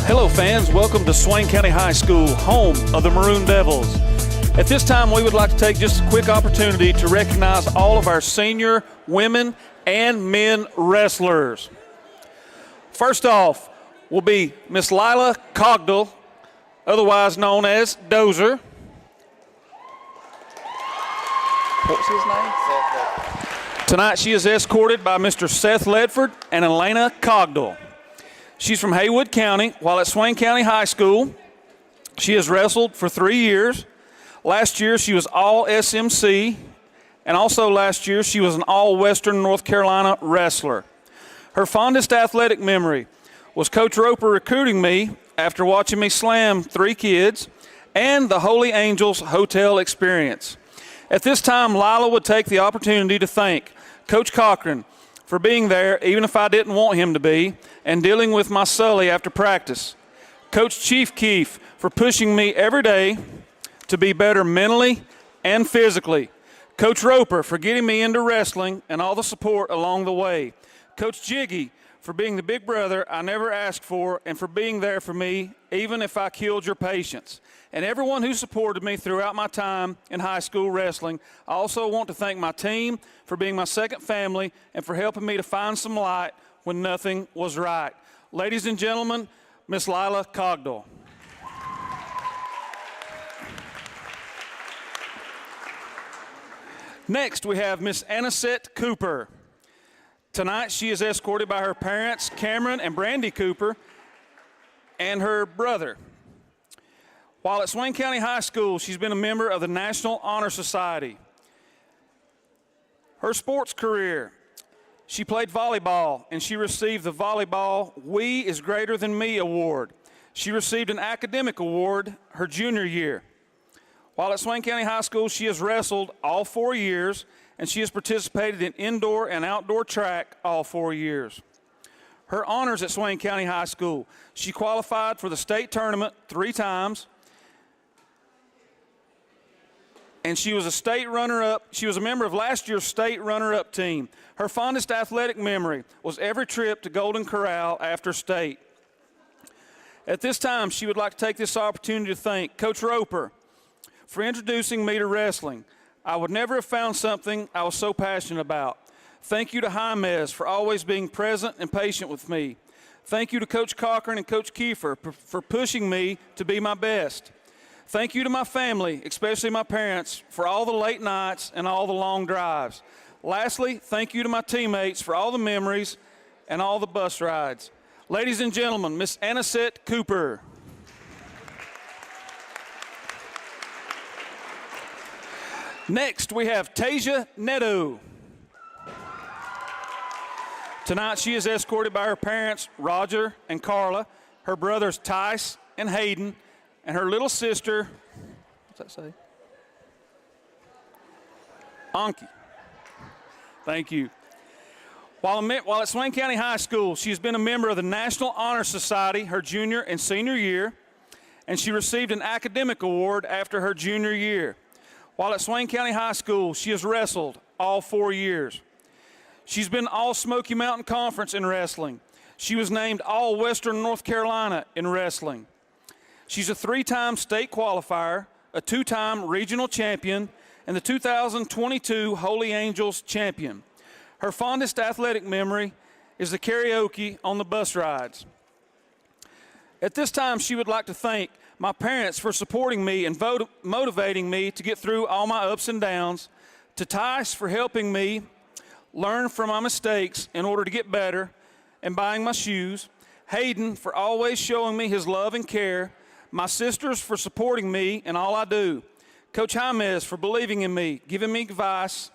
Hello fans, welcome to Swain County High School, home of the Maroon Devils. At this time, we would like to take just a quick opportunity to recognize all of our senior women and men wrestlers. First off will be Miss Lila Cogdell, otherwise known as Dozer. What's his name? Seth Ledford. Tonight she is escorted by Mr. Seth Ledford and Elena Cogdell. She's from Haywood County. While at Swain County High School, she has wrestled for 3 years. Last year, she was all SMC, and also last year, she was an all-Western North Carolina wrestler. Her fondest athletic memory was Coach Roper recruiting me after watching me slam 3 kids and the Holy Angels Hotel experience. At this time, Lila would take the opportunity to thank Coach Cochran for being there, even if I didn't want him to be, and dealing with my Sully after practice. Coach Chief Keefe for pushing me every day to be better mentally and physically. Coach Roper for getting me into wrestling and all the support along the way. Coach Jiggy for being the big brother I never asked for and for being there for me even if I killed your patience. And everyone who supported me throughout my time in high school wrestling. I also want to thank my team for being my second family and for helping me to find some light when nothing was right. Ladies and gentlemen, Miss Lila Cogdell. Next, we have Miss Anisette Cooper. Tonight, she is escorted by her parents, Cameron and Brandy Cooper, and her brother. While at Swain County High School, she's been a member of the National Honor Society. Her sports career, she played volleyball, and she received the Volleyball We is Greater Than Me award. She received an academic award her junior year. While at Swain County High School, she has wrestled all 4 years, and she has participated in indoor and outdoor track all 4 years. Her honors at Swain County High School, she qualified for the state tournament 3 times, and she was a state runner-up. She was a member of last year's state runner-up team. Her fondest athletic memory was every trip to Golden Corral after state. At this time, she would like to take this opportunity to thank Coach Roper for introducing me to wrestling. I would never have found something I was so passionate about. Thank you to Jaimez for always being present and patient with me. Thank you to Coach Cochran and Coach Kiefer for pushing me to be my best. Thank you to my family, especially my parents, for all the late nights and all the long drives. Lastly, thank you to my teammates for all the memories and all the bus rides. Ladies and gentlemen, Miss Anisette Cooper. Next, we have Tasia Neto. Tonight, she is escorted by her parents, Roger and Carla, her brothers, Tice and Hayden, and her little sister, what's that say? Anki. Thank you. While at Swain County High School, she's been a member of the National Honor Society her junior and senior year, and she received an academic award after her junior year. While at Swain County High School, she has wrestled all 4 years. She's been all Smoky Mountain Conference in wrestling. She was named all Western North Carolina in wrestling. She's a 3-time state qualifier, a 2-time regional champion, and the 2022 Holy Angels champion. Her fondest athletic memory is the karaoke on the bus rides. At this time, she would like to thank my parents for supporting me and motivating me to get through all my ups and downs, to Tice for helping me learn from my mistakes in order to get better and buying my shoes, Hayden for always showing me his love and care, my sisters for supporting me in all I do, Coach Jaimez for believing in me, giving me advice,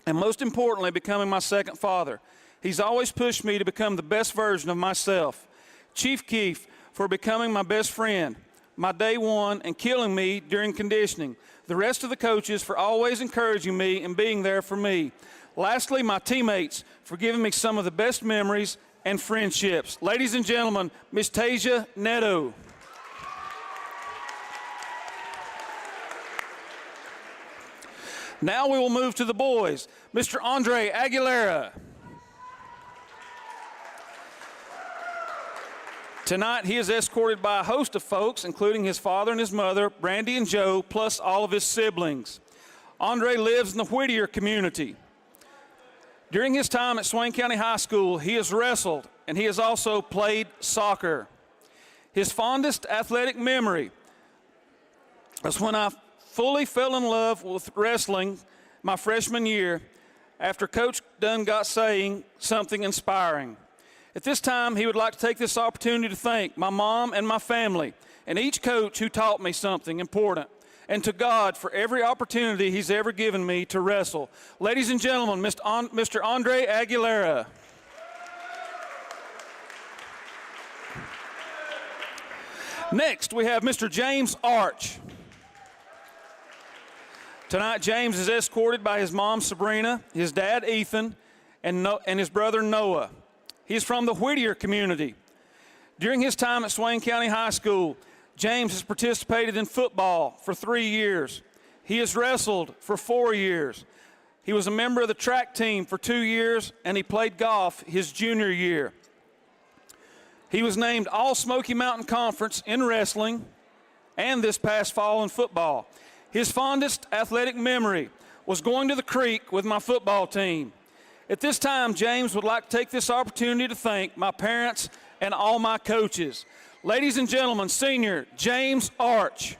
and most importantly, becoming my second father. He's always pushed me to become the best version of myself. Chief Keefe for becoming my best friend, my day one, and killing me during conditioning. The rest of the coaches for always encouraging me and being there for me. Lastly, my teammates for giving me some of the best memories and friendships. Ladies and gentlemen, Miss Tasia Neto. Now we will move to the boys. Mr. Andre Aguilera. Tonight, he is escorted by a host of folks, including his father and his mother, Brandy and Joe, plus all of his siblings. Andre lives in the Whittier community. During his time at Swain County High School, he has wrestled, and he has also played soccer. His fondest athletic memory was when I fully fell in love with wrestling my freshman year after Coach Dunn got saying something inspiring. At this time, he would like to take this opportunity to thank my mom and my family and each coach who taught me something important, and to God for every opportunity he's ever given me to wrestle. Ladies and gentlemen, Mr. Andre Aguilera. Next, we have Mr. James Arch. Tonight, James is escorted by his mom, Sabrina, his dad, Ethan, and his brother, Noah. He's from the Whittier community. During his time at Swain County High School, James has participated in football for 3 years. He has wrestled for 4 years. He was a member of the track team for 2 years, and he played golf his junior year. He was named All Smoky Mountain Conference in wrestling and this past fall in football. His fondest athletic memory was going to the creek with my football team. At this time, James would like to take this opportunity to thank my parents and all my coaches. Ladies and gentlemen, senior James Arch.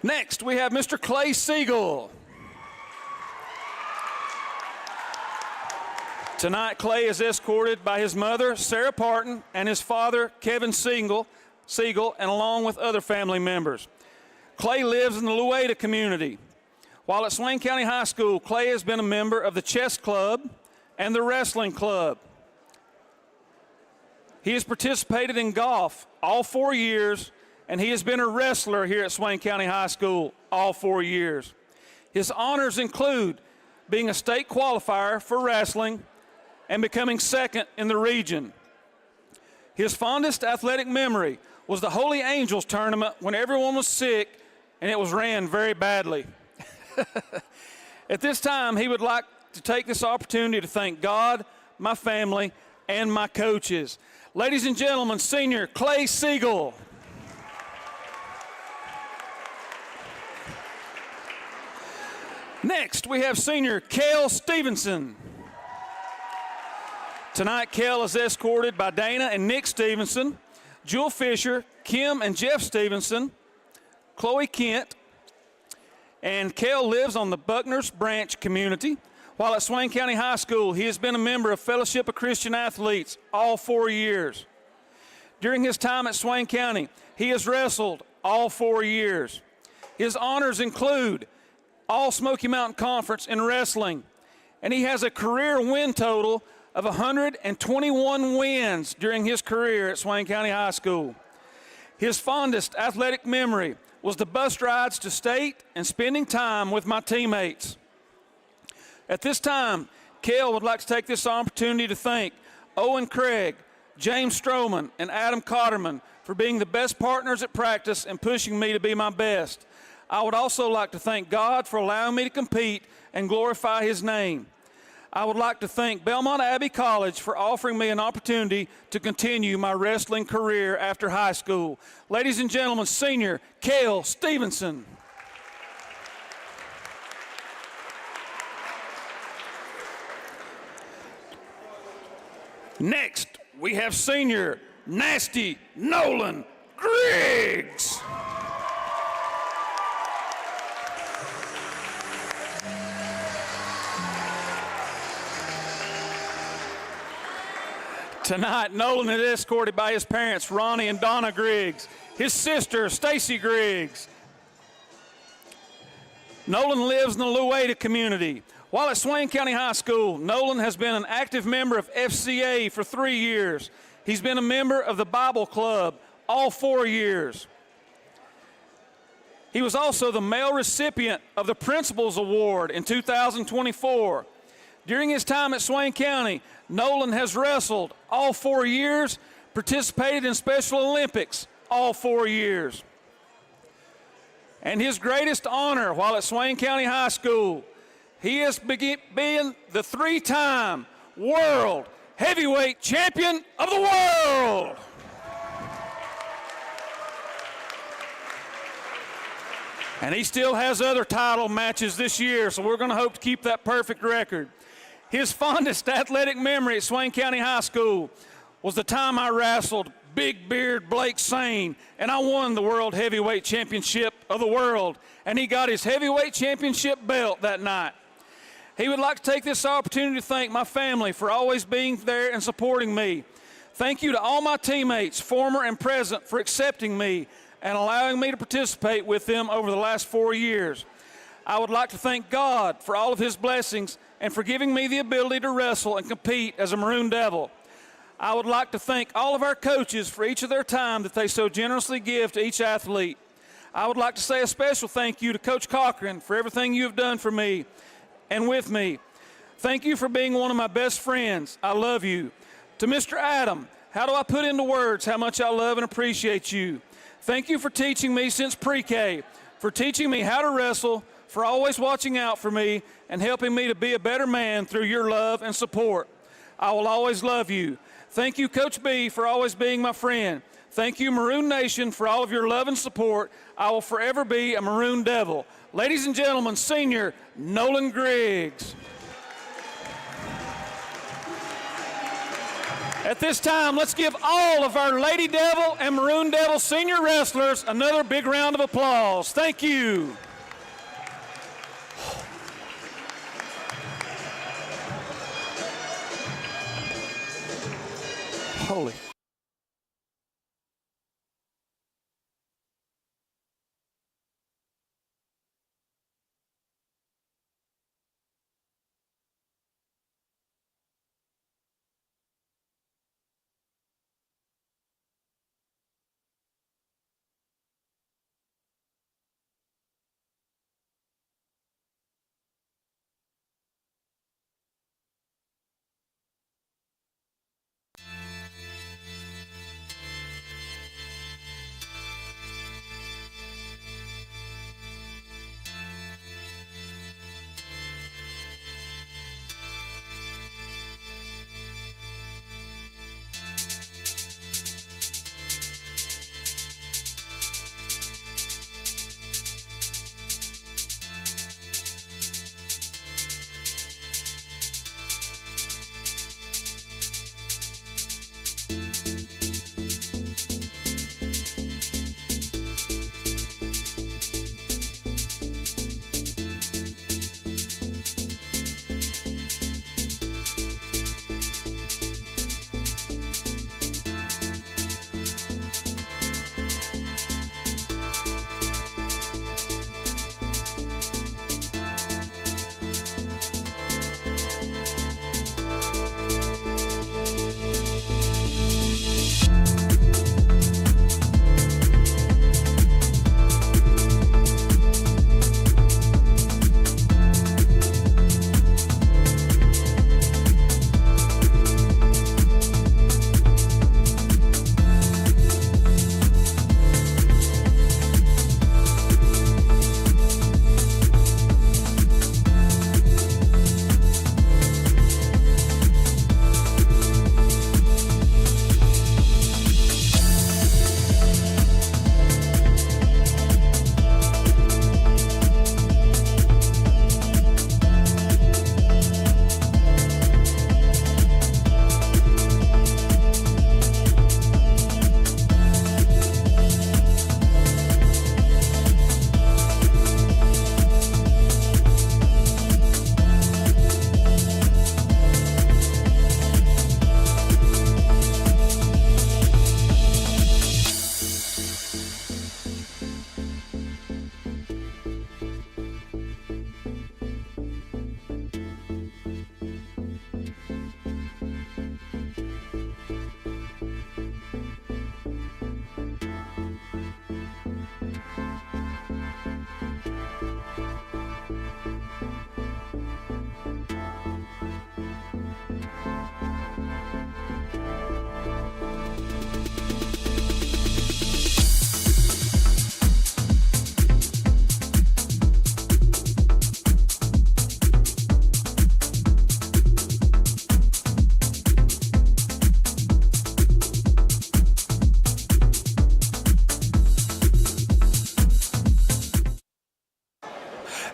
Next, we have Mr. Clay Siegel. Tonight, Clay is escorted by his mother, Sarah Parton, and his father, Kevin Siegel, and along with other family members. Clay lives in the Lueda community. While at Swain County High School, Clay has been a member of the chess club and the wrestling club. He has participated in golf all 4 years, and he has been a wrestler here at Swain County High School all 4 years. His honors include being a state qualifier for wrestling and becoming second in the region. His fondest athletic memory was the Holy Angels tournament when everyone was sick and it was ran very badly. At this time, he would like to take this opportunity to thank God, my family, and my coaches. Ladies and gentlemen, senior Clay Siegel. Next, we have senior Cale Stevenson. Tonight, Cale is escorted by Dana and Nick Stevenson, Jewel Fisher, Kim and Jeff Stevenson, Chloe Kent, and Cale lives on the Buckners Branch community. While at Swain County High School, he has been a member of Fellowship of Christian Athletes all 4 years. During his time at Swain County, he has wrestled all 4 years. His honors include All Smoky Mountain Conference in wrestling, and he has a career win total of 121 wins during his career at Swain County High School. His fondest athletic memory was the bus rides to state and spending time with my teammates. At this time, Cale would like to take this opportunity to thank Owen Craig, James Stroman, and Adam Cotterman for being the best partners at practice and pushing me to be my best. I would also like to thank God for allowing me to compete and glorify His name. I would like to thank Belmont Abbey College for offering me an opportunity to continue my wrestling career after high school. Ladies and gentlemen, senior Cale Stevenson. Next, we have senior Nasty Nolan Griggs. Tonight, Nolan is escorted by his parents, Ronnie and Donna Griggs, his sister, Stacy Griggs. Nolan lives in the Lueda community. While at Swain County High School, Nolan has been an active member of FCA for 3 years. He's been a member of the Bible Club all 4 years. He was also the male recipient of the Principals Award in 2024. During his time at Swain County, Nolan has wrestled all 4 years, participated in Special Olympics all 4 years. And his greatest honor while at Swain County High School, he has been the 3-time world heavyweight champion of the world. And he still has other title matches this year, so we're going to hope to keep that perfect record. His fondest athletic memory at Swain County High School was the time I wrestled Big Beard Blake Swain, and I won the World Heavyweight Championship of the world, and he got his heavyweight championship belt that night. He would like to take this opportunity to thank my family for always being there and supporting me. Thank you to all my teammates, former and present, for accepting me and allowing me to participate with them over the last 4 years. I would like to thank God for all of his blessings and for giving me the ability to wrestle and compete as a Maroon Devil. I would like to thank all of our coaches for each of their time that they so generously give to each athlete. I would like to say a special thank you to Coach Cochran for everything you have done for me and with me. Thank you for being one of my best friends. I love you. To Mr. Adam, how do I put into words how much I love and appreciate you? Thank you for teaching me since pre-K, for teaching me how to wrestle, for always watching out for me and helping me to be a better man through your love and support. I will always love you. Thank you, Coach B, for always being my friend. Thank you, Maroon Nation, for all of your love and support. I will forever be a Maroon Devil. Ladies and gentlemen, Senior Nolan Griggs. At this time, let's give all of our Lady Devil and Maroon Devil senior wrestlers another big round of applause. Thank you. Holy.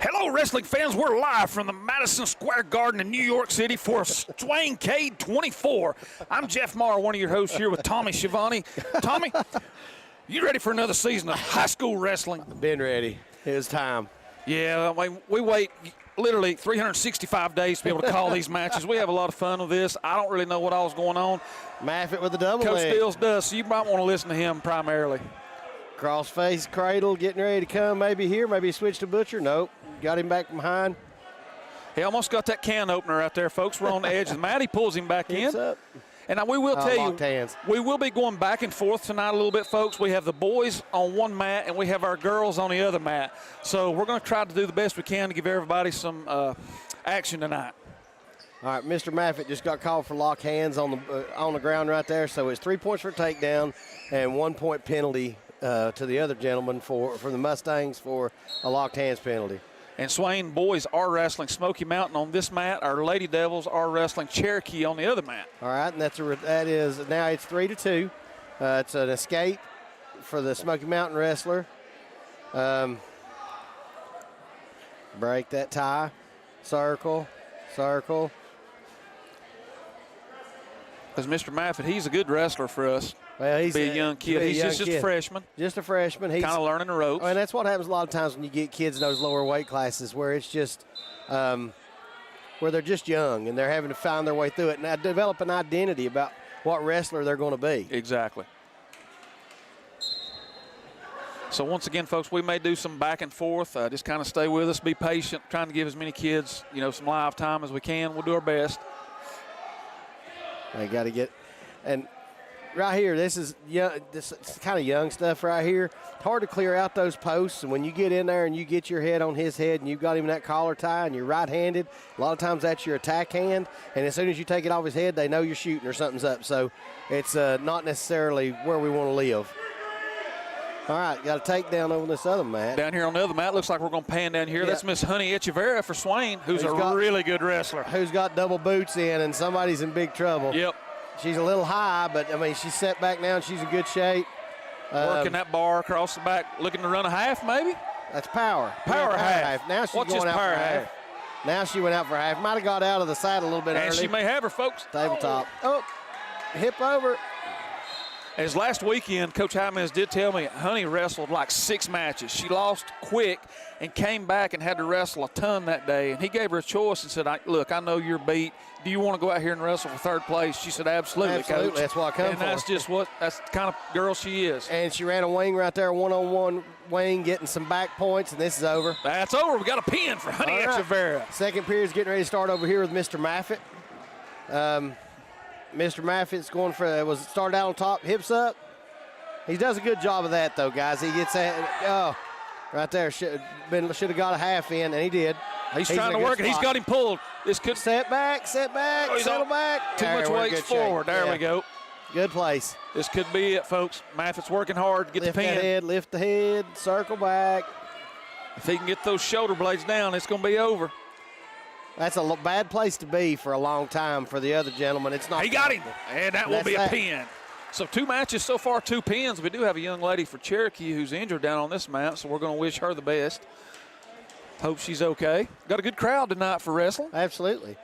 Hello, wrestling fans. We're live from the Madison Square Garden in New York City for Swain K24. I'm Jeff Maher, one of your hosts here with Tommy Schiavone. Tommy, you ready for another season of high school wrestling? Been ready. It's time. Yeah, we wait literally 365 days to be able to call these matches. We have a lot of fun with this. I don't really know what all's going on. Maffitt with the double Coach leg. Stills does, so you might want to listen to him primarily. Crossface cradle, getting ready to come. Maybe here, maybe switch to Butcher. Nope. Got him back from behind. He almost got that can opener out there, folks. We're on the edge. Matty pulls him back in. Up. And we will tell you, hands. we will be going back and forth tonight a little bit, folks. We have the boys on one mat, and we have our girls on the other mat. So we're going to try to do the best we can to give everybody some action tonight. All right, Mr. Maffitt just got called for lock hands on the ground right there. So it's 3 points for a takedown and 1 point penalty to the other gentleman for the Mustangs for a locked hands penalty. And Swain boys are wrestling Smoky Mountain on this mat. Our Lady Devils are wrestling Cherokee on the other mat. All right, and that is now it's 3-2. It's an escape for the Smoky Mountain wrestler. Break that tie. Circle. Because Mr. Maffitt, he's a good wrestler for us. Well, he's a young kid. He's just a freshman. Just a freshman. He's kind of learning the ropes. And that's what happens a lot of times when you get kids in those lower weight classes where it's just where they're just young and they're having to find their way through it and develop an identity about what wrestler they're going to be. Exactly. So once again, folks, we may do some back and forth. Just kind of stay with us, be patient, trying to give as many kids, some live time as we can. We'll do our best. I got to get, and right here, this is young, this is kind of young stuff right here. It's hard to clear out those posts, and when you get in there and you get your head on his head and you've got him in that collar tie and you're right-handed, a lot of times that's your attack hand, and as soon as you take it off his head, they know you're shooting or something's up. So it's not necessarily where we want to live. All right, got a takedown over this other mat. Down here on the other mat, looks like we're going to pan down here. Yeah. That's Miss Honey Echeverria for Swain, who's really good wrestler. Who's got double boots in, and somebody's in big trouble. Yep. She's a little high, but, I mean, she's set back now, and she's in good shape. Working that bar across the back, looking to run a half, maybe? That's power. Power half. Now she's What's going out power for half? half. Now she went out for half. Might have got out of the side a little bit early. And she may have her, folks. Tabletop. Oh, hip over. As last weekend, Coach Hyman did tell me Honey wrestled like 6 matches. She lost quick and came back and had to wrestle a ton that day. And he gave her a choice and said, look, I know you're beat. Do you want to go out here and wrestle for 3rd place? She said, absolutely, Coach. That's what I come for. And that's the kind of girl she is. And she ran a wing right there, one-on-one wing, getting some back points, and this is over. That's over. We got a pin for Honey Echeverria. Second period's getting ready to start over here with Mr. Maffitt. Mr. Maffitt's going for, started out on top, hips up. He does a good job of that, though, guys. He gets that, right there. Should have got a half in, and he did. He's trying to work it. He's got him pulled. This could set back, settle back. Too much weight forward. There we go. Good place. This could be it, folks. Maffitt's working hard to get the pin. Lift the head, circle back. If he can get those shoulder blades down, it's going to be over. That's a bad place to be for a long time for the other gentleman. It's not. He got him, and that will be a pin. So 2 matches so far, 2 pins. We do have a young lady for Cherokee who's injured down on this mat, so we're going to wish her the best. Hope she's okay. Got a good crowd tonight for wrestling. Absolutely.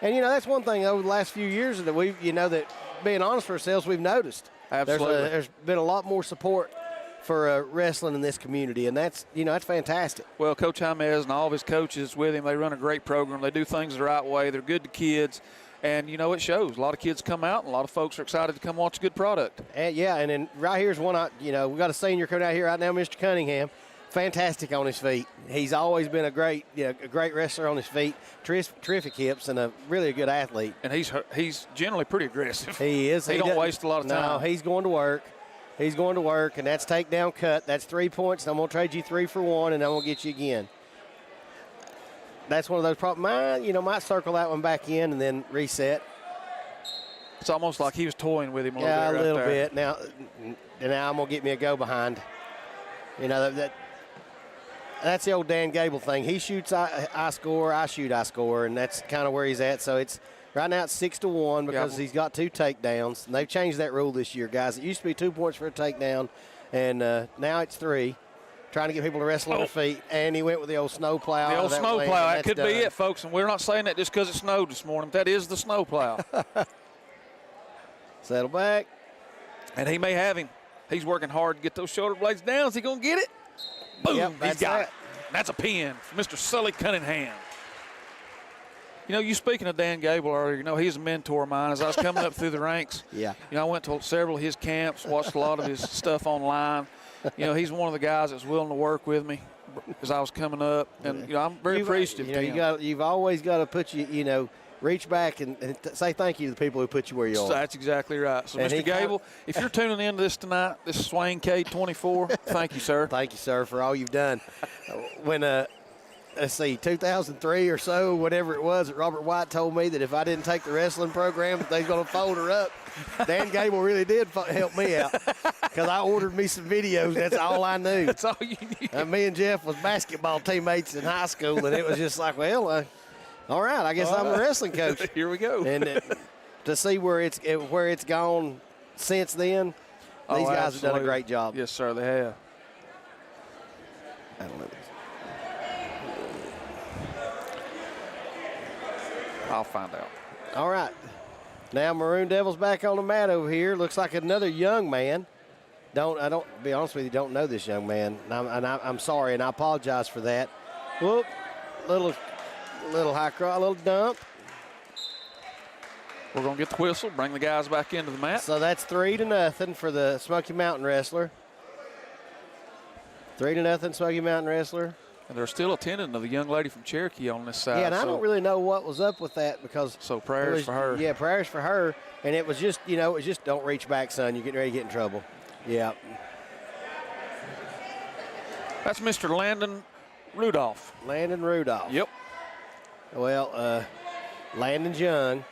And, that's one thing over the last few years that we've, that being honest for ourselves, we've noticed. Absolutely. There's been a lot more support for wrestling in this community, and that's fantastic. Well, Coach Jaimez and all of his coaches with him, they run a great program. They do things the right way. They're good to kids, and, it shows. A lot of kids come out, and a lot of folks are excited to come watch a good product. And then right here's one, we got a senior coming out here right now, Mr. Cunningham. Fantastic on his feet. He's always been a great wrestler on his feet. Terrific hips and really a good athlete. And he's generally pretty aggressive. He is. He don't waste a lot of time. No, he's going to work. He's going to work, and that's takedown cut. That's 3 points, and I'm going to trade you 3 for 1, and I'm going to get you again. That's one of those problems. Might circle that one back in and then reset. It's almost like he was toying with him a little bit. Now I'm going to get me a go behind. That's the old Dan Gable thing. He shoots, I score, I shoot, I score, and that's kind of where he's at. So right now it's 6-1 because he's got 2 takedowns. And they've changed that rule this year, guys. It used to be 2 points for a takedown, and now it's 3 trying to get people to wrestle on their feet, and he went with the old snow plow. The old snow plow. That could be it, folks. And we're not saying that just because it snowed this morning. That is the snow plow. Settle back. And he may have him. He's working hard to get those shoulder blades down. Is he going to get it? Boom. Yep, he's got it. That's a pin for Mr. Sully Cunningham. You know, you speaking of Dan Gable earlier, you know, he's a mentor of mine as I was coming up through the ranks. Yeah. You know, I went to several of his camps, watched a lot of his stuff online. You know, he's one of the guys that's willing to work with me as I was coming up. And, you know, I'm very appreciative you know, you've always got to put you know, reach back and say thank you to the people who put you where you are. That's exactly right. So, Mr. Gable, if you're tuning into this tonight, this is Swain K24, thank you, sir. Thank you, sir, for all you've done. When, let's see, 2003 or so, whatever it was, that Robert White told me that if I didn't take the wrestling program, that they was going to fold her up. Dan Gable really did help me out because I ordered me some videos. That's all I knew. That's all you knew. Me and Jeff was basketball teammates in high school, and it was just like, well, all right, I guess I'm a wrestling coach. Here we go. And to see where it's gone since then, these guys have done a great job. Yes, sir, they have. I don't know. I'll find out. All right. Now Maroon Devils back on the mat over here. Looks like another young man. I don't be honest with you, don't know this young man. And I'm sorry, and I apologize for that. Whoop. Little high crawl, a little dump. We're going to get the whistle, bring the guys back into the mat. So that's 3-0 for the Smoky Mountain wrestler. 3-0 Smoky Mountain wrestler. And they're still attending to the young lady from Cherokee on this side. Yeah, and I don't really know what was up with that because. So prayers for her. Yeah, prayers for her. And it was just, you know, don't reach back, son. You're getting ready to get in trouble. Yeah. That's Mr. Landon Rudolph. Landon Rudolph. Yep. Well, Landon's young.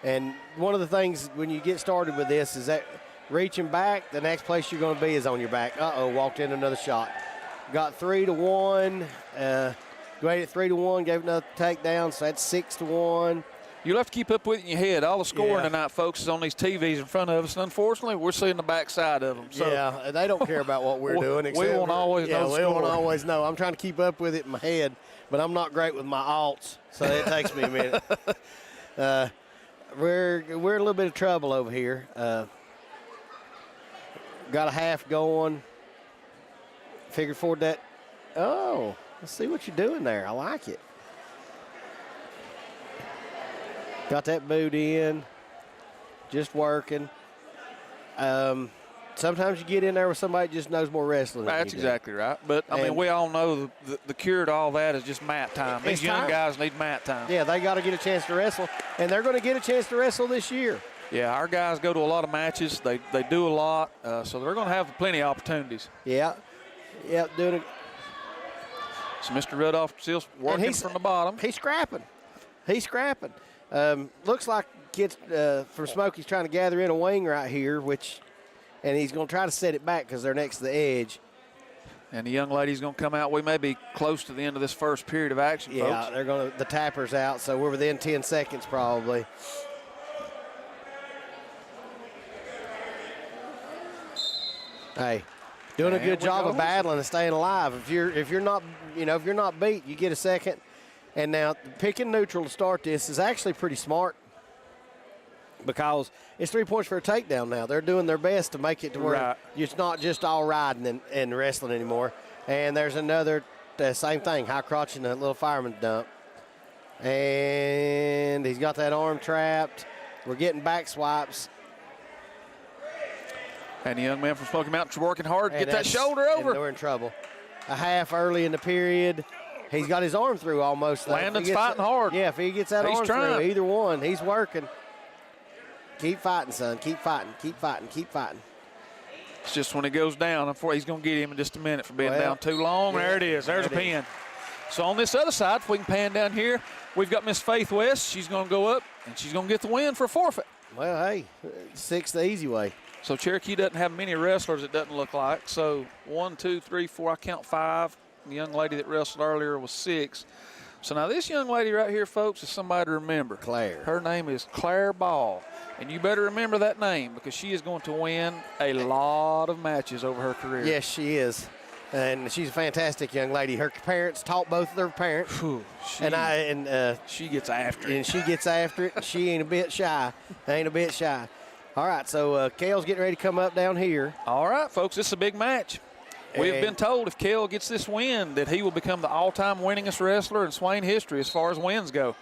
And one of the things when you get started with this is that reaching back, the next place you're going to be is on your back. Walked in another shot. Got 3-1. Graded 3-1, gave another takedown, so that's 6-1. You'll have to keep up with it in your head. All the scoring tonight, folks, is on these TVs in front of us, and unfortunately, we're seeing the backside of them. So yeah, they don't care about what we're doing. We won't always know the we score. won't always know. I'm trying to keep up with it in my head, but I'm not great with my alts, so it takes me a minute. We're in a little bit of trouble over here. Got a half going. Figured forward that. Oh, let's see what you're doing there. I like it. Got that boot in. Just working. Sometimes you get in there with somebody that just knows more wrestling than That's you do. exactly right. But, I mean, we all know the cure to all that is just mat time. These young guys need mat time. Yeah, they got to get a chance to wrestle, and they're going to get a chance to wrestle this year. Yeah, our guys go to a lot of matches. They do a lot, so they're going to have plenty of opportunities. Yeah. Yeah, doing it. So Mr. Rudolph still working from the bottom. He's scrapping. Looks like kids from Smoky's trying to gather in a wing right here, and he's going to try to set it back because they're next to the edge. And the young lady's going to come out. We may be close to the end of this first period of action, folks. Yeah, they're going to. The tapper's out, so we're within 10 seconds probably. Hey, doing a good job of battling and staying alive. If you're not beat, you get a second. And now picking neutral to start this is actually pretty smart because it's 3 points for a takedown now. They're doing their best to make it to where it's not just all riding and wrestling anymore. And there's another same thing, high crotch and a little fireman dump. And he's got that arm trapped. We're getting back swipes. And the young man from Smoky Mountain's working hard to get that shoulder over. And we're in trouble. A half early in the period. He's got his arm through almost. Landon's fighting hard. Yeah, if he gets that arm through, either one, he's working. Keep fighting, son. Keep fighting. Keep fighting. Keep fighting. It's just when it goes down, he's going to get him in just a minute for being down too long. There it is. There's a pin. So on this other side, if we can pan down here, we've got Miss Faith West. She's going to go up, and she's going to get the win for a forfeit. Well, hey, 6 the easy way. So Cherokee doesn't have many wrestlers, it doesn't look like. So 1, 2, 3, 4, I count 5. The young lady that wrestled earlier was 6. So now this young lady right here, folks, is somebody to remember. Claire. Her name is Claire Ball. And you better remember that name because she is going to win a lot of matches over her career. Yes, she is. And she's a fantastic young lady. Her parents taught both of their parents. Whew, she gets after it. And she gets after it. And she ain't a bit shy. All right, so Kale's getting ready to come up down here. All right, folks, this is a big match. We have been told if Kale gets this win that he will become the all-time winningest wrestler in Swain history as far as wins go.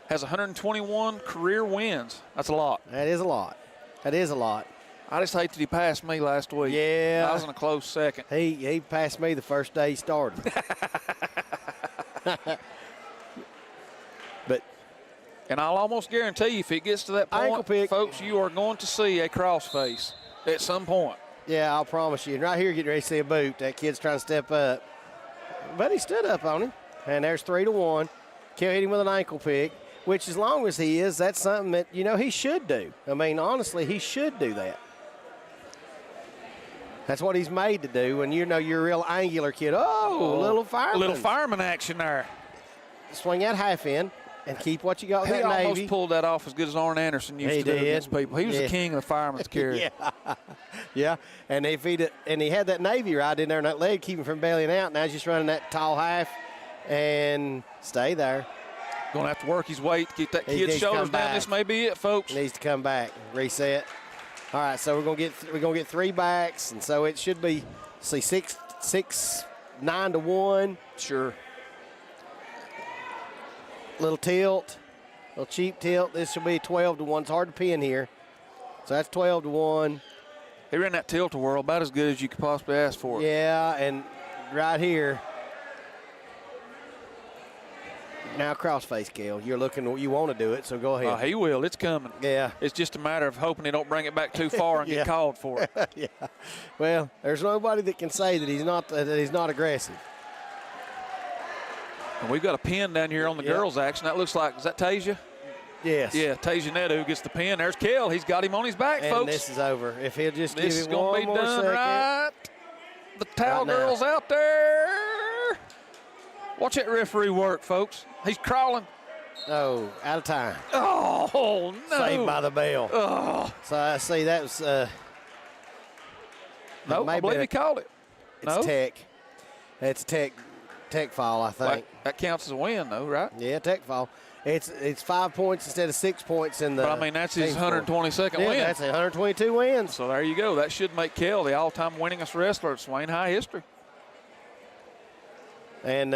Has 121 career wins. That's a lot. That is a lot. I just hate that he passed me last week. Yeah. I was in a close second. He passed me the first day he started. But and I'll almost guarantee you if it gets to that ankle point, pick. folks, you are going to see a crossface at some point. Yeah, I'll promise you. And right here, getting ready to see a boot. That kid's trying to step up. But he stood up on him. And there's 3-1. Kale hit him with an ankle pick, which as long as he is, that's something that, he should do. I mean, honestly, he should do that. That's what he's made to do. And you're a real angular kid. Oh, little fireman. A little fireman action there. Swing that half in and keep what you got with He that Navy. almost pulled that off as good as Arn Anderson used to do against people. He was the king of the fireman's carry. Yeah. And if he had that Navy right in there and that leg keeping from bailing out. Now he's just running that tall half and stay there. Going to have to work his weight to keep that kid's shoulders down. This may be it, folks. He needs to come back, reset. All right, so we're gonna get 3 backs, and so it should be 9-1. Sure. Little tilt, little cheap tilt. This will be 12-1. It's hard to pin here, so that's 12-1. He ran that tilt-a-whirl about as good as you could possibly ask for. Yeah, and right here. Now crossface, Kale. You want to do it, so go ahead. He will. It's coming. Yeah. It's just a matter of hoping he don't bring it back too far and get called for it. Yeah. Well, there's nobody that can say that he's not aggressive. And we've got a pin down here on the girls' action. That looks like, is that Tasia? Yes. Yeah, Tasia Neto gets the pin. There's Kale. He's got him on his back, and folks. this is over. If he'll just this give it is one gonna be more done second. right. The towel Right now. girl's out there. Watch that referee work, folks. He's crawling. Oh, out of time. Oh, no. Saved by the bell. Oh. So I see that was No, I believe he called it. It's tech. It's tech foul, I think. That counts as a win, though, right? Yeah, tech foul. It's 5 points instead of 6 points in the. But I mean, that's his 122nd win. That's 122 wins. So there you go. That should make Kale the all-time winningest wrestler at Swain High history. And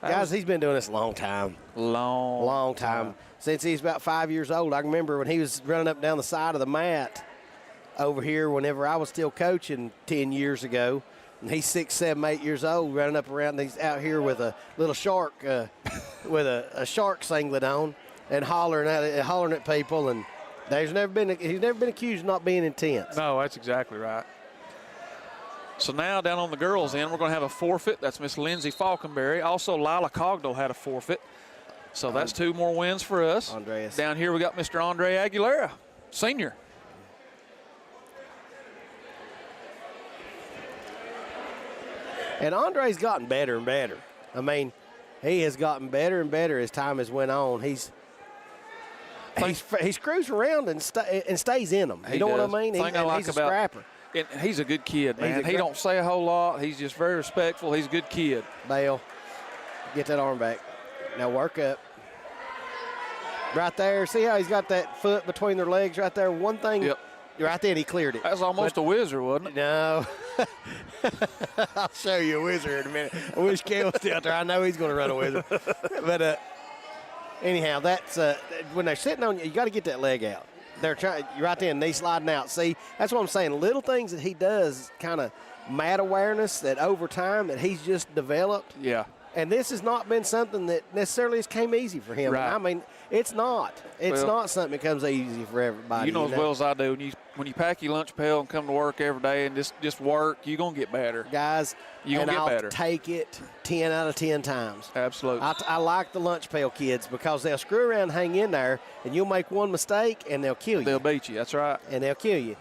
guys, he's been doing this a long time. Long time. Since he's about 5 years old. I remember when he was running up and down the side of the mat over here whenever I was still coaching 10 years ago. And he's 6, 7, 8 years old, running up around. And he's out here with a little shark, with a shark singlet on, and hollering at people. And he's never been accused of not being intense. No, that's exactly right. So now down on the girls' end, we're going to have a forfeit. That's Miss Lindsay Falconberry. Also, Lila Cogdell had a forfeit. So that's 2 more wins for us. Andreas. Down here we got Mr. Andre Aguilera, senior. And Andre's gotten better and better. I mean, he has gotten better and better as time has went on. He screws around and stays in them. You know what I mean? He's a scrapper. And he's a good kid, man. He don't say a whole lot. He's just very respectful. He's a good kid. Bale, get that arm back. Now work up. Right there. See how he's got that foot between their legs right there? One thing. Yep. Right there, he cleared it. That's almost a wizard, wasn't it? No. I'll show you a wizard in a minute. I wish Kale was still out there. I know he's going to run a wizard. But anyhow, that's when they're sitting on you, you got to get that leg out. They're trying right there, and they sliding out. See, that's what I'm saying. Little things that he does, kind of mat awareness that over time that he's just developed. Yeah. And this has not been something that necessarily has came easy for him. Right. I mean, it's not. It's not something that comes easy for everybody. You know as well as I do, when you pack your lunch pail and come to work every day and just work, you're going to get better. Guys, I'll better. Take it 10 out of 10 times. Absolutely. I like the lunch pail kids because they'll screw around and hang in there, and you'll make one mistake, and they'll kill you. They'll beat you. That's right. And they'll kill you.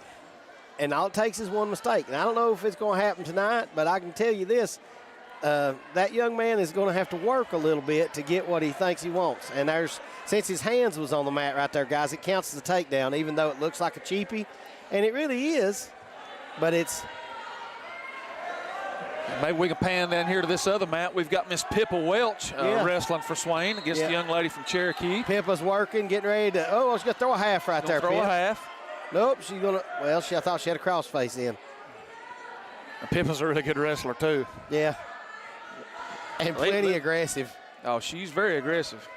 And all it takes is one mistake. And I don't know if it's going to happen tonight, but I can tell you this. That young man is going to have to work a little bit to get what he thinks he wants. And since his hands was on the mat right there, guys, it counts as a takedown, even though it looks like a cheapie. And it really is, but it's Maybe we can pan down here to this other mat. We've got Miss Pippa Welch wrestling for Swain against the young lady from Cherokee. Pippa's working, getting ready to, she's going to throw a half right there, Throw a half. Nope, she's going to, I thought she had a cross face in. Pippa's a really good wrestler, too. Yeah. And plenty aggressive. Oh, she's very aggressive.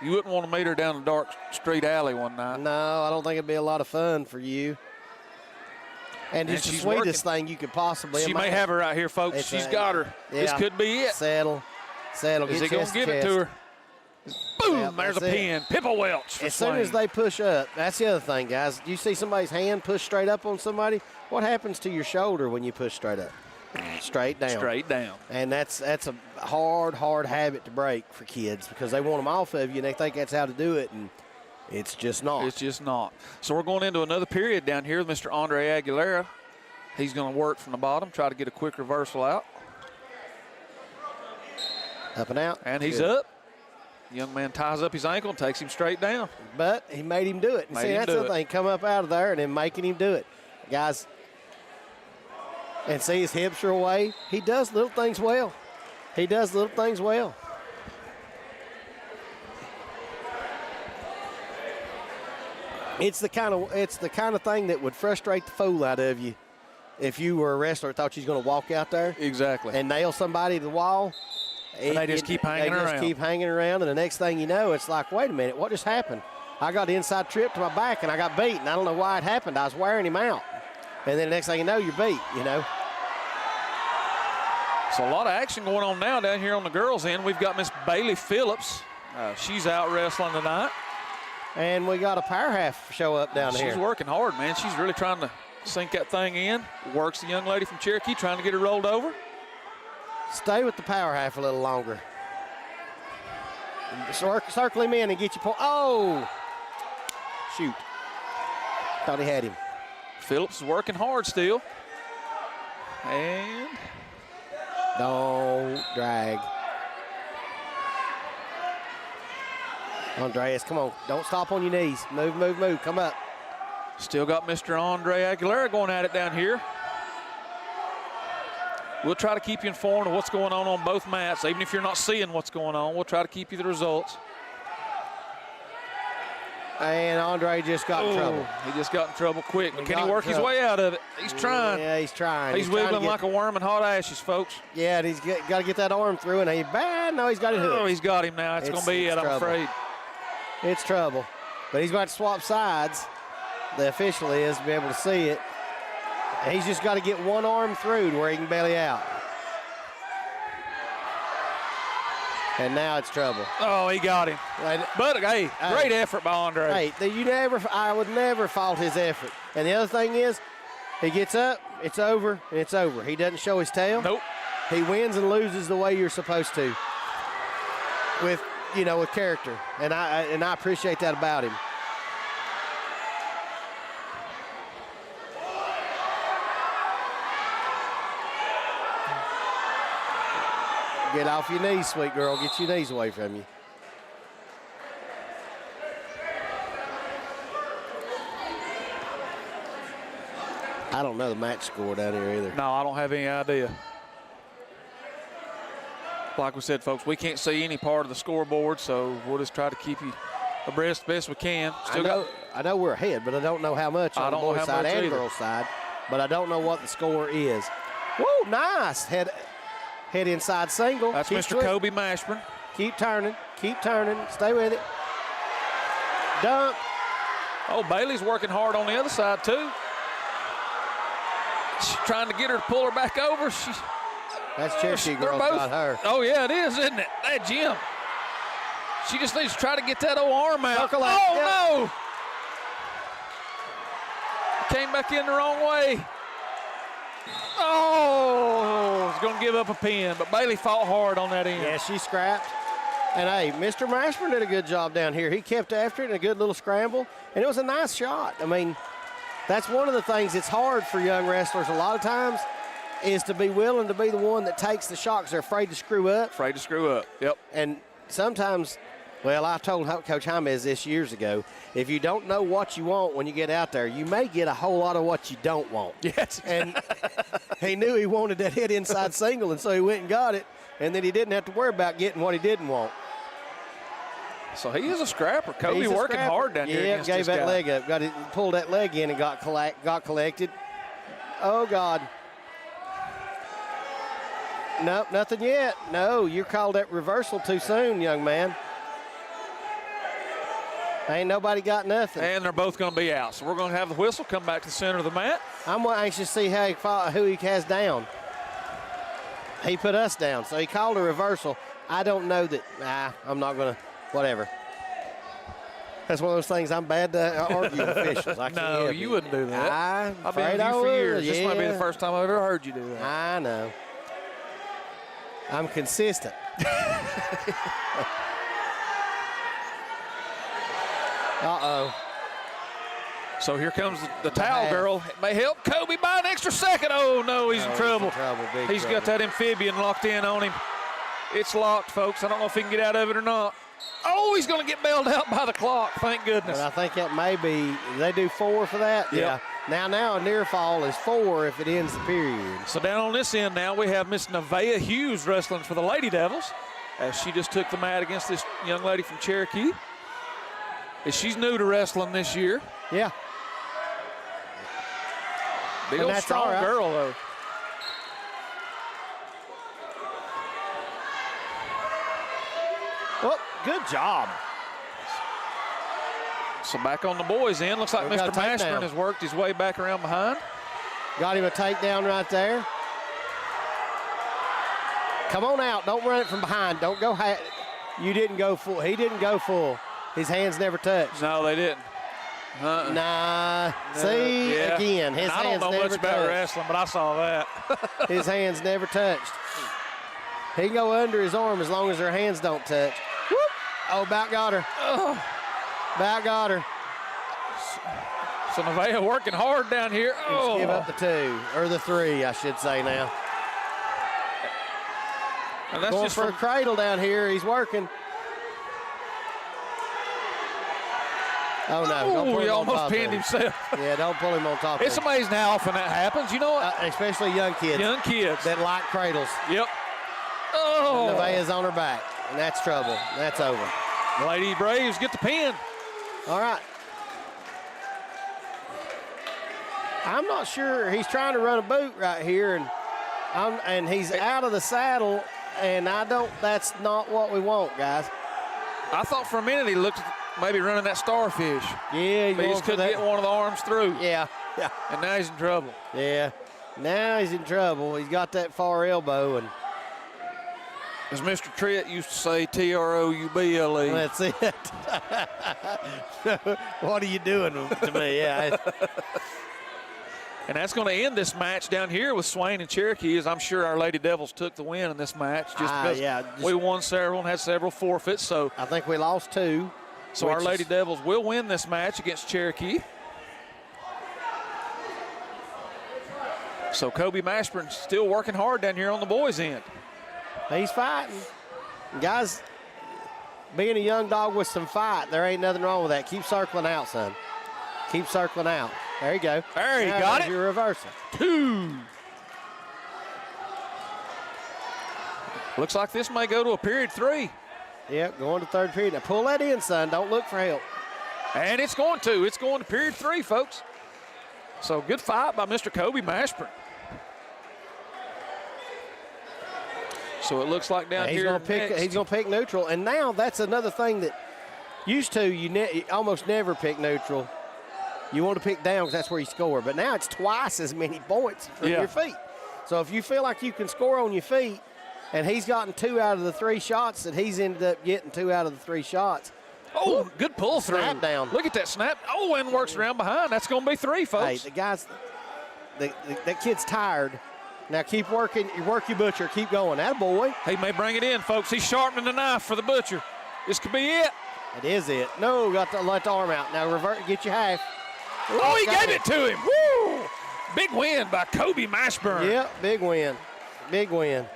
You wouldn't want to meet her down a dark street alley one night. No, I don't think it'd be a lot of fun for you. And just the sweetest thing you could possibly imagine. She may have her right here, folks. She's got her. Yeah. This could be it. Settle. Is he going to give it to her? Boom, Yep, there's a pin. Pippa Welch. As soon as they push up, that's the other thing, guys. You see somebody's hand push straight up on somebody, what happens to your shoulder when you push straight up? Straight down. Straight down. And that's a hard habit to break for kids because they want them off of you and they think that's how to do it, and it's just not. It's just not. So we're going into another period down here with Mr. Andre Aguilera. He's going to work from the bottom, try to get a quick reversal out. Up and out. And he's up. The young man ties up his ankle and takes him straight down. But he made him do it. And see, that's the thing. Come up out of there and then making him do it. Guys, and see his hips are away. He does little things well. He does little things well. It's the kind of thing that would frustrate the fool out of you if you were a wrestler and thought you was going to walk out there. Exactly. And nail somebody to the wall. And they just keep hanging around. They just keep hanging around, and the next thing you know, it's like, wait a minute, what just happened? I got the inside trip to my back, and I got beat, and I don't know why it happened. I was wearing him out. And then the next thing you know, you're beat, you know. So a lot of action going on now down here on the girls' end. We've got Miss Bailey Phillips. She's out wrestling tonight. And we got a power half show up down here. She's working hard, man. She's really trying to sink that thing in. Works the young lady from Cherokee, trying to get her rolled over. Stay with the power half a little longer. Circle him in and get you pulled. Oh! Shoot. Thought he had him. Phillips is working hard still. And don't drag. Andreas, come on. Don't stop on your knees. Move, move, move. Come up. Still got Mr. Andre Aguilera going at it down here. We'll try to keep you informed of what's going on both mats. Even if you're not seeing what's going on, we'll try to keep you the results. And Andre just got in trouble. He just got in trouble quick. But can he work his way out of it? He's trying. Yeah, he's trying. He's wiggling like a worm in hot ashes, folks. Yeah, and he's got to get that arm through, and he's bad. No, he's got it hooked. Oh, he's got him now. It's going to be it, I'm afraid. It's trouble. But he's got to swap sides. The official is to be able to see it. And he's just got to get one arm through to where he can belly out. And now it's trouble. Oh, he got him. But, hey, great effort by Andre. Hey, I would never fault his effort. And the other thing is, he gets up, it's over, and it's over. He doesn't show his tail. Nope. He wins and loses the way you're supposed to. With character. And I appreciate that about him. Get off your knees, sweet girl. Get your knees away from you. I don't know the match score down here either. No, I don't have any idea. Like we said, folks, we can't see any part of the scoreboard, so we'll just try to keep you abreast the best we can. I know we're ahead, but I don't know how much on the boys' side and girls' side. But I don't know what the score is. Whoa, nice. Head inside single. That's Mr. Kobe Mashburn. Keep turning. Stay with it. Dump. Oh, Bailey's working hard on the other side, too. She's trying to get her to pull her back over. That's Cherokee girl got her. Oh, yeah, it is, isn't it? That Jim. She just needs to try to get that old arm out. No. Came back in the wrong way. Oh, he's going to give up a pin, but Bailey fought hard on that end. Yeah, she scrapped. And, hey, Mr. Mashburn did a good job down here. He kept after it in a good little scramble, and it was a nice shot. I mean, that's one of the things that's hard for young wrestlers a lot of times is to be willing to be the one that takes the shot because they're afraid to screw up. Yep. And sometimes Well, I told Coach James this years ago. If you don't know what you want when you get out there, you may get a whole lot of what you don't want. Yes. And he knew he wanted that hit inside single, and so he went and got it, and then he didn't have to worry about getting what he didn't want. So he is a scrapper. Kobe working hard down here against gave this that guy. leg up. Pulled that leg in and got collected. Oh, God. Nope, nothing yet. No, you called that reversal too soon, young man. Ain't nobody got nothing. And they're both going to be out. So we're going to have the whistle come back to the center of the mat. I'm anxious to see who he has down. He put us down, so he called a reversal. I don't know that. I'm not going to. Whatever. That's one of those things I'm bad to argue with officials. I can't No, help you it. wouldn't do that. I've been with I you for would, years. This might be yeah. the first time I've ever heard you do that. I know. I'm consistent. Uh-oh. So here comes the towel girl. It may help Kobe by an extra second. Oh, no, he's in trouble. He's got that amphibian locked in on him. It's locked, folks. I don't know if he can get out of it or not. Oh, he's going to get bailed out by the clock. Thank goodness. But I think that may be, they do 4 for that? Yep. Yeah. Now a near fall is 4 if it ends the period. So down on this end now, we have Miss Nevaeh Hughes wrestling for the Lady Devils as she just took the mat against this young lady from Cherokee. And she's new to wrestling this year. Yeah. Big old strong girl, though. Oh, good job. So back on the boys' end. Looks like Mr. Mashburn has worked his way back around behind. Got him a takedown right there. Come on out. Don't run it from behind. Don't go. You didn't go full. He didn't go full. His hands never touched. No, they didn't. Nah. See, again, his hands never touched. I don't know much about wrestling, but I saw that. His hands never touched. He can go under his arm as long as her hands don't touch. Whoop. Oh, about got her. Oh. About got her. So Nevaeh working hard down here. Oh. Let's give up the 2, or the 3, I should say now. And that's going just for a cradle down here. He's working. Oh, no. Don't pull he him almost on top pinned of him. himself. Yeah, don't pull him on top It's of him. amazing how often that happens. You know what? Especially young kids. Young kids. That like cradles. Yep. Oh. Nevaeh's on her back, and that's trouble. That's over. Lady Braves get the pin. All right. I'm not sure. He's trying to run a boot right here, and he's out of the saddle, and that's not what we want, guys. I thought for a minute he looked maybe running that starfish. Yeah, but he just couldn't get one of the arms through. Yeah. And now he's in trouble. Yeah. Now he's in trouble. He's got that far elbow, and as Mr. Tritt used to say, TROUBLE. That's it. What are you doing to me? Yeah. And that's going to end this match down here with Swain and Cherokee, as I'm sure our Lady Devils took the win in this match just because we won several and had several forfeits. So I think we lost 2. So our Lady Devils will win this match against Cherokee. So Kobe Mashburn still working hard down here on the boys' end. He's fighting. Guys, being a young dog with some fight, there ain't nothing wrong with that. Keep circling out, son. Keep circling out. There you go. There you got it. Your reversal. 2. Looks like this may go to a period 3. Yep, going to third period. Now pull that in, son. Don't look for help. And it's going to. It's going to period 3, folks. So good fight by Mr. Kobe Mashburn. So it looks like down here he's going to pick neutral. And now that's another thing that used to you almost never pick neutral. You want to pick down because that's where you score. But now it's twice as many points from your feet. So if you feel like you can score on your feet, and he's gotten 2 out of the 3 shots, that he's ended up getting 2 out of the 3 shots. Oh, good pull through. Snap down. Look at that snap. Oh, and works around behind. That's going to be 3, folks. Hey, the guys, that kid's tired. Now keep working. You work your butcher. Keep going. Attaboy. He may bring it in, folks. He's sharpening the knife for the butcher. This could be it. It is it. No, got to let the arm out. Now revert, get you half. Oh, he gave it to him. Woo! Big win by Kobe Mashburn. Yep, big win. Big win.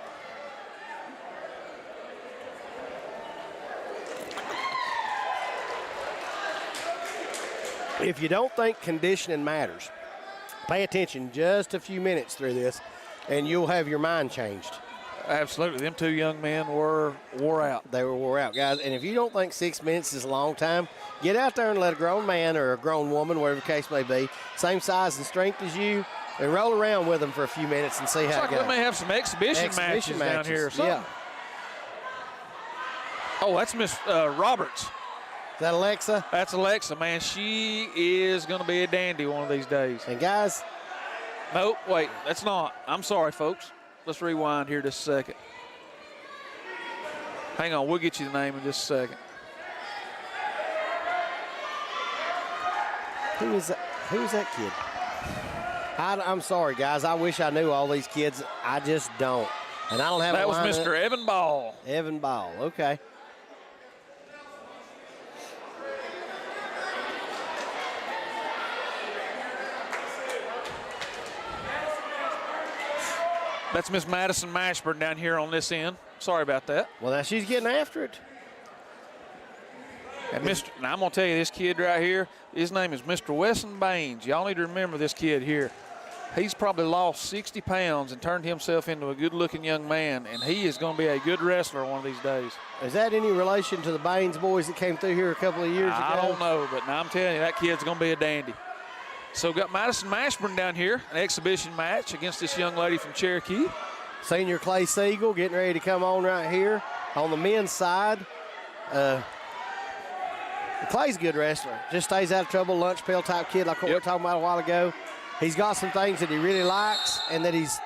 if you don't think conditioning matters, pay attention just a few minutes through this, and you'll have your mind changed. Absolutely. Them two young men were wore out. They were wore out, guys. And if you don't think 6 minutes is a long time, get out there and let a grown man or a grown woman, whatever the case may be, same size and strength as you, and roll around with them for a few minutes and see how it goes. We may have some exhibition matches down here. Yeah. Oh, that's Miss Roberts. Is that Alexa? That's Alexa, man. She is going to be a dandy one of these days. And, guys. Nope, wait, that's not. I'm sorry, folks. Let's rewind here just a second. Hang on, we'll get you the name in just a second. Who is that kid? I'm sorry, guys. I wish I knew all these kids. I just don't. And I don't have that was Mr. Evan Ball. Evan Ball, okay. That's Miss Madison Mashburn down here on this end. Sorry about that. Well, now she's getting after it. And now I'm going to tell you, this kid right here, his name is Mr. Wesson Baines. Y'all need to remember this kid here. He's probably lost 60 pounds and turned himself into a good-looking young man, and he is going to be a good wrestler one of these days. Is that any relation to the Baines boys that came through here a couple of years ago? I don't know, but now I'm telling you, that kid's going to be a dandy. So we've got Madison Mashburn down here, an exhibition match against this young lady from Cherokee. Senior Clay Siegel getting ready to come on right here on the men's side. Clay's a good wrestler. Just stays out of trouble, lunch pail type kid like what we were talking about a while ago. He's got some things that he really likes and that he's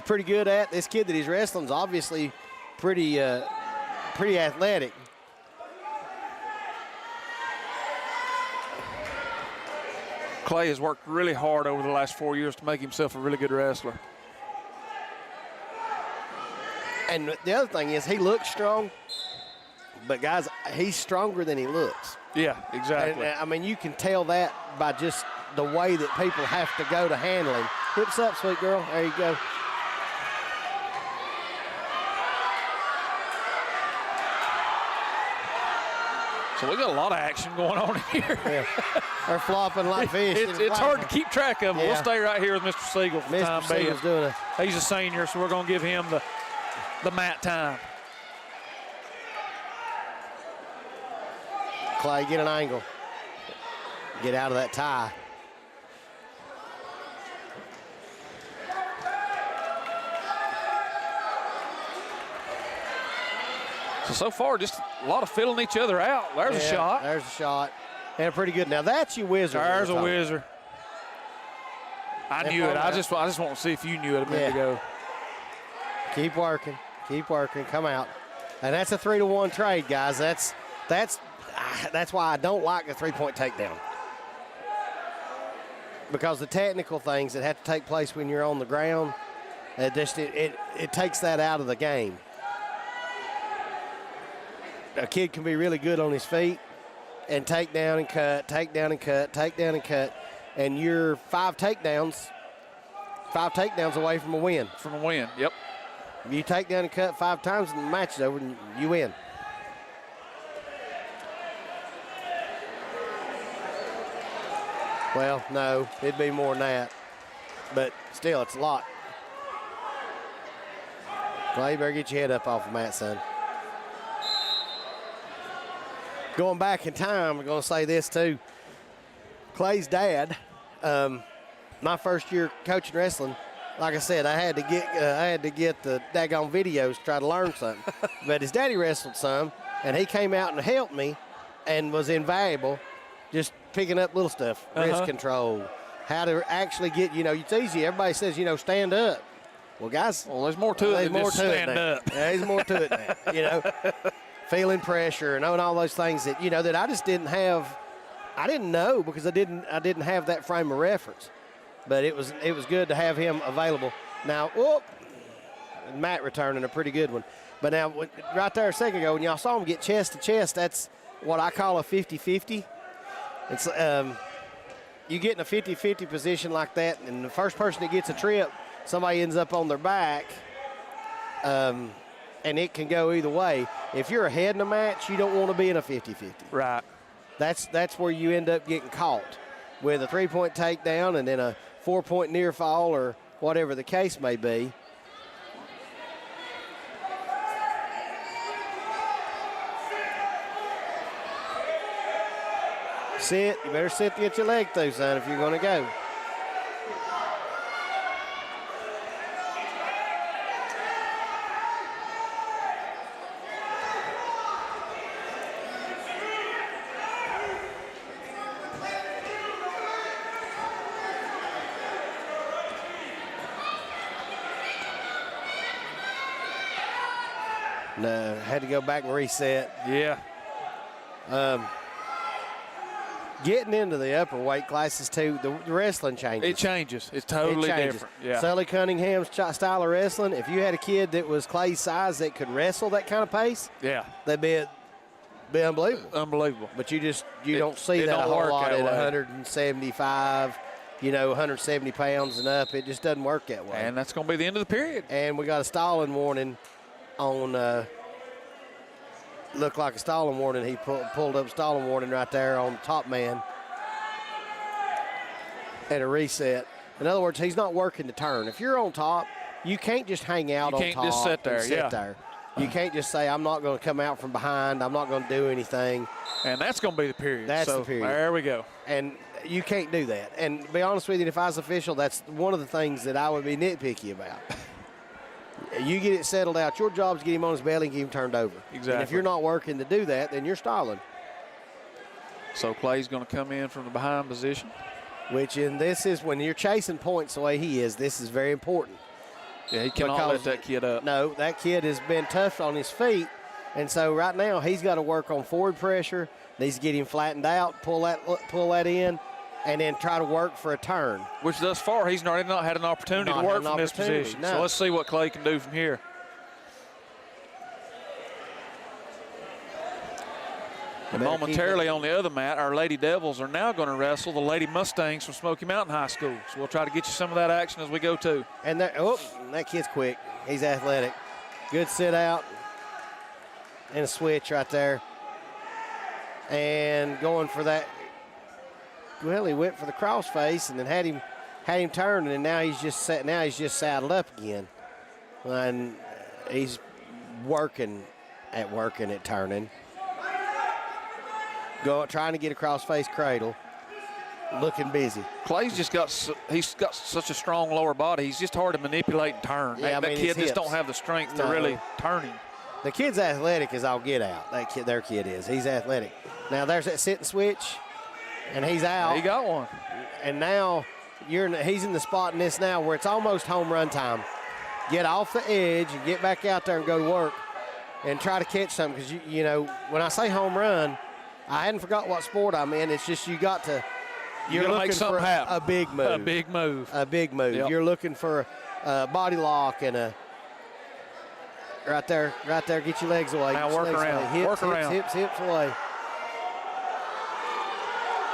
pretty good at. This kid that he's wrestling is obviously pretty athletic. Clay has worked really hard over the last 4 years to make himself a really good wrestler. And the other thing is he looks strong, but, guys, he's stronger than he looks. Yeah, exactly. And, I mean, you can tell that by just the way that people have to go to handle him. Hips up, sweet girl. There you go. So we got a lot of action going on here. Yeah. They're flopping like fish. It's hard to keep track of them. Yeah. We'll stay right here with Mr. Siegel for the time being. Siegel's doing He's a senior, so we're going to give him the mat time. Clay, get an angle. Get out of that tie. So far, just a lot of filling each other out. There's a shot. There's a shot. And pretty good. Now, that's your wizard. There's a wizard. I knew it. I just want to see if you knew it a minute ago. Keep working. Keep working. Come out. And that's a 3-to-1 trade, guys. That's why I don't like the three-point takedown. Because the technical things that have to take place when you're on the ground, it takes that out of the game. A kid can be really good on his feet and take down and cut, take down and cut, take down and cut, and you're five takedowns away from a win. From a win, yep. If you take down and cut 5 times and the match is over, you win. Well, no, it'd be more than that. But still, it's a lot. Well, you better get your head up off the mat, son. Going back in time, I'm going to say this too. Clay's dad, my first year coaching wrestling, like I said, I had to get the daggone videos to try to learn something. But his daddy wrestled some, and he came out and helped me and was invaluable, just picking up little stuff, wrist control, how to actually get, it's easy. Everybody says, stand up. Well, guys. Well, there's more to it than just stand up. Yeah, there's more to it now, feeling pressure and knowing all those things that, that I just didn't have. I didn't know because I didn't have that frame of reference. But it was good to have him available. Now, Matt returning a pretty good one. But now, right there a second ago, when y'all saw him get chest to chest, that's what I call a 50-50. It's you get in a 50-50 position like that, and the first person that gets a trip, somebody ends up on their back, and it can go either way. If you're ahead in a match, you don't want to be in a 50-50. Right. that's where you end up getting caught with a 3-point takedown and then a 4-point near fall or whatever the case may be. Sit. You better sit to get your leg through, son, if you're going to go. No, had to go back and reset. Yeah. Getting into the upper weight classes, too, the wrestling changes. It changes. It's totally different. Yeah. Sully Cunningham's style of wrestling, if you had a kid that was Clay's size that could wrestle that kind of pace, yeah, they'd be unbelievable. Unbelievable. But you don't see that a whole lot at 175, 170 pounds and up. It just doesn't work that way. And that's going to be the end of the period. And we got a stalling warning on looked like a stalling warning. He pulled up stalling warning right there on the top man at a reset. In other words, he's not working the turn. If you're on top, you can't just hang out on top. You can't just sit there. There. You can't just say, I'm not going to come out from behind. I'm not going to do anything. And that's going to be the period. That's the period. There we go. And you can't do that. And to be honest with you, if I was official, that's one of the things that I would be nitpicky about. You get it settled out. Your job is to get him on his belly and get him turned over. Exactly. And if you're not working to do that, then you're stalling. So Clay's going to come in from the behind position. This is when you're chasing points the way he is, this is very important. Yeah, he cannot let that kid up. No, that kid has been tough on his feet. And so right now he's got to work on forward pressure. Needs to get him flattened out, pull that in, and then try to work for a turn. Which thus far he's not had an opportunity to work from this position. No. So let's see what Clay can do from here. And momentarily on the other mat, our Lady Devils are now going to wrestle the Lady Mustangs from Smoky Mountain High School. So we'll try to get you some of that action as we go too. And that kid's quick. He's athletic. Good sit out and a switch right there. And going for that. Well, he went for the crossface and then had him turn, and now he's just saddled up again. And he's working at turning. Trying to get a crossface cradle. Looking busy. Clay's he's got such a strong lower body. He's just hard to manipulate and turn. Yeah, that kid just don't have the strength to really turn him. The kid's athletic as I'll get out. Their kid is. He's athletic. Now there's that sit and switch, and he's out. He got one. And now he's in the spot in this now where it's almost home run time. Get off the edge and get back out there and go to work and try to catch something. Because, when I say home run, I hadn't forgot what sport I'm in. It's just you're looking make for happen. a big move. A big move. A big move. Yep. You're looking for a body lock and a right there. Get your legs away. Now work around. Hips away.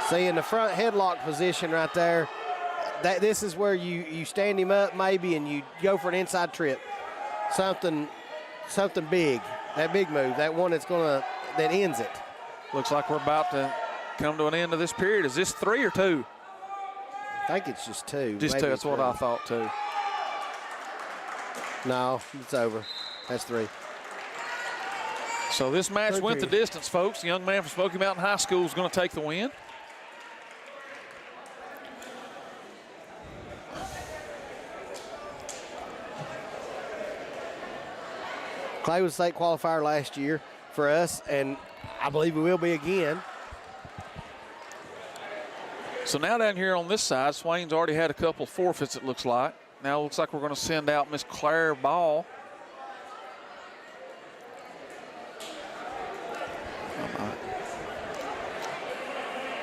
See, in the front headlock position right there, this is where you stand him up maybe and you go for an inside trip. Something big. That big move. That one that ends it. Looks like we're about to come to an end of this period. Is this 3 or 2? I think it's just 2. Just maybe 2. That's what I thought, too. No, it's over. That's 3. So this match went the distance, folks. The young man from Smoky Mountain High School is going to take the win. Clay was a state qualifier last year for us, and I believe we will be again. So now down here on this side, Swain's already had a couple forfeits, it looks like. Now it looks like we're going to send out Miss Claire Ball.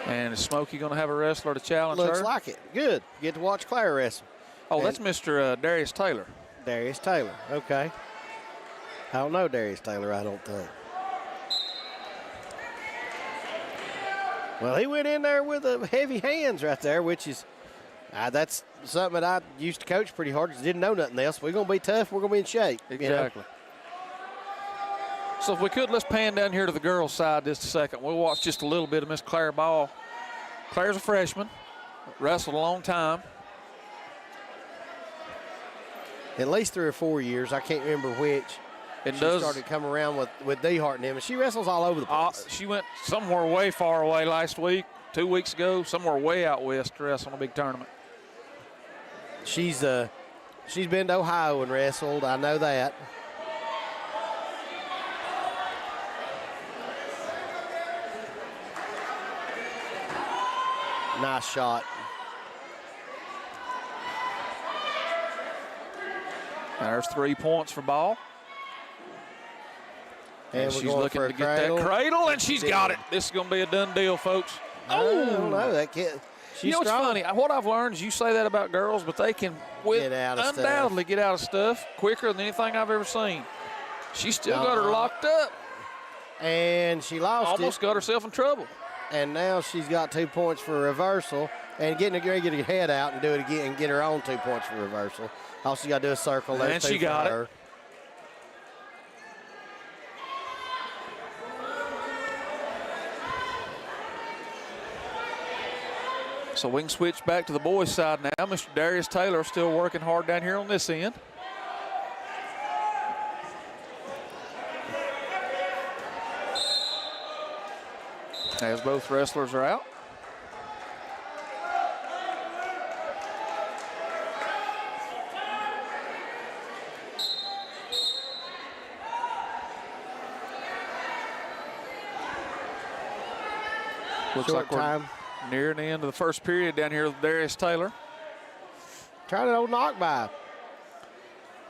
And is Smoky going to have a wrestler to challenge her? Looks like it. Good. Get to watch Claire wrestle. Oh, that's Mr. Darius Taylor. Darius Taylor. Okay. I don't know Darius Taylor, I don't think. Well, he went in there with heavy hands right there, which is that's something that I used to coach pretty hard because didn't know nothing else. We're going to be tough. We're going to be in shape. Exactly. So if we could, let's pan down here to the girls' side just a second. We'll watch just a little bit of Miss Claire Ball. Claire's a freshman, wrestled a long time. At least 3 or 4 years. I can't remember which. She started coming around with Dehart and them, and she wrestles all over the place. She went somewhere way far away last week, 2 weeks ago, somewhere way out west to wrestle in a big tournament. She's been to Ohio and wrestled. I know that. Nice shot. There's 3 points for Ball. And she's looking to get that cradle, and she's got it. This is going to be a done deal, folks. I don't know. That kid, she's what's funny? What I've learned is you say that about girls, but they can undoubtedly get out of stuff quicker than anything I've ever seen. She still got her locked up. And she lost Almost got herself in trouble. And now she's got 2 points for reversal and getting ready to get her head out and do it again and get her own 2 points for reversal. All she got to do is circle. And she got it. So we can switch back to the boys' side now. Mr. Darius Taylor still working hard down here on this end. As both wrestlers are out. Looks like we're near the end of the first period down here with Darius Taylor. Trying an old knock by.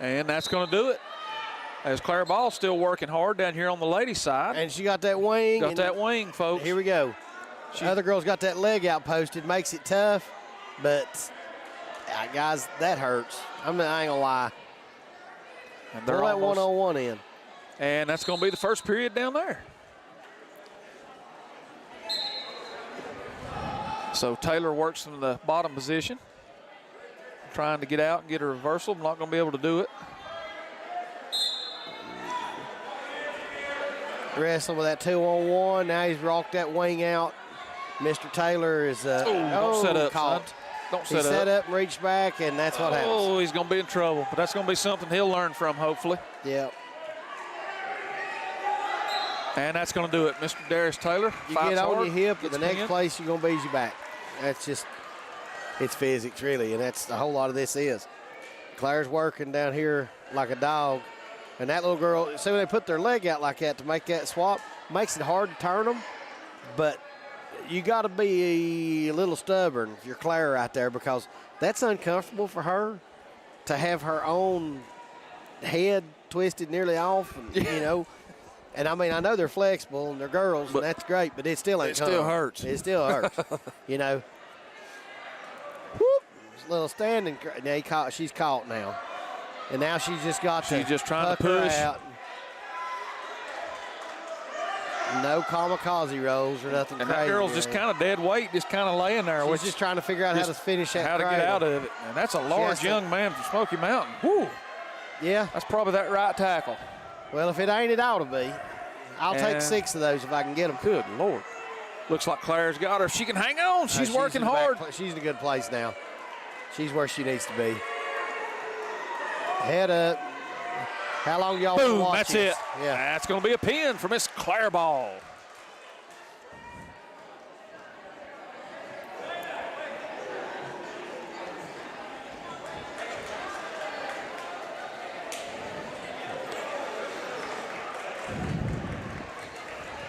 And that's going to do it. As Claire Ball still working hard down here on the ladies' side. And she got that wing. Got that wing, folks. Here we go. The other girl's got that leg out posted. Makes it tough. But, guys, that hurts. I ain't going to lie. And pull that one-on-one in. And that's going to be the first period down there. So Taylor works in the bottom position, trying to get out and get a reversal. I'm not going to be able to do it. Wrestling with that 2-on-1. Now he's rocked that wing out. Mr. Taylor is don't set up, caught. Son. Don't set up. He set up and reached back, and that's what happens. Oh, he's going to be in trouble. But that's going to be something he'll learn from, hopefully. Yep. And that's going to do it. Mr. Darius Taylor. You get on your hip, and the next place you're going to be is your back. That's just, it's physics, really, and that's a whole lot of this is. Claire's working down here like a dog. And that little girl, see when they put their leg out like that to make that swap, makes it hard to turn them. But you got to be a little stubborn if you're Claire right there, because that's uncomfortable for her to have her own head twisted nearly off, and, you know. And, I mean, I know they're flexible and they're girls, and that's great, but it still ain't It still hurts. It still hurts, you know. Whoop, little standing. Now she's caught now. And now she's just got to just trying to push. Out. No kamikaze rolls or nothing and crazy. That girl's just kind of dead weight, just kind of laying there. She's just trying to figure out how to finish that How to get out of it. And that's a large young man from Smoky Mountain. Whew. Yeah. That's probably that right tackle. Well, if it ain't, it ought to be. I'll take 6 of those if I can get them. Good Lord. Looks like Claire's got her. If she can hang on, she's working hard. She's in a good place now. She's where she needs to be. Head up. How long y'all Boom, watch that's this? it. Yeah. That's going to be a pin for Miss Claire Ball.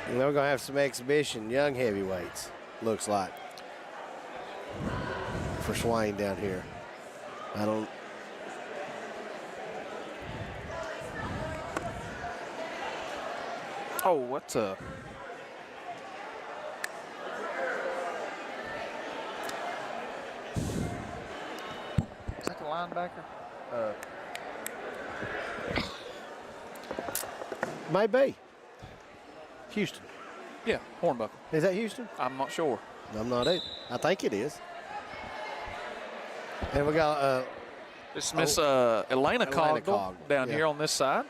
And we're going to have some exhibition young heavyweights, looks like, for Swain down here. I don't. Oh, what's a. Is that the linebacker? Maybe. Houston. Yeah, Hornbuckle. Is that Houston? I'm not sure. I'm not either. I think it is. And we got This is Miss Elena Cogdell down here on this side.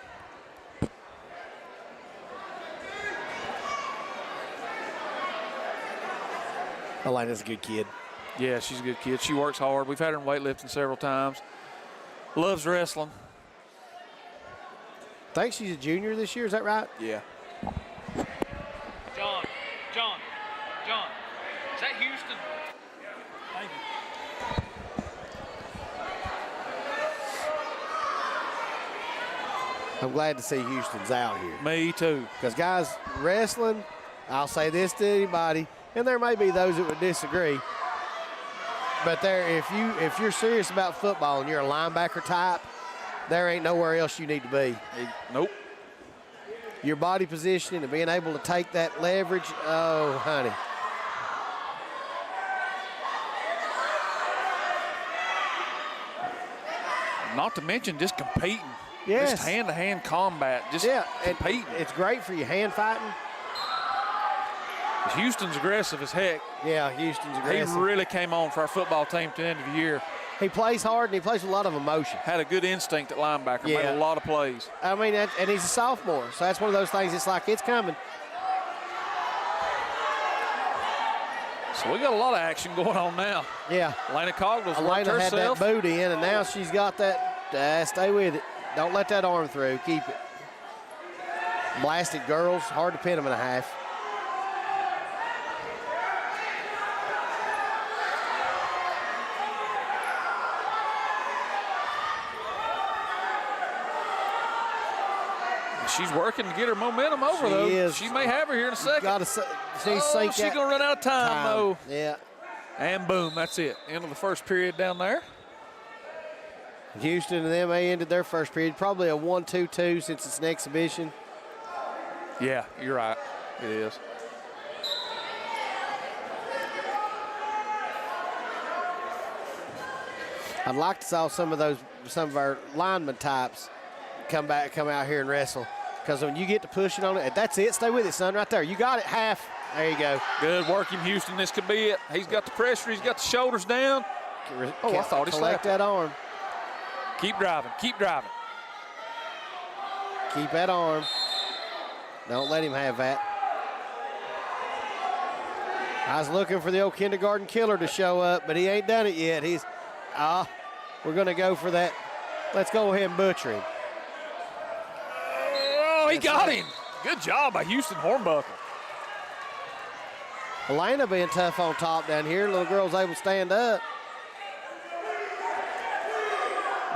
Elena's a good kid. Yeah, she's a good kid. She works hard. We've had her in weightlifting several times. Loves wrestling. I think she's a junior this year. Is that right? Yeah. John. Is that Houston? Thank you. I'm glad to see Houston's out here. Me too. Because, guys, wrestling, I'll say this to anybody, and there may be those that would disagree, but if you're serious about football and you're a linebacker type, there ain't nowhere else you need to be. Nope. Your body positioning and being able to take that leverage, oh, honey. Not to mention just competing. Yes. Just hand-to-hand combat. Just competing. It's great for your hand fighting. Houston's aggressive as heck. Yeah, Houston's aggressive. He really came on for our football team to the end of the year. He plays hard and he plays with a lot of emotion. Had a good instinct at linebacker. Yeah. Made a lot of plays. I mean, and he's a sophomore, so that's one of those things. It's like it's coming. So we got a lot of action going on now. Yeah. Elena Coglesworth Elena had that herself. boot in, and now she's got that. Stay with it. Don't let that arm through. Keep it. Blasted girls. Hard to pin them in a half. She's working to get her momentum over, She though. is. She may have her here in a second. She's She's going to run out of time, though. Yeah. And boom, that's it. End of the first period down there. Houston and them, they ended their first period. Probably a 1-2-2 since it's an exhibition. Yeah, you're right. It is. I'd like to saw some of our lineman types come out here and wrestle. Because when you get to pushing on it, that's it. Stay with it, son, right there. You got it, half. There you go. Good work in Houston. This could be it. He's got the pressure. He's got the shoulders down. Oh, I thought he slapped that arm. Keep driving. Keep driving. Keep that arm. Don't let him have that. I was looking for the old kindergarten killer to show up, but he ain't done it yet. We're going to go for that. Let's go ahead and butcher him. Oh, he got him. Good job by Houston Hornbuckle. Elena being tough on top down here. Little girl's able to stand up.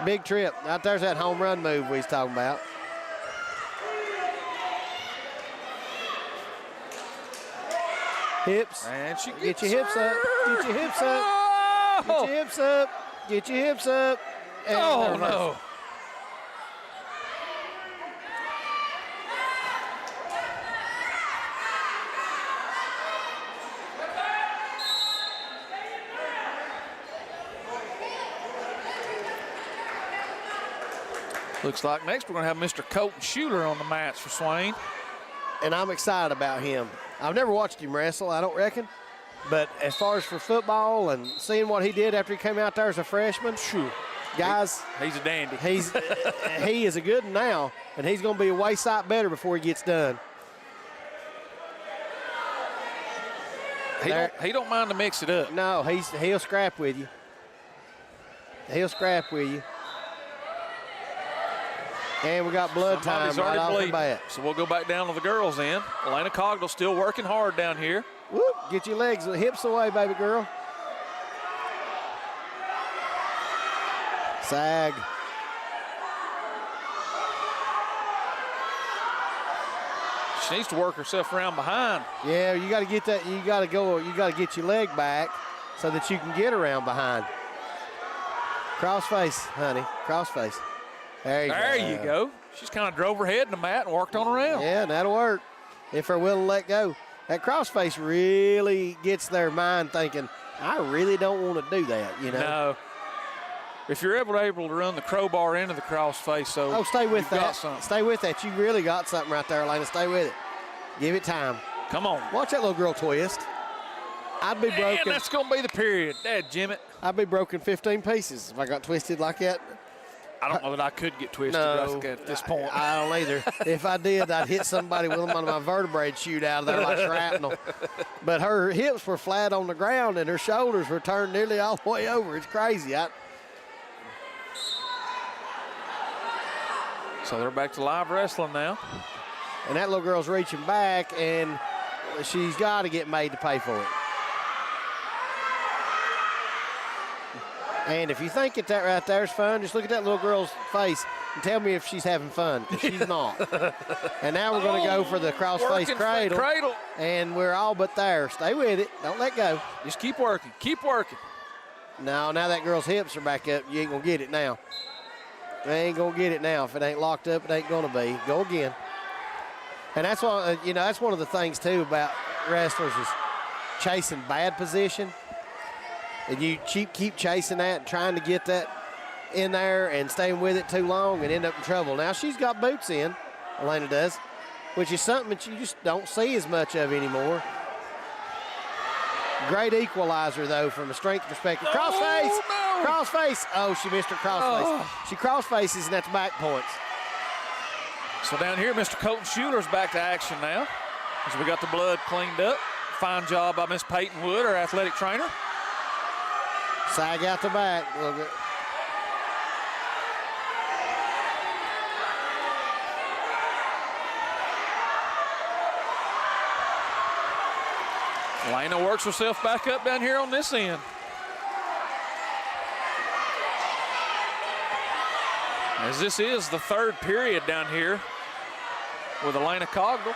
Big trip. Out there's that home run move we was talking about. Hips. And she Get your hips up. Get your hips up. Oh! Get your hips up. Get your hips up. And Oh, no. Looks like next we're going to have Mr. Colton Schuler on the mats for Swain. And I'm excited about him. I've never watched him wrestle, I don't reckon. But as far as for football and seeing what he did after he came out there as a freshman, guys, He's a dandy. he is a good one now, and he's going to be a way sight better before he gets done. He don't mind to mix it up. No, he'll scrap with you. He'll scrap with you. And we got blood Somebody's time right already off the bleeding. bat. So we'll go back down to the girls then. Elena Cogdell still working hard down here. Whoop, get your legs, hips away, baby girl. Sag. She needs to work herself around behind. Yeah, you got to get that. You got to get your leg back so that you can get around behind. Cross face, honey. Cross face. There you go. She's kind of drove her head in the mat and worked on around. Yeah, that'll work if they're willing to let go. That cross face really gets their mind thinking, I really don't want to do that, you know. No. If you're able to run the crowbar into the cross face, so stay with you've got that. something. Stay with that. You really got something right there, Elena. Stay with it. Give it time. Come on. Watch that little girl twist. I'd be broken. And that's going to be the period. Dadjimmit. I'd be broken 15 pieces if I got twisted like that. I don't know that I could get twisted at this point. I don't either. If I did, I'd hit somebody with one of my vertebrae and shoot out of there like shrapnel. But her hips were flat on the ground and her shoulders were turned nearly all the way over. It's crazy. So they're back to live wrestling now. And that little girl's reaching back, and she's got to get made to pay for it. And if you think that right there is fun, just look at that little girl's face and tell me if she's having fun, because she's not. And now we're going to go for the cross-face cradle. And we're all but there. Stay with it. Don't let go. Just keep working. Keep working. No, now that girl's hips are back up. You ain't going to get it now. You ain't going to get it now. If it ain't locked up, it ain't going to be. Go again. And that's why, that's one of the things, too, about wrestlers is chasing bad position. And you keep chasing that and trying to get that in there and staying with it too long and end up in trouble. Now, she's got boots in, Elena does, which is something that you just don't see as much of anymore. Great equalizer, though, from a strength perspective. Crossface! No. Crossface! Oh, she missed her crossface. Oh. She crossfaces, and that's back points. So down here, Mr. Colton Schuler's back to action now as we got the blood cleaned up. Fine job by Miss Peyton Wood, our athletic trainer. Sag out the back a little bit. Lena works herself back up down here on this end. As this is the third period down here with Elena Cogdell.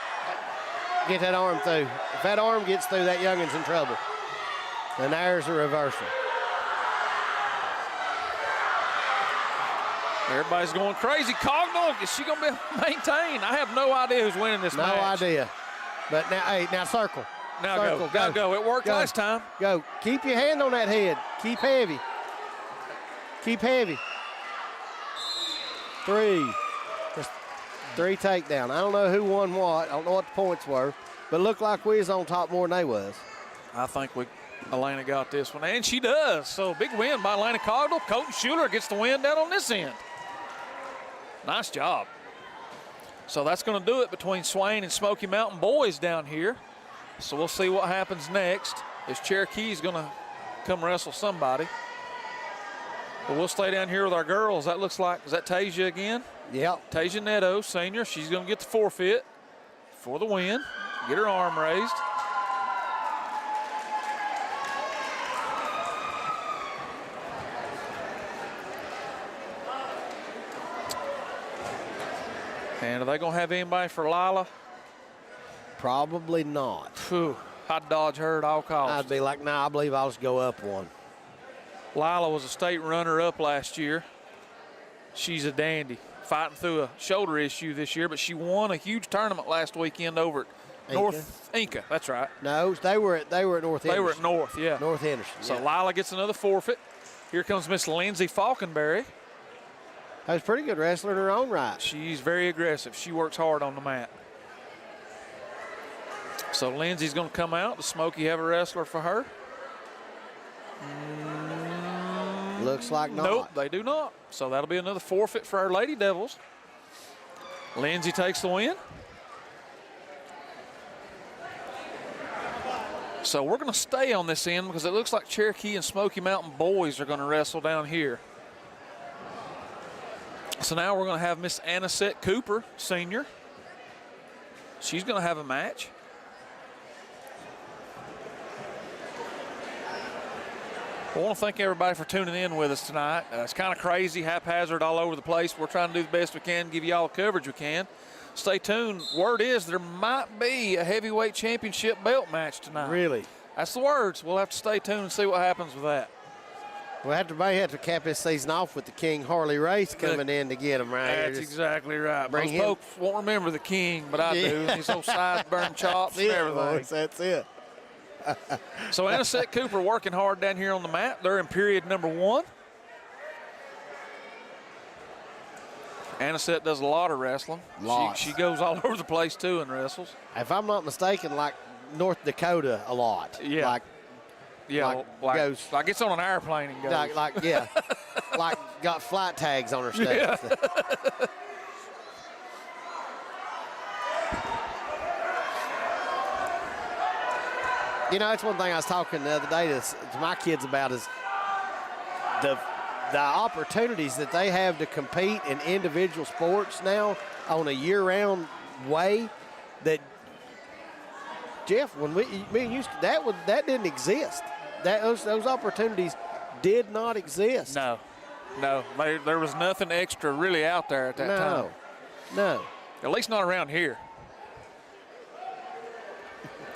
Get that arm through. If that arm gets through, that youngin's in trouble. And there's a reversal. Everybody's going crazy. Cogdell, is she going to be maintained? I have no idea who's winning this match. No idea. But now, hey, now circle. Now circle, go. Go. It worked last time. Go. Keep your hand on that head. Keep heavy. Keep heavy. 3. Just 3 takedown. I don't know who won what. I don't know what the points were. But it looked like we was on top more than they was. I think Elena got this one, and she does. So big win by Elena Cogdell. Colton Schuler gets the win down on this end. Nice job. So that's going to do it between Swain and Smoky Mountain boys down here. So we'll see what happens next as Cherokee's going to come wrestle somebody. But we'll stay down here with our girls. That looks like, is that Tasia again? Yep. Tasia Neto, senior. She's going to get the forfeit for the win. Get her arm raised. And are they going to have anybody for Lila? Probably not. Phew, I'd dodge her at all costs. I'd be like, nah, I believe I'll just go up one. Lila was a state runner-up last year. She's a dandy, fighting through a shoulder issue this year, but she won a huge tournament last weekend over at North Inca. That's right. No, they were at North Henderson. They were at North, yeah. North Henderson. So yeah. Lila gets another forfeit. Here comes Miss Lindsay Falconberry. That was a pretty good wrestler in her own right. She's very aggressive. She works hard on the mat. So Lindsay's going to come out. Does Smoky have a wrestler for her? Looks like not. Nope, they do not. So that'll be another forfeit for our Lady Devils. Lindsay takes the win. So we're going to stay on this end because it looks like Cherokee and Smoky Mountain boys are going to wrestle down here. So now we're going to have Miss Anisette Cooper, senior. She's going to have a match. I want to thank everybody for tuning in with us tonight. It's kind of crazy, haphazard all over the place. We're trying to do the best we can, give you all the coverage we can. Stay tuned. Word is there might be a heavyweight championship belt match tonight. Really? That's the words. We'll have to stay tuned and see what happens with that. We'll may have to cap this season off with the King Harley Race coming in to get him right here. That's exactly right. Bring Most him. folks won't remember the King, but I do. His old sideburn chops and everything. Boys, that's it. So Anisette Cooper working hard down here on the mat. They're in period number 1. Anisette does a lot of wrestling. Lots. She goes all over the place too and wrestles. If I'm not mistaken, like North Dakota a lot. Yeah. Like it's on an airplane and goes. yeah. like got flight tags on her steps. Yeah. You know, that's one thing I was talking the other day to my kids about is the opportunities that they have to compete in individual sports now on a year-round way that, Jeff, when me and you, that didn't exist. Those opportunities did not exist. No. There was nothing extra really out there at that time. No. At least not around here.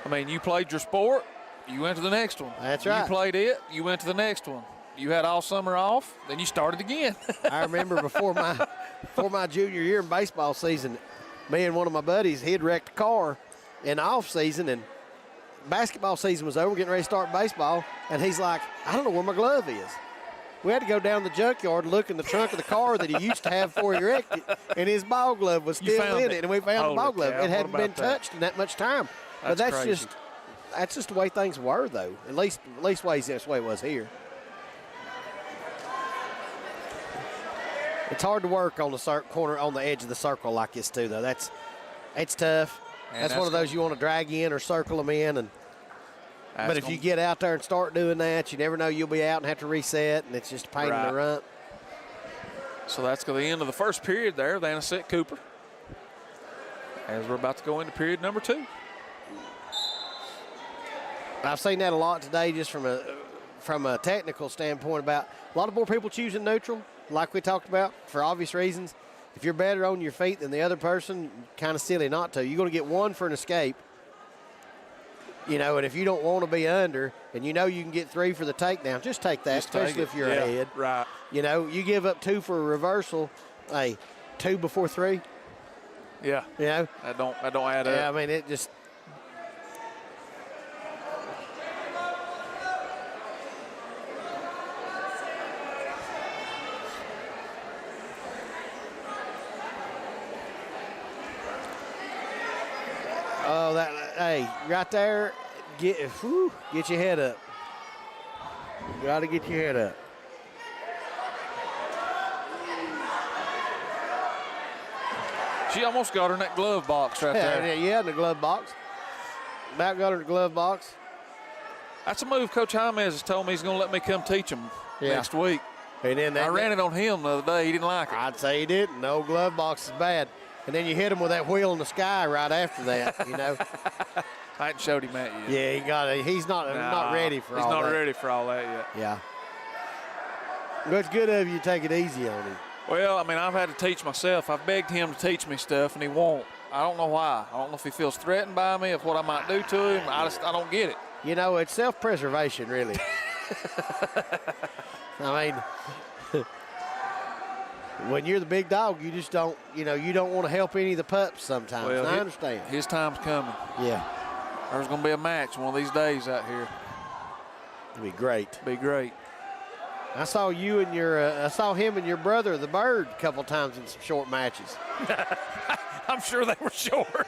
I mean, you played your sport, you went to the next one. That's right. You played it, you went to the next one. You had all summer off, then you started again. I remember before my junior year in baseball season, me and one of my buddies, he'd wrecked a car in the off season, and basketball season was over, getting ready to start baseball, and he's like, I don't know where my glove is. We had to go down the junkyard and look in the trunk of the car that he used to have before he wrecked it, and his ball glove was still in it, and we found the ball glove. It hadn't been touched in that much time. But that's just the way things were, though. At least ways that's the way it was here. It's hard to work on the corner on the edge of the circle like this too, though. It's tough. That's one of those you want to drag in or circle them in, but if you get out there and start doing that, you never know, you'll be out and have to reset, and it's just a pain in the rump. So that's the end of the first period there with Anisette Cooper, as we're about to go into period number 2. I've seen that a lot today, just from a technical standpoint, about a lot of more people choosing neutral, like we talked about, for obvious reasons. If you're better on your feet than the other person, kind of silly not to. You're going to get one for an escape, you know, and if you don't want to be under and you know you can get 3 for the takedown, just take that, especially if you're ahead. Right. You know, you give up 2 for a reversal, 2 before 3. Yeah. You know? That don't add up. Yeah, I mean, it just – oh, right there, get your head up. Got to get your head up. She almost got her in that glove box right there. Yeah, in the glove box. About got her in the glove box. That's a move Coach Jaime has told me he's going to let me come teach him next week. And then I ran it on him the other day. He didn't like it. I'd say he didn't. No, glove box is bad. And then you hit him with that wheel in the sky right after that, you know. I hadn't showed him that yet. Yeah, he's not ready for all that. He's not ready for all that yet. Yeah. But it's good of you to take it easy on him. Well, I mean, I've had to teach myself. I've begged him to teach me stuff, and he won't. I don't know why. I don't know if he feels threatened by me, of what I might do to him. I don't get it. You know, it's self-preservation, really. I mean, when you're the big dog, you just don't, you don't want to help any of the pups sometimes. Well, I understand. His time's coming. Yeah. There's going to be a match one of these days out here. It'd be great. Be great. I saw him and your brother, the Bird, a couple times in some short matches. I'm sure they were short.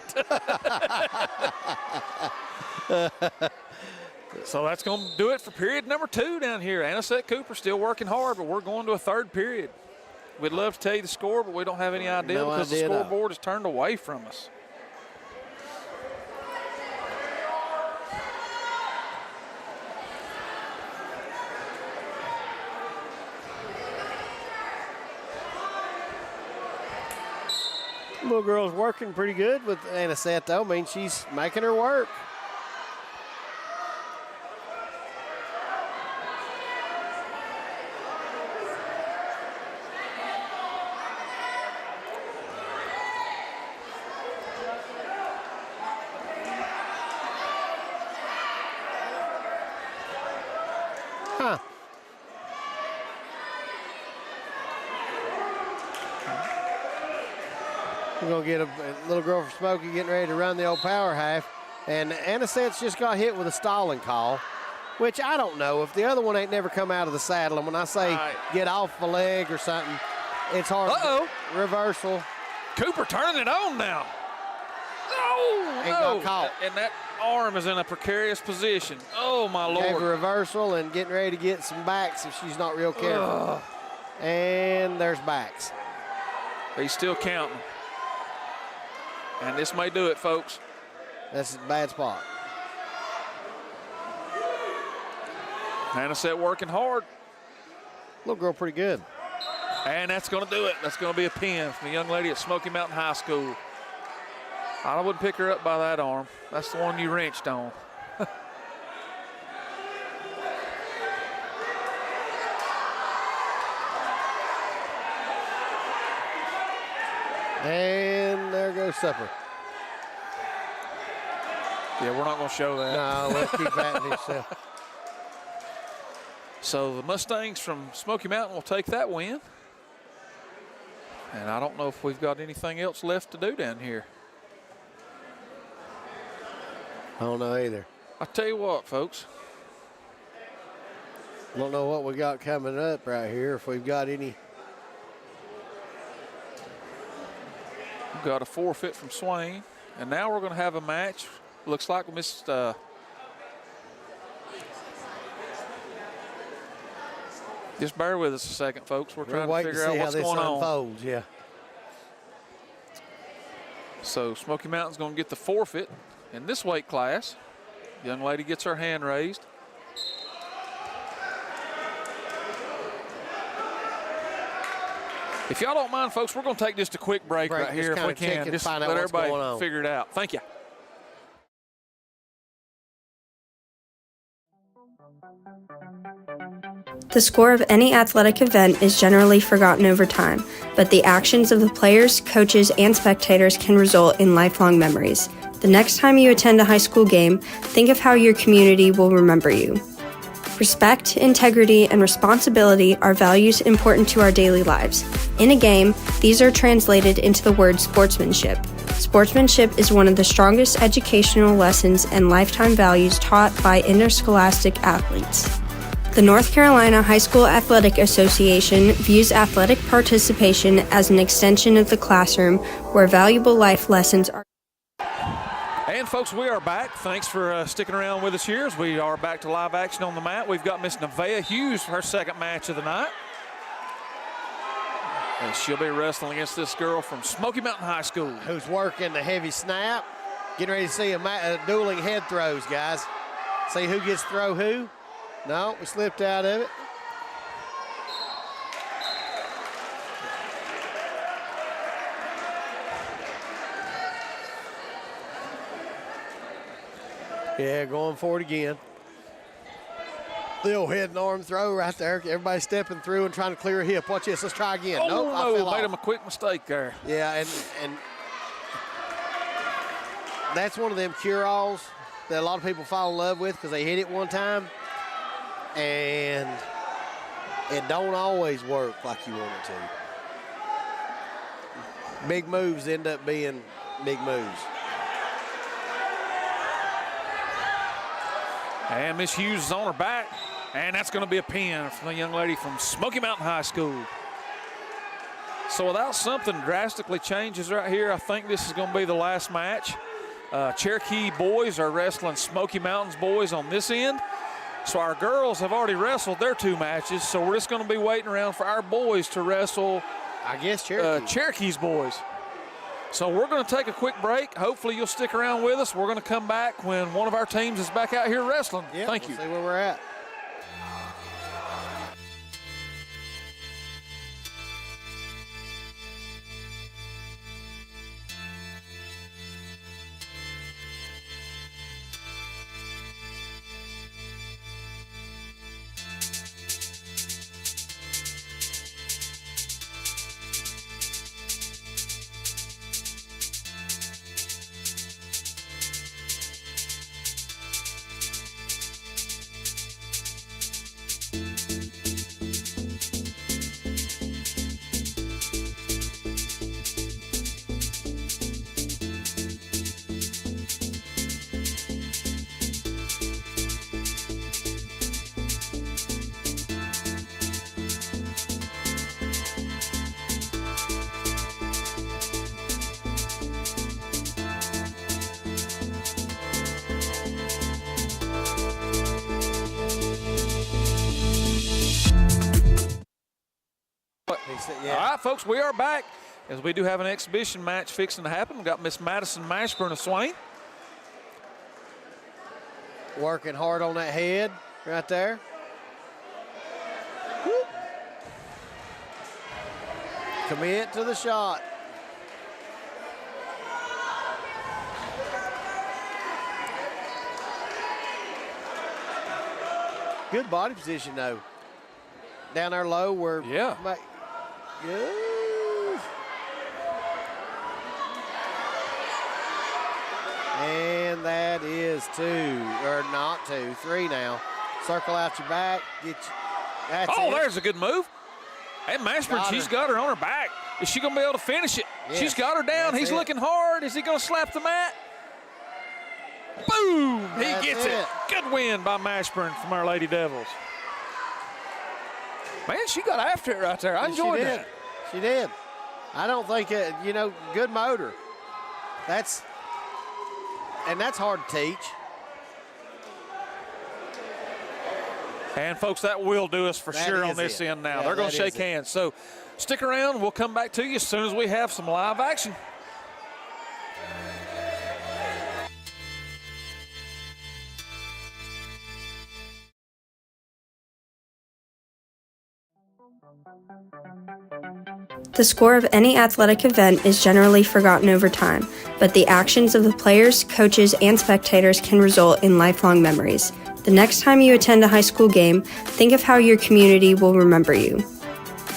So that's going to do it for period number 2 down here. Anisette Cooper still working hard, but we're going to a third period. We'd love to tell you the score, but we don't have any idea because the scoreboard is turned away from us. Little girl's working pretty good with Anisette, though. I mean, she's making her work. Huh. We're going to get a little girl from Smoky getting ready to run the old power half. And Anisette's just got hit with a stalling call, which I don't know. If the other one ain't never come out of the saddle, and when I say get off the leg or something, it's hard. Uh-oh. Reversal. Cooper turning it on now. Oh, and got caught. And that arm is in a precarious position. Oh, my Lord. Gave a reversal and getting ready to get some backs if she's not real careful. And there's backs. He's still counting. And this may do it, folks. That's a bad spot. Hannah working hard. Little girl pretty good. And that's going to do it. That's going to be a pin from the young lady at Smoky Mountain High School. I wouldn't pick her up by that arm. That's the one you wrenched on. And there goes supper. Yeah, we're not going to show that. No, let's keep that to yourself. So the Mustangs from Smoky Mountain will take that win. And I don't know if we've got anything else left to do down here. I don't know either. I'll tell you what, folks. Don't know what we got coming up right here, if we've got any. We've got a forfeit from Swain. And now we're going to have a match. Looks like we missed just bear with us a second, folks. We're trying to figure out what's going on. Unfolds, yeah. So Smoky Mountain's going to get the forfeit in this weight class. Young lady gets her hand raised. If y'all don't mind, folks, we're going to take just a quick break right here if we can. Just let everybody figure it out. Thank you. The score of any athletic event is generally forgotten over time, but the actions of the players, coaches, and spectators can result in lifelong memories. The next time you attend a high school game, think of how your community will remember you. Respect, integrity, and responsibility are values important to our daily lives. In a game, these are translated into the word sportsmanship. Sportsmanship is one of the strongest educational lessons and lifetime values taught by interscholastic athletes. The North Carolina High School Athletic Association views athletic participation as an extension of the classroom where valuable life lessons are. And folks, we are back. Thanks for sticking around with us here as we are back to live action on the mat. We've got Miss Nevaeh Hughes for her second match of the night. And she'll be wrestling against this girl from Smoky Mountain High School. Who's working the heavy snap. Getting ready to see a dueling head throws, guys. See who gets to throw who. No, we slipped out of it. Yeah, going for it again. The old head and arm throw right there. Everybody stepping through and trying to clear a hip. Watch this. Let's try again. Oh, nope, no, I fell made off. him a quick mistake there. Yeah, and that's one of them cure-alls that a lot of people fall in love with because they hit it one time, and it don't always work like you want it to. Big moves end up being big moves. And Miss Hughes is on her back, and that's going to be a pin from the young lady from Smoky Mountain High School. So without something drastically changes right here, I think this is going to be the last match. Cherokee boys are wrestling Smoky Mountains boys on this end. So our girls have already wrestled their two matches, so we're just going to be waiting around for our boys to wrestle, I guess, Cherokee's boys. So we're going to take a quick break. Hopefully you'll stick around with us. We're going to come back when one of our teams is back out here wrestling. Yep, Thank you. See where we're at. Yeah. All right, folks, we are back as we do have an exhibition match fixing to happen. We've got Miss Madison Mashburn of Swain. Working hard on that head right there. Whoop. Commit to the shot. Good body position, though. Down there low where. Yeah. Good. And that is 2, or not 2, 3 now. Circle out your back. That's it. There's a good move. And Mashburn, she's got her on her back. Is she going to be able to finish it? Yes. She's got her down. That's He's it. looking hard. Is he going to slap the mat? Boom! That's He gets it. it. Good win by Mashburn from our Lady Devils. Man, she got after it right there. I enjoyed that. She did. I don't think, good motor. That's hard to teach. And, folks, that will do us for That sure on is this it. end now. Yeah, They're going to that shake is it. hands. So stick around. We'll come back to you as soon as we have some live action. The score of any athletic event is generally forgotten over time, but the actions of the players, coaches, and spectators can result in lifelong memories. The next time you attend a high school game, think of how your community will remember you.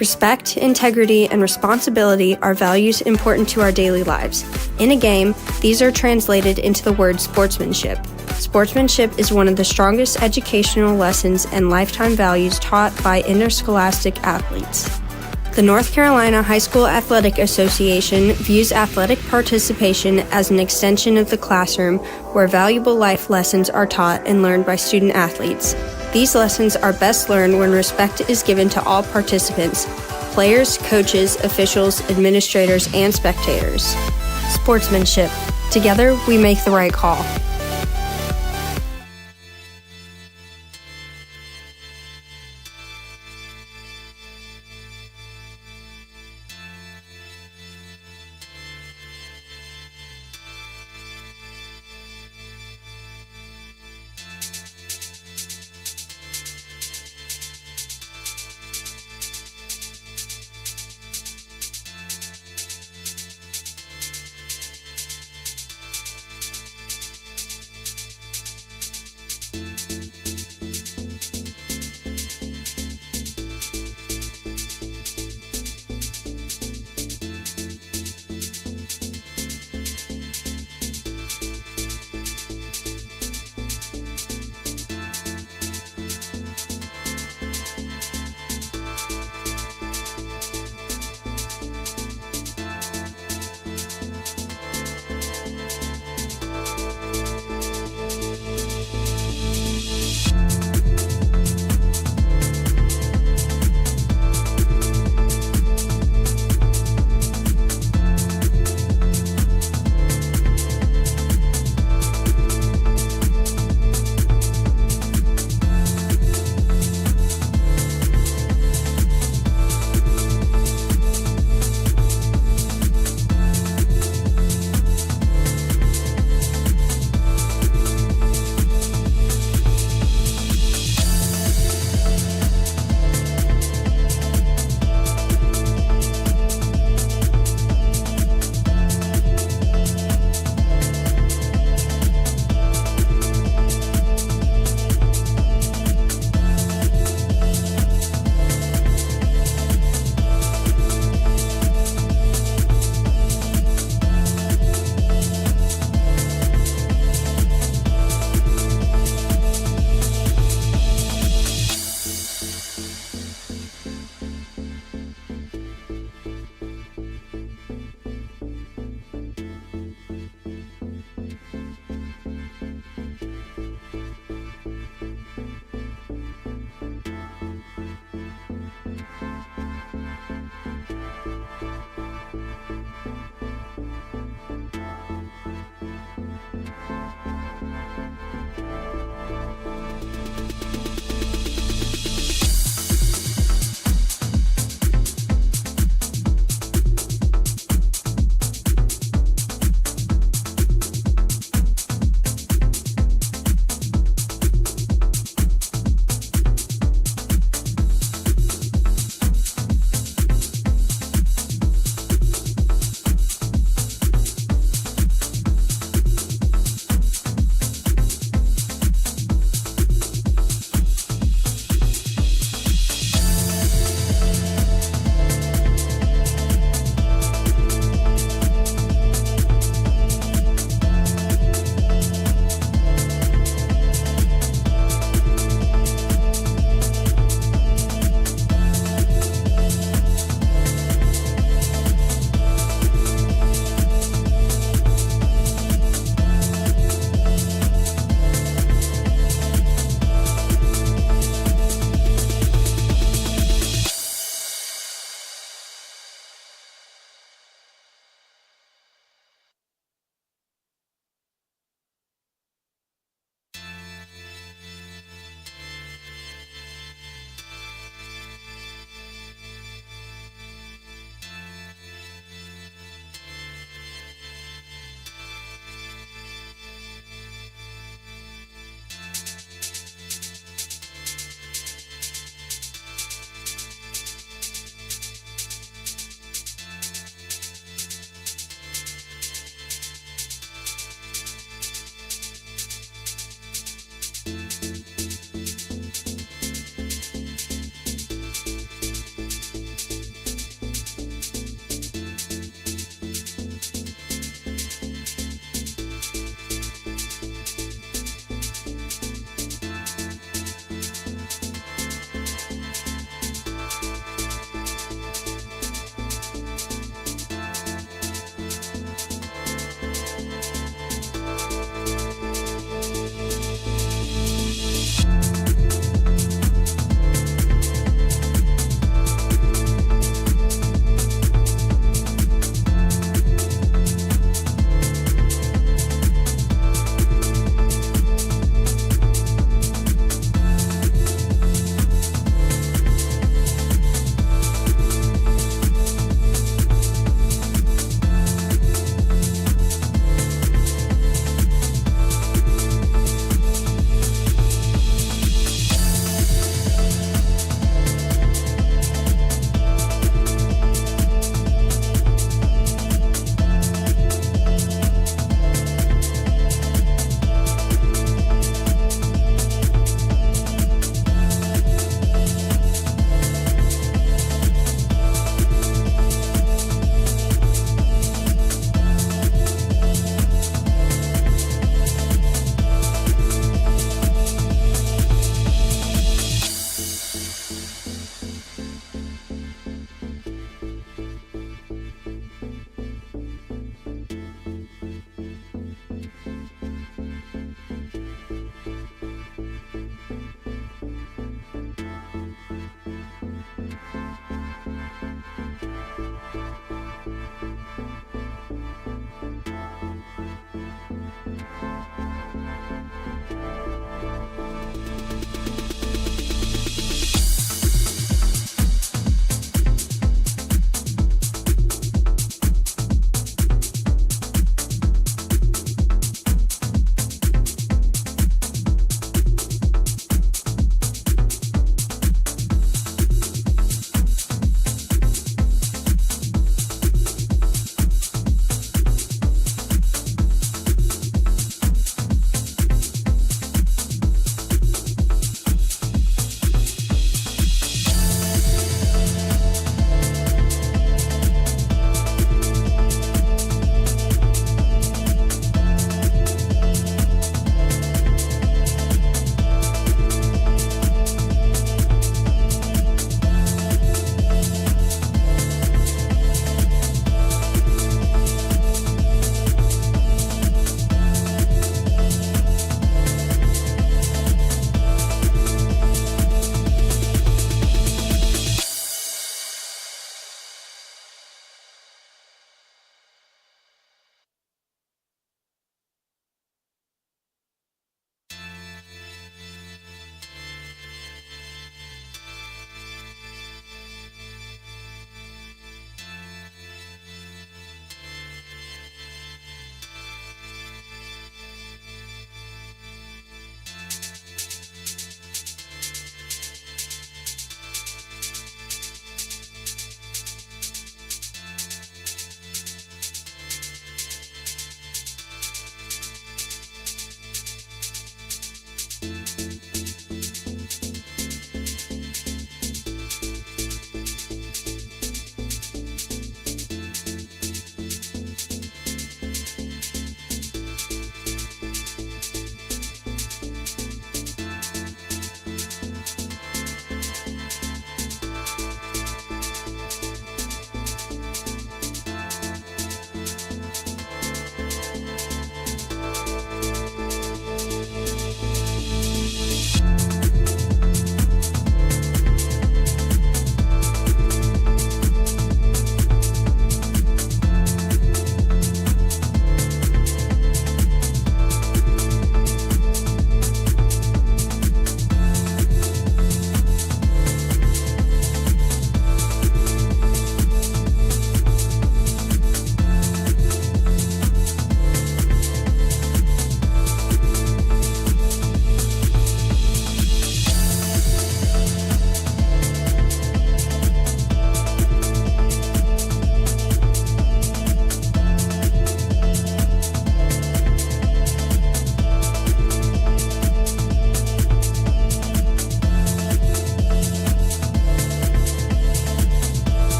Respect, integrity, and responsibility are values important to our daily lives. In a game, these are translated into the word sportsmanship. Sportsmanship is one of the strongest educational lessons and lifetime values taught by interscholastic athletes. The North Carolina High School Athletic Association views athletic participation as an extension of the classroom where valuable life lessons are taught and learned by student athletes. These lessons are best learned when respect is given to all participants: players, coaches, officials, administrators, and spectators. Sportsmanship. Together, we make the right call.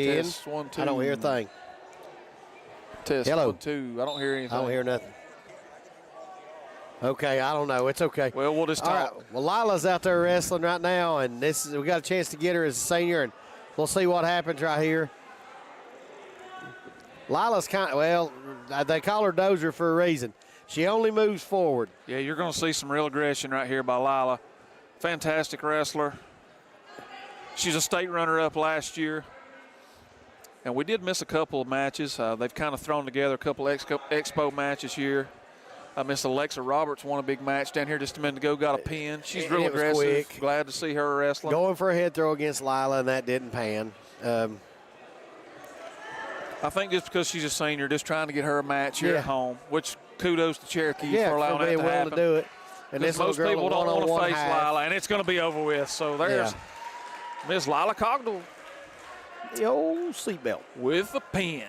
in. Test, 1, 2. I don't hear a thing. Test, Hello. 1, 2. I don't hear anything. I don't hear nothing. Okay, I don't know. It's okay. Well, we'll just All talk. right. Well, Lila's out there wrestling right now, and we got a chance to get her as a senior, and we'll see what happens right here. Lila's they call her Dozer for a reason. She only moves forward. Yeah, you're going to see some real aggression right here by Lila. Fantastic wrestler. She's a state runner-up last year. And we did miss a couple of matches. They've kind of thrown together a couple expo matches here. Miss Alexa Roberts won a big match down here just a minute ago, got a pin. She's real aggressive. Quick. Glad to see her wrestling. Going for a head throw against Lila, and that didn't pan. I think just because she's a senior, just trying to get her a match here at home, which kudos to Cherokee for allowing that being to willing happen. to do it. And this most little girl people don't want to face half. Lila, and it's going to be over with. So there's Miss Lila Cogdell The old seatbelt. with the pin.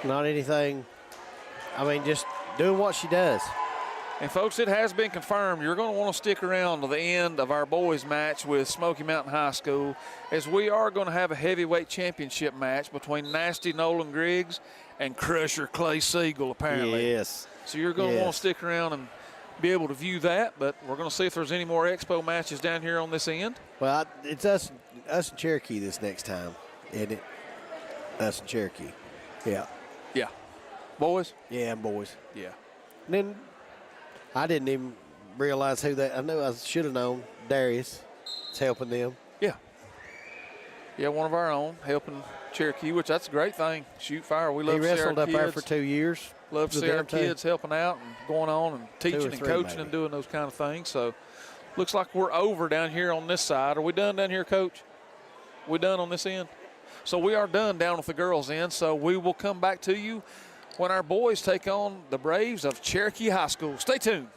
Not anything. I mean, just doing what she does. And, folks, it has been confirmed you're going to want to stick around to the end of our boys' match with Smoky Mountain High School, as we are going to have a heavyweight championship match between Nasty Nolan Griggs and Crusher Clay Siegel, apparently. Yes. So you're going to want to stick around and be able to view that, but we're going to see if there's any more expo matches down here on this end. Well, it's us and Cherokee this next time, isn't it? Us and Cherokee. Yeah. Yeah. Boys? Yeah, and boys. Yeah. And then I didn't even realize who that. I knew I should have known. Darius is helping them. Yeah. Yeah, one of our own helping Cherokee, which that's a great thing. Shoot fire. We love He to see our wrestled up there kids. for 2 years. Love to with see our them, too. kids helping out and going on and teaching and 3 coaching maybe. and doing those kind of things. So looks like we're over down here on this side. Are we done down here, Coach? We done on this end? So we are done down with the girls' end. So we will come back to you when our boys take on the Braves of Cherokee High School. Stay tuned.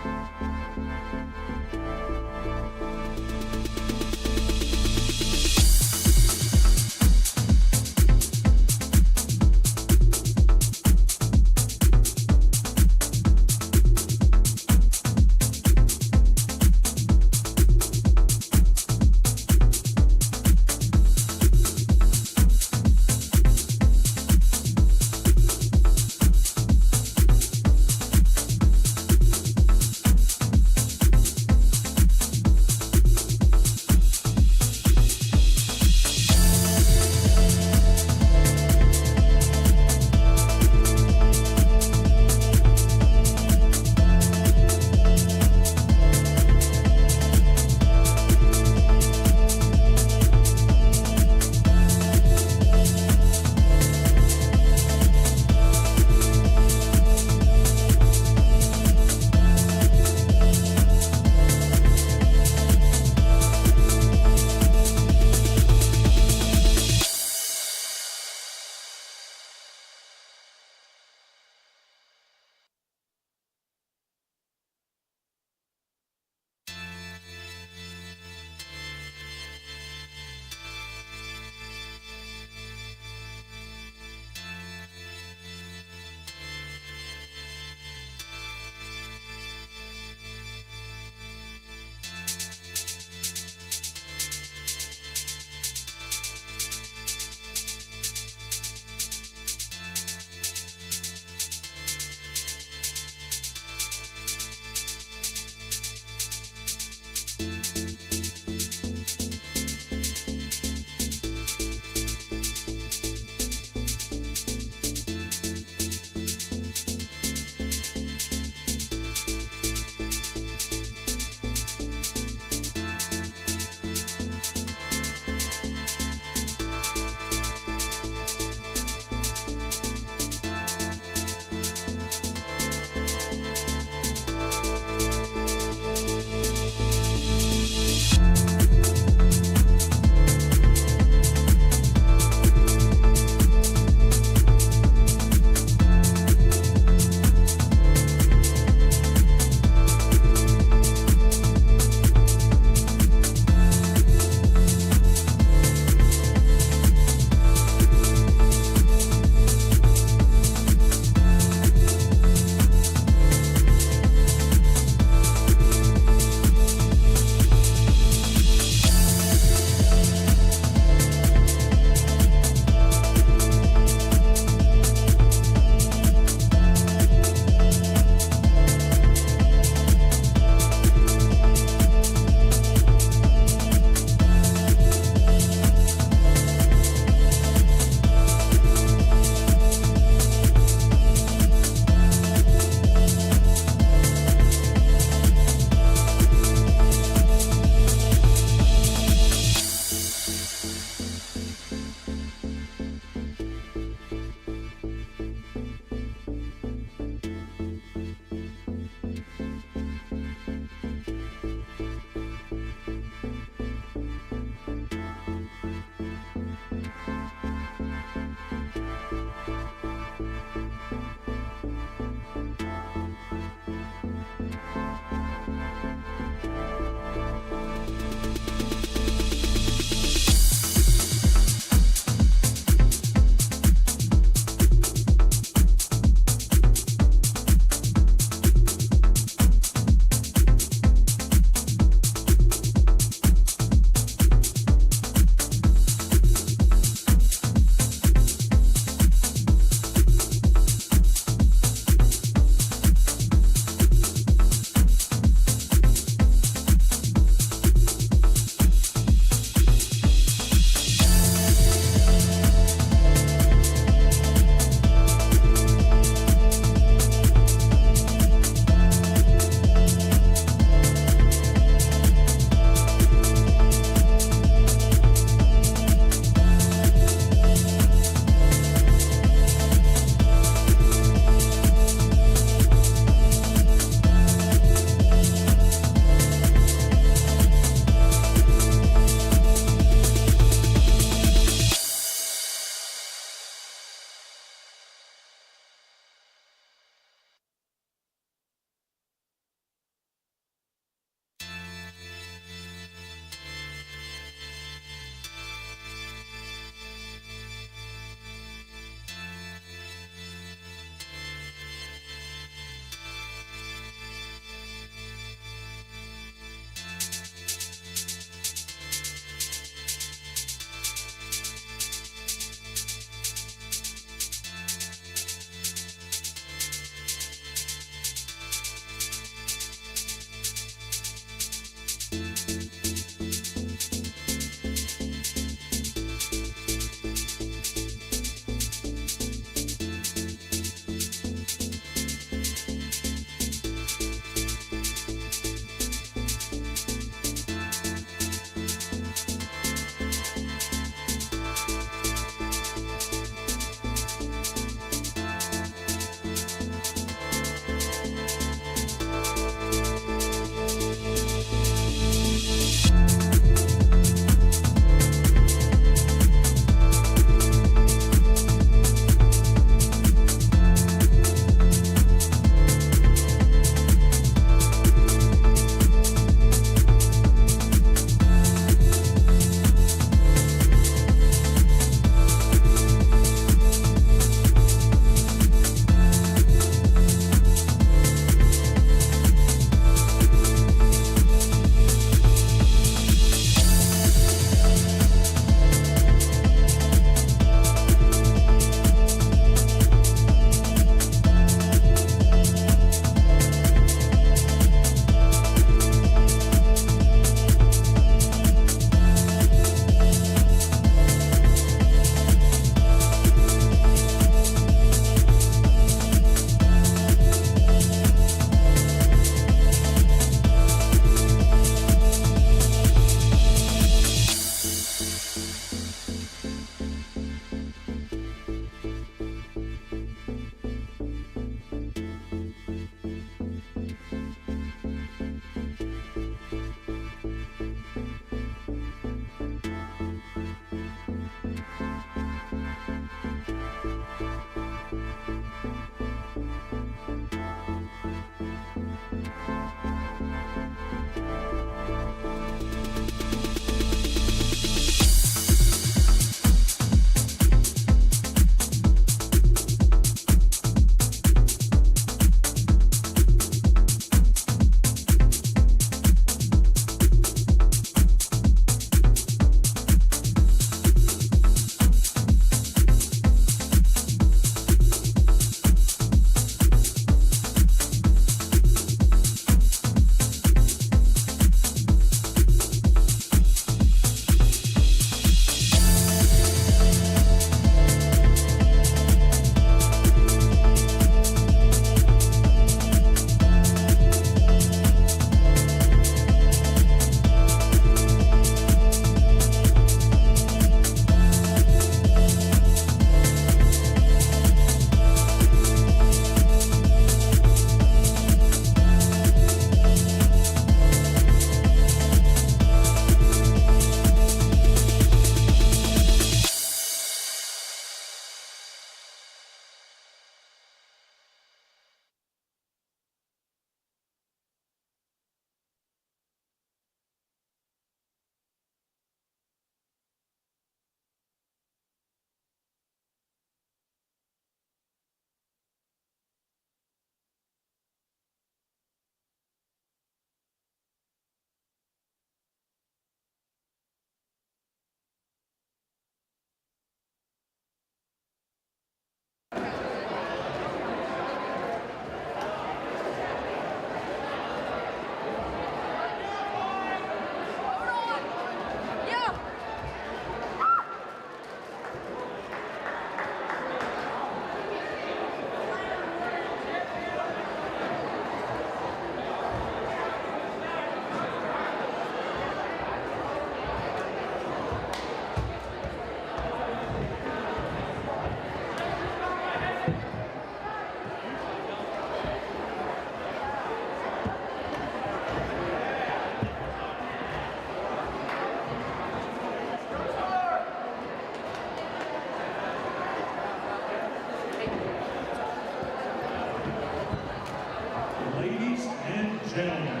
gentlemen,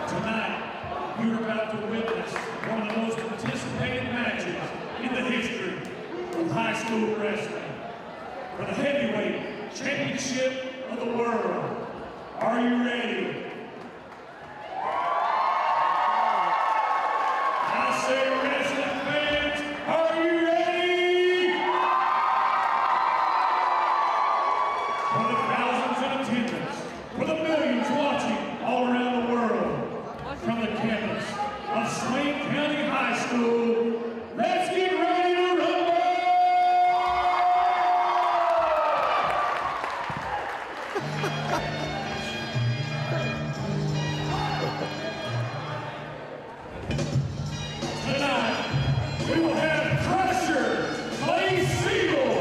tonight you're about to witness one of the most anticipated matches in the history of high school wrestling. For the heavyweight championship of the world. Are you ready? I say, wrestling fans, are you ready? For the thousands in attendance, for the millions watching all around the world, from the campus of Swain County High School, let's get ready to rumble! Tonight, we will have Crusher, Clay Siegel,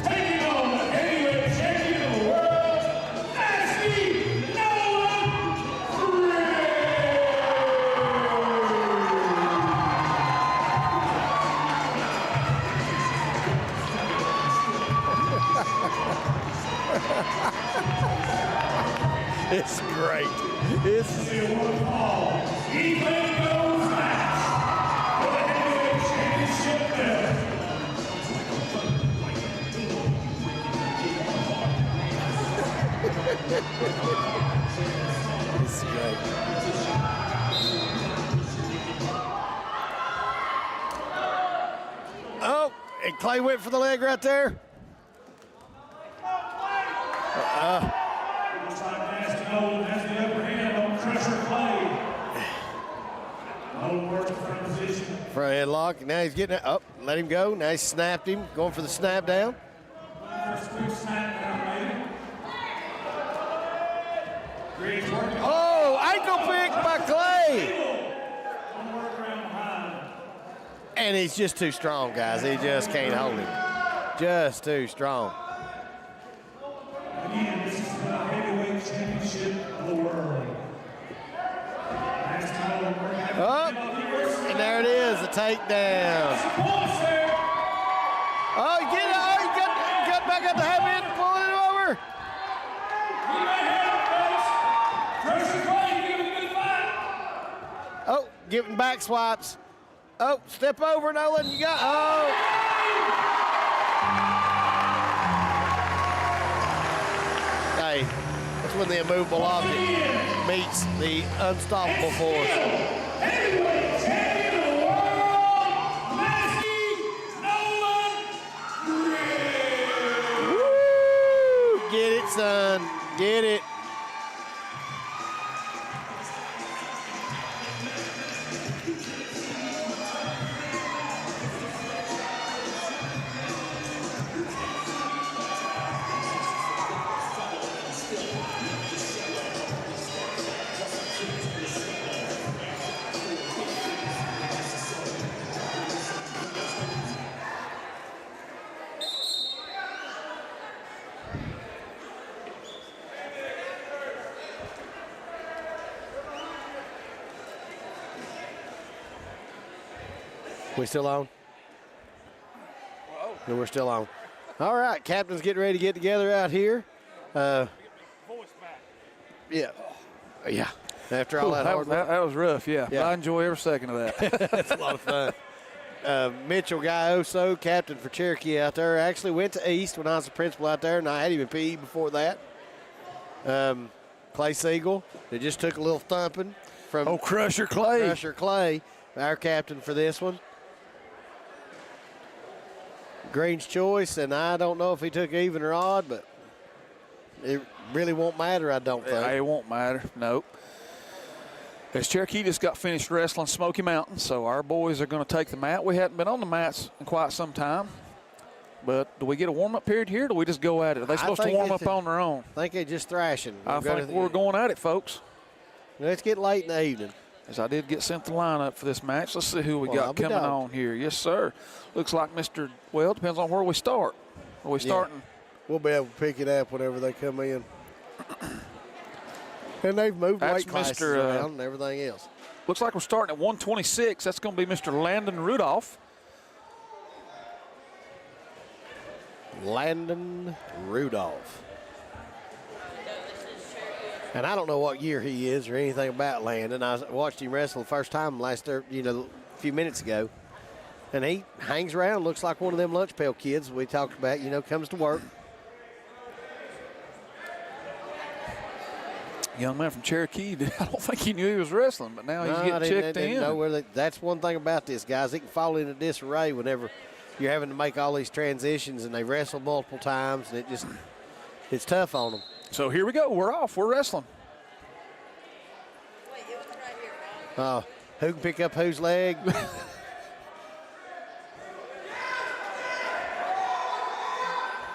taking on the heavyweight champion of the world, Varsity Noah Gray. It's great. It's The award called Ethan Goes Match for the heavyweight championship belt. it's great. Oh, and Clay went for the leg right there. Looks like Nasty Nolan has the upper hand on Crusher Clay. Nolan working for a position. Front headlock. Now he's getting it up. Let him go. Now he snapped him. Going for the snap down. First quick snap down, maybe. Green's working. Oh, ankle pick by Clay. On the work around behind. And he's just too strong, guys. He just can't hold him. Just too strong. Again, this is the heavyweight championship of the world. Oh, and there it is, the takedown. Oh, he got back up the heavy and pulling it over. Oh, giving back swipes. Oh, step over, Nolan. You got. Oh. Hey, that's when the immovable object meets the unstoppable force. Heavyweight champion of the world, Matthew Nolan. Woo! Get it, son. Get it. We still on? No, we're still on. All right, captain's getting ready to get together out here. Yeah. Yeah. After all that hard work. That was rough, yeah. Yeah. I enjoy every second of that. That's a lot of fun. Mitchell Gaioso, captain for Cherokee out there. Actually went to East when I was the principal out there, and I had him in PE before that. Clay Siegel, they just took a little thumping from Crusher Clay. Crusher Clay, our captain for this one. Green's choice, and I don't know if he took even or odd, but it really won't matter, I don't think. It won't matter, nope. As Cherokee just got finished wrestling Smoky Mountain, so our boys are going to take the mat. We hadn't been on the mats in quite some time, but do we get a warm-up period here, or do we just go at it? Are they supposed to warm up on their own? I think they're just thrashing. I think we're going at it, folks. Let's get late in the evening. As I did get sent the lineup for this match. Let's see who we got coming on here. Yes, sir. Looks like well, it depends on where we start. Are we starting? We'll be able to pick it up whenever they come in. And they've moved weight classes around and everything else. Looks like we're starting at 126. That's going to be Mr. Landon Rudolph. Landon Rudolph. And I don't know what year he is or anything about Landon. I watched him wrestle the first time a few minutes ago. And he hangs around, looks like one of them lunch pail kids we talked about, comes to work. Young man from Cherokee, I don't think he knew he was wrestling, but now he's getting checked in. That's one thing about this, guys. It can fall into disarray whenever you're having to make all these transitions, and they wrestle multiple times, and it's tough on them. So here we go. We're off. We're wrestling. Who can pick up whose leg?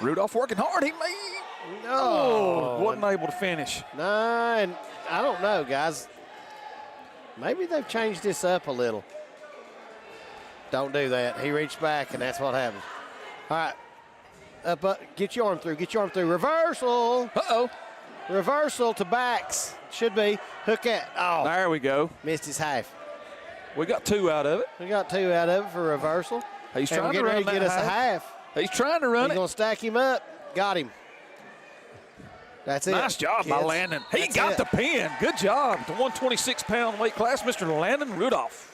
Rudolph working hard. He made. Wasn't able to finish. No, and I don't know, guys. Maybe they've changed this up a little. Don't do that. He reached back, and that's what happened. All right. Up, get your arm through. Get your arm through. Reversal. Uh-oh. Reversal to backs. Should be. Hook at. Oh. There we go. Missed his half. We got 2 out of it. We got 2 out of it for reversal. He's trying to run get us a half. He's trying to run He's going to stack him up. Got him. That's it. Nice job by Landon. He got the pin. Good job. The 126-pound weight class, Mr. Landon Rudolph.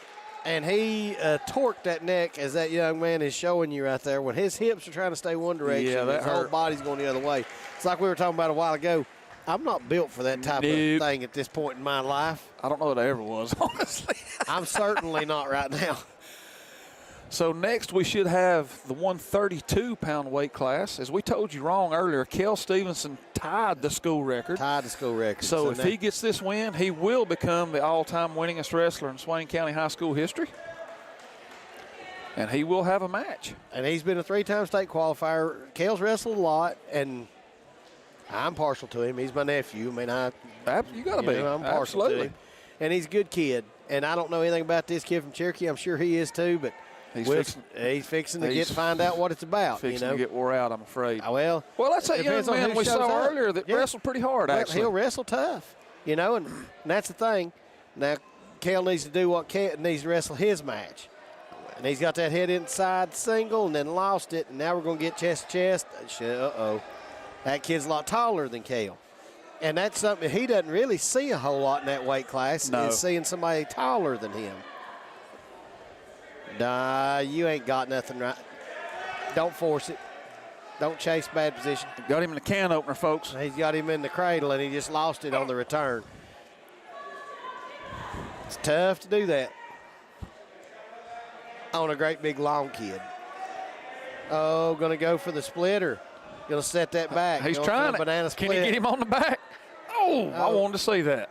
And he torqued that neck, as that young man is showing you right there. When his hips are trying to stay one direction, his whole body's going the other way. It's like we were talking about a while ago. I'm not built for that type of thing at this point in my life. I don't know that I ever was, honestly. I'm certainly not right now. So next we should have the 132-pound weight class. As we told you wrong earlier, Kel Stevenson tied the school record. So if he gets this win, he will become the all-time winningest wrestler in Swain County High School history. And he will have a match. And he's been a 3-time state qualifier. Kel's wrestled a lot, and I'm partial to him. He's my nephew. I mean, you got to be. I'm partial to him. And he's a good kid. And I don't know anything about this kid from Cherokee. I'm sure he is too, but He's fixing to find out what it's about. Fixing to get wore out, I'm afraid. Well, that's that young man we saw earlier that wrestled pretty hard, actually. He'll wrestle tough, and that's the thing. Now, Cale needs to do what Cale needs to wrestle his match. And he's got that head inside single and then lost it, and now we're going to get chest to chest. Uh-oh. That kid's a lot taller than Cale. And that's something he doesn't really see a whole lot in that weight class, is seeing somebody taller than him. Nah, you ain't got nothing right. Don't force it. Don't chase bad position. Got him in the can opener, folks. He's got him in the cradle, and he just lost it on the return. It's tough to do that on a great big long kid. Oh, going to go for the splitter. Going to set that back. He's trying it. Banana split. Can he get him on the back? Oh, I wanted to see that.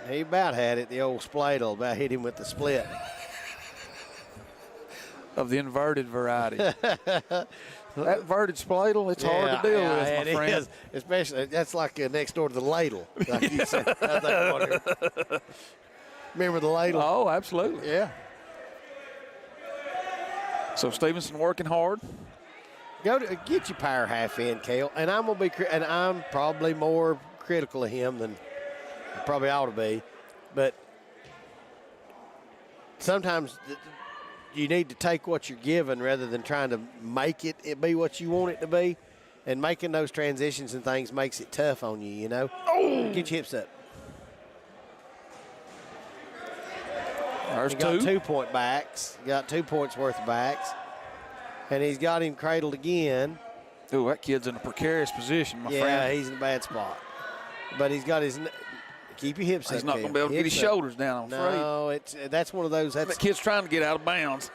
He about had it, the old spladle, about hit him with the split. Of the inverted variety. That inverted spladle, it's hard to deal with, my friend. Is. Especially, that's like next door to the ladle, like you said. Remember the ladle? Oh, absolutely. Yeah. So Stevenson working hard. Go to get your power half in, Cale, and I'm probably more critical of him than I probably ought to be, but sometimes you need to take what you're given rather than trying to make it be what you want it to be, and making those transitions and things makes it tough on you. Oh, get your hips up. There's he got 2 point backs. Got 2 points worth of backs. And he's got him cradled again. Ooh, that kid's in a precarious position, my friend. Yeah, he's in a bad spot. But he's got his keep your hips up. He's not going to be able to get his shoulders down, I'm afraid. No, that's one of those. That kid's trying to get out of bounds.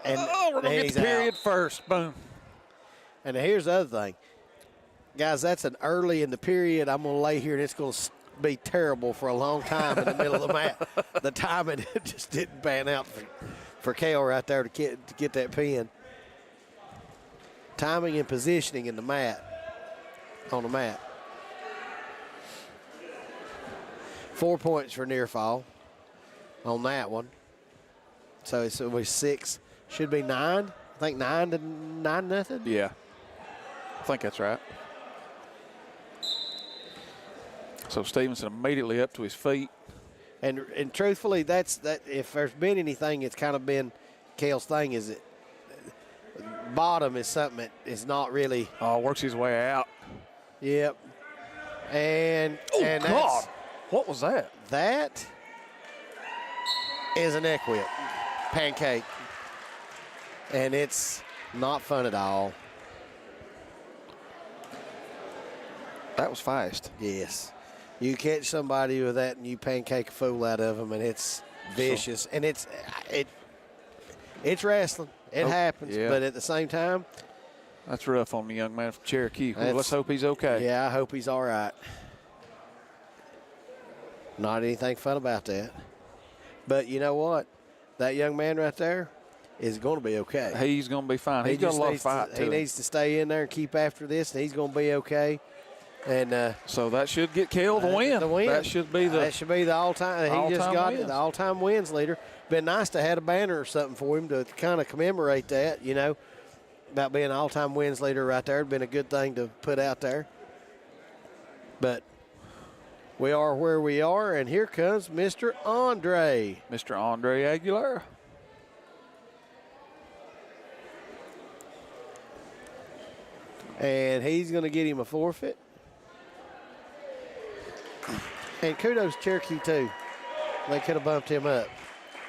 And we're going to get the period first. Boom. And here's the other thing. Guys, that's an early in the period. I'm going to lay here, and it's going to be terrible for a long time in the middle of the mat. The timing just didn't pan out for Cale right there to get that pin. Timing and positioning in the mat, on the mat. 4 points for near fall on that one. So it's 6, should be 9. I think 9-0. Yeah, I think that's right. So Stevenson immediately up to his feet. And truthfully, that if there's been anything, it's kind of been Cale's thing, is that bottom is something that is not really. Oh, works his way out. Yep. And God, what was that? That is a neck whip, pancake, and it's not fun at all. That was fast. Yes. You catch somebody with that and you pancake a fool out of them, and it's vicious. And it's wrestling. It happens. Yeah. But at the same time. That's rough on the young man from Cherokee. Let's hope he's okay. Yeah, I hope he's all right. Not anything fun about that. But you know what? That young man right there is going to be okay. He's going to be fine. He's got a lot of fight to him. He needs to stay in there and keep after this, and he's going to be okay. And so that should get Cale the win. That should be the all-time. He just got wins. the all-time wins leader. Been nice to have a banner or something for him to kind of commemorate that. About being all-time wins leader right there. It'd been a good thing to put out there. But we are where we are, and here comes Mr. Andre. Mr. Andre Aguilera. And he's going to get him a forfeit. And kudos Cherokee, too. They could have bumped him up.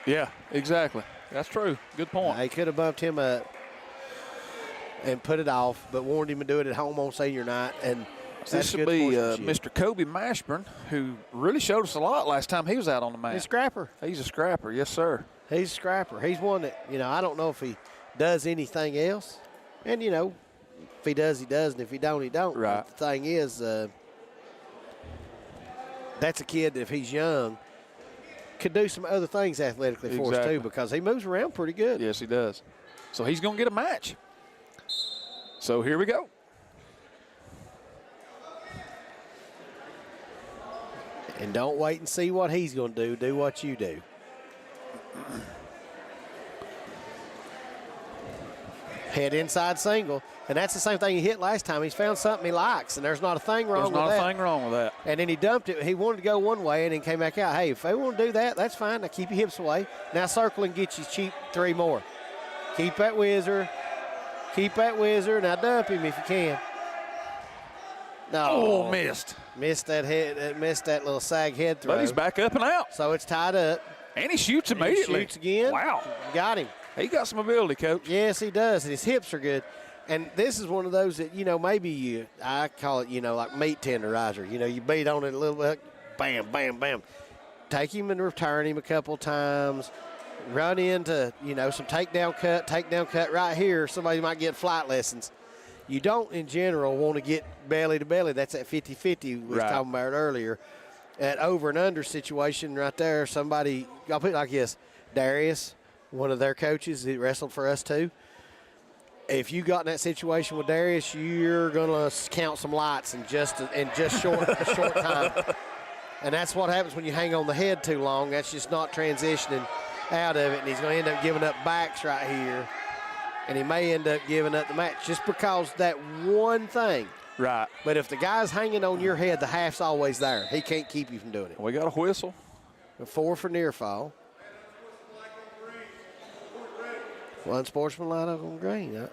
Yeah, exactly. That's true. Good point. They could have bumped him up and put it off, but warned him to do it at home on senior night. And this should be Mr. Kobe Mashburn, who really showed us a lot last time he was out on the mat. He's a scrapper. He's a scrapper, yes, sir. He's a scrapper. He's one that, I don't know if he does anything else. And, if he does, he does, and if he don't, he don't. Right. But the thing is, that's a kid that if he's young could do some other things athletically for us, too, because he moves around pretty good. Yes, he does. So he's going to get a match. So here we go. And don't wait and see what he's going to do. Do what you do. Head inside single. And that's the same thing he hit last time. He's found something he likes, and there's not a thing wrong with that. There's not a thing wrong with that. And then he dumped it. He wanted to go one way and then came back out. Hey, if they want to do that, that's fine. Now keep your hips away. Now circle and get you cheap 3 more. Keep that whizzer. Keep that whizzer. Now dump him if you can. No. Oh, missed. Missed that head. Missed that little sag head throw. But he's back up and out. So it's tied up. And he shoots immediately. He shoots again. Wow. Got him. He got some ability, Coach. Yes, he does. And his hips are good. And this is one of those that, maybe I call it, like meat tenderizer. You beat on it a little bit, bam, bam, bam. Take him and return him a couple times. Run into, some takedown cut right here. Somebody might get flight lessons. You don't, in general, want to get belly to belly. That's that 50-50 we was talking about earlier. That over and under situation right there, somebody, I'll put it like this, Darius, one of their coaches, he wrestled for us too. If you got in that situation with Darius, you're going to count some lights in just short time. And that's what happens when you hang on the head too long. That's just not transitioning out of it, and he's going to end up giving up backs right here. And he may end up giving up the match just because that one thing. Right. But if the guy's hanging on your head, the half's always there. He can't keep you from doing it. We got a whistle. 4 for near fall. Unsportsmanlike on green. Huh?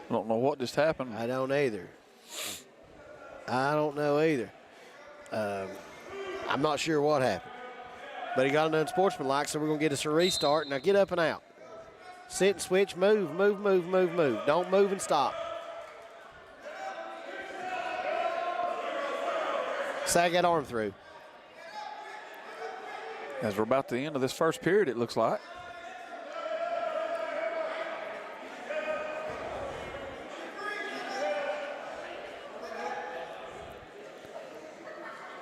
I don't know what just happened. I don't either. I'm not sure what happened. But he got an unsportsmanlike, so we're going to get us a restart. Now get up and out. Sit and switch, move. Don't move and stop. Sag that arm through. As we're about to the end of this first period, it looks like.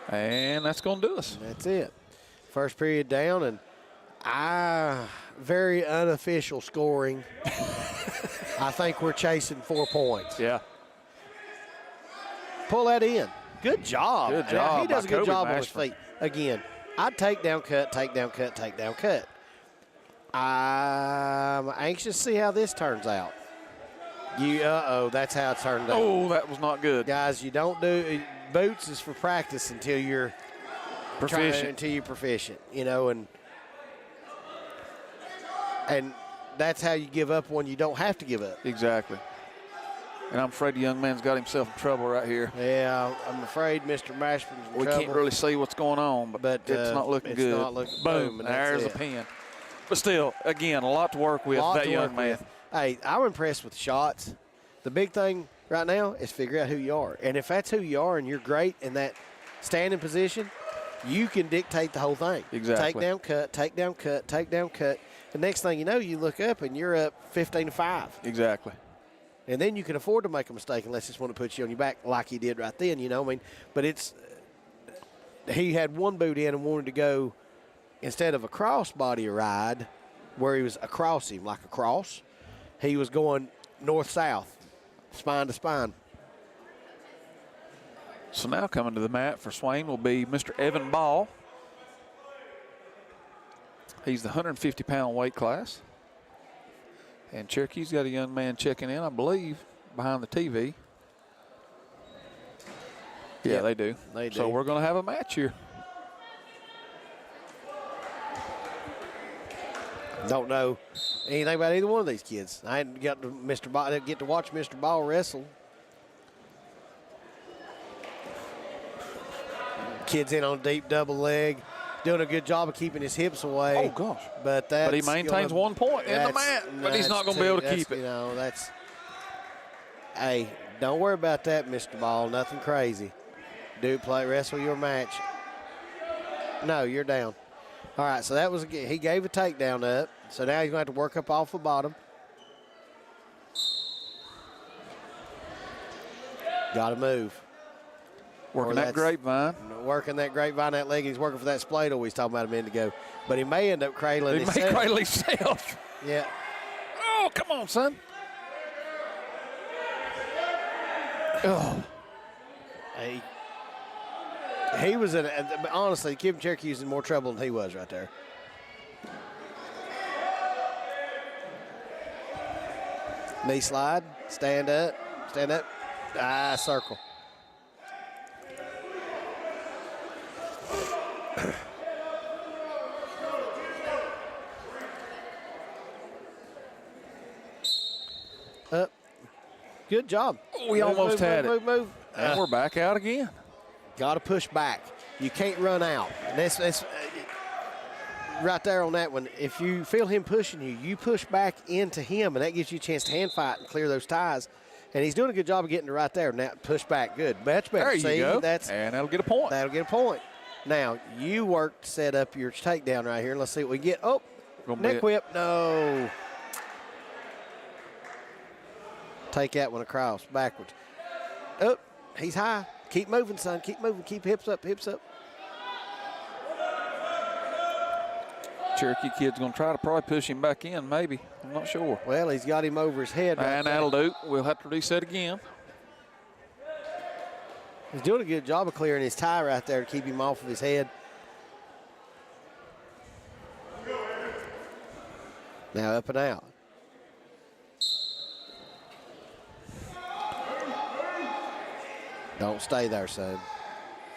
And that's going to do us. That's it. First period down, and very unofficial scoring. I think we're chasing 4 points. Yeah. Pull that in. Good job. Good job He does a good by job Kobe on his Mashburn. feet. Again, I'd take down cut. I'm anxious to see how this turns out. That's how it turned out. Oh, that was not good. Guys, you don't do boots is for practice until you're Proficient. and that's how you give up when you don't have to give up. Exactly. And I'm afraid the young man's got himself in trouble right here. Yeah, I'm afraid Mr. Mashburn's in We trouble. can't really see what's going on, but it's not looking good. Not looking, boom, and there's a that's it. pin. But still, again, a lot to work with Lot that to young work man. with. Hey, I'm impressed with the shots. The big thing right now is figure out who you are. And if that's who you are and you're great in that standing position, you can dictate the whole thing. Exactly. Take down, cut. The next thing you know, you look up and you're up 15-5. Exactly. And then you can afford to make a mistake unless it's want to put you on your back like he did right then, But he had one boot in and wanted to go, instead of a crossbody ride where he was across him like a cross, he was going north-south, spine to spine. So now coming to the mat for Swain will be Mr. Evan Ball. He's the 150-pound weight class. And Cherokee's got a young man checking in, I believe, behind the TV. Yeah, Yep, they do. they do. So we're going to have a match here. Don't know anything about either one of these kids. I didn't get to watch Mr. Ball wrestle. Kid's in on a deep double leg, doing a good job of keeping his hips away. Oh, gosh. But he maintains 1 point in the mat, but he's not going to be able to keep it. Hey, don't worry about that, Mr. Ball. Nothing crazy. Wrestle your match. No, you're down. All right, so that was he gave a takedown up. So now he's going to have to work up off the bottom. Got to move. Working that grapevine. Working that grapevine, that leg. He's working for that spladle we was talking about a minute ago. But he may end up cradling He may himself. cradle himself. Yeah. Oh, come on, son. Oh. He was in, honestly, Kim Cherokee was in more trouble than he was right there. Knee slide, stand up, circle. Up. Good job. We almost had it. Move. And we're back out again. Got to push back. You can't run out. And that's right there on that one. If you feel him pushing you, you push back into him, and that gives you a chance to hand fight and clear those ties. And he's doing a good job of getting it right there. Now push back, good, much better. There you go. And that'll get a point. That'll get a point. Now you work to set up your takedown right here. Let's see what we get. Oh, neck whip. No. Take that one across, backwards. Oh, he's high. Keep moving, son. Keep moving. Keep hips up, hips up. Cherokee kid's going to try to probably push him back in, maybe. I'm not sure. Well, he's got him over his head. And that'll do. We'll have to reset again. He's doing a good job of clearing his tie right there to keep him off of his head. Now up and out. Don't stay there, son.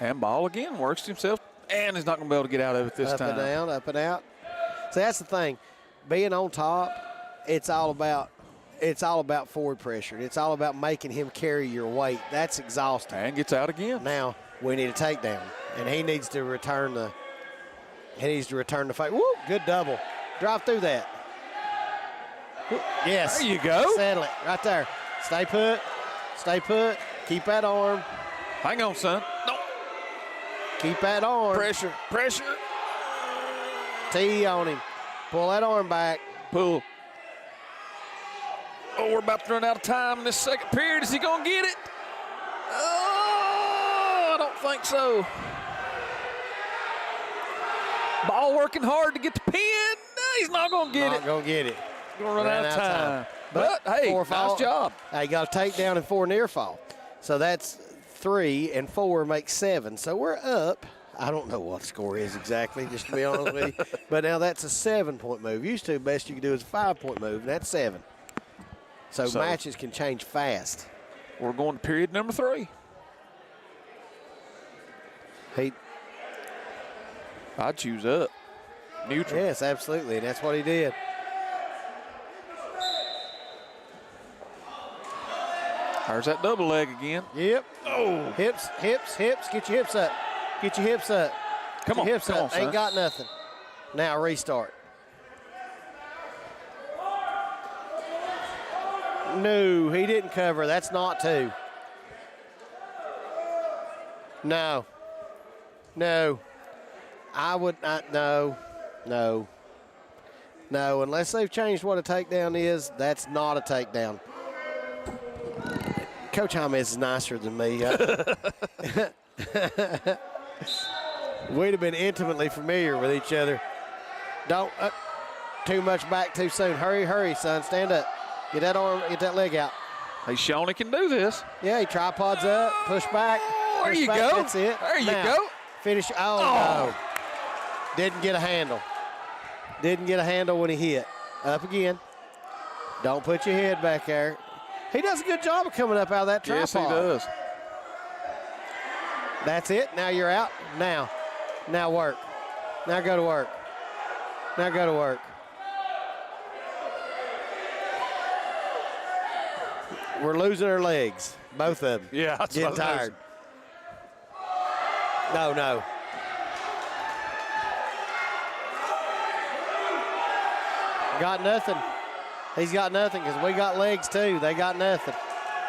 And ball again, works himself, and he's not going to be able to get out of it this time. Up and down, up and out. See, that's the thing. Being on top, it's all about forward pressure. It's all about making him carry your weight. That's exhausting. And gets out again. Now we need a takedown, and he needs to return the fight. Woo! Good double. Drive through that. Woo. Yes. There you go. Settle it right there. Stay put. Stay put. Keep that arm. Hang on, son. No. Keep that arm. Pressure. Pressure. T on him. Pull that arm back. Pull. Oh, we're about to run out of time in this second period. Is he going to get it? Oh, I don't think so. Ball working hard to get the pin. No, he's not going to get it. Not going to get it. He's going to run out of time. But hey, nice job. He got a takedown and 4 near fall. So that's 3 and 4 makes 7. So we're up. I don't know what the score is exactly, just to be honest with you. But now that's a 7-point move. Used to, the best you could do is a 5-point move, and that's 7. So matches can change fast. We're going to period number 3. I'd choose up. Neutral. Yes, absolutely, and that's what he did. There's that double leg again. Yep. Oh. Hips, hips, hips. Get your hips up. Get your hips up. Come on, hips come up. on, son. Ain't got nothing. Now restart. No, he didn't cover. That's not 2. No. No. I would not. No. No. No. Unless they've changed what a takedown is, that's not a takedown. Coach James is nicer than me. We'd have been intimately familiar with each other. Don't too much back too soon. Hurry, hurry, son. Stand up. Get that arm, get that leg out. He's shown he can do this. Yeah, he tripods up, push back. There push you back. go. That's it. There you now, go. Finish. Oh, no. Didn't get a handle. Didn't get a handle when he hit. Up again. Don't put your head back there. He does a good job of coming up out of that tripod. Yes, he does. That's it. Now you're out. Now work. Now go to work. Now go to work. We're losing our legs, both of them. Yeah, that's getting what I was. tired. No. Got nothing. He's got nothing because we got legs too. They got nothing.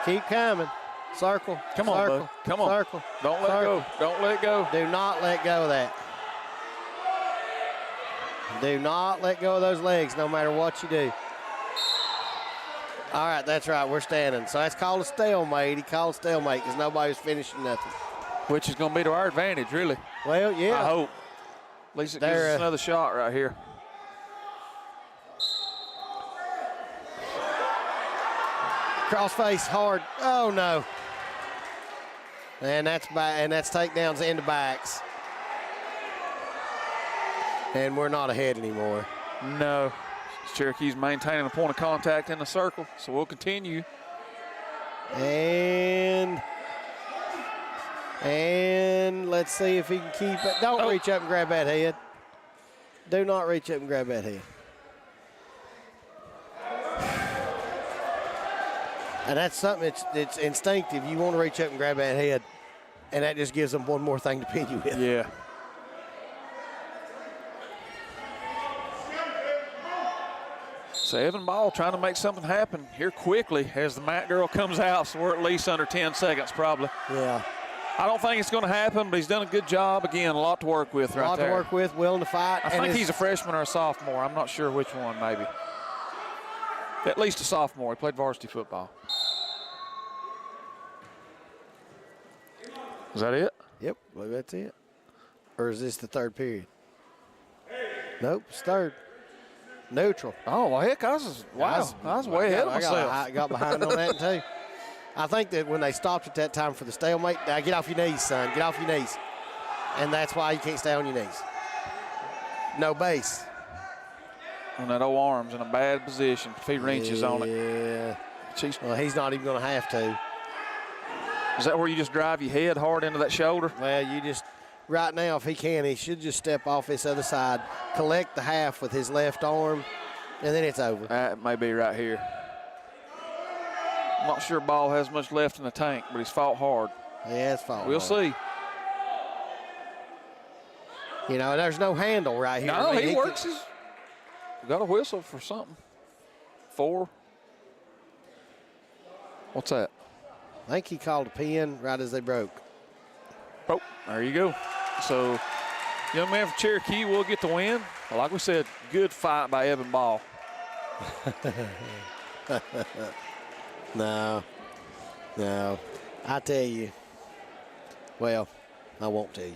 Keep coming. Circle. Come on, circle, bud. Come on. Circle. Don't let go. Don't let go. Do not let go of that. Do not let go of those legs no matter what you do. All right, that's right. We're standing. So that's called a stalemate. He called stalemate because nobody was finishing nothing. Which is going to be to our advantage, really. Well, yeah. I hope. At least it gives us another shot right here. Crossface hard. Oh, no. And that's takedowns into backs. And we're not ahead anymore. No. Cherokee's maintaining a point of contact in the circle, so we'll continue. And let's see if he can keep it. Don't reach up and grab that head. Do not reach up and grab that head. And that's something it's instinctive. You want to reach up and grab that head, and that just gives them one more thing to pin you with. Yeah. So Evan Ball trying to make something happen here quickly as the mat girl comes out, so we're at least under 10 seconds probably. Yeah. I don't think it's going to happen, but he's done a good job. Again, a lot to work with right there. A lot to work with, willing to fight. I think he's a freshman or a sophomore. I'm not sure which one, maybe. At least a sophomore. He played varsity football. Is that it? Yep, well, that's it. Or is this the third period? Nope, it's third. Neutral. Oh, well, heck, I was way ahead of myself. I got behind on that, too. I think that when they stopped at that time for the stalemate, now get off your knees, son. Get off your knees. And that's why you can't stay on your knees. No base. And that old arm's in a bad position if he reaches on it. Yeah. Jeez. Well, he's not even going to have to. Is that where you just drive your head hard into that shoulder? Well, you just, right now, if he can, he should just step off this other side, collect the half with his left arm, and then it's over. That may be right here. I'm not sure Ball has much left in the tank, but he's fought hard. Yeah, it's fought We'll hard. see. You know, there's no handle right here. No, I mean, he works his. Got a whistle for something. 4. What's that? I think he called a pin right as they broke. Oh, there you go. So, young man from Cherokee will get the win. Well, like we said, good fight by Evan Ball. No. I tell you. Well, I won't tell you.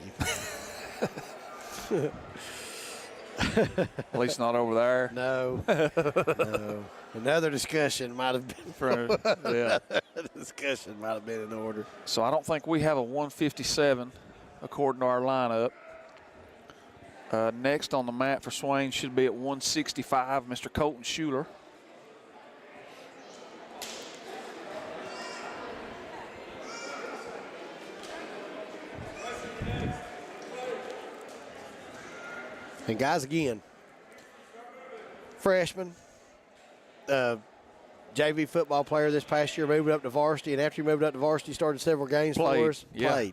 At least not over there. No. No. Another discussion might have been. Yeah. Discussion might have been in order. So I don't think we have a 157 according to our lineup. Next on the mat for Swain should be at 165, Mr. Colton Schuler. And guys, again, freshman, JV football player this past year, moved up to varsity, and after he moved up to varsity, started several games for us. Yeah.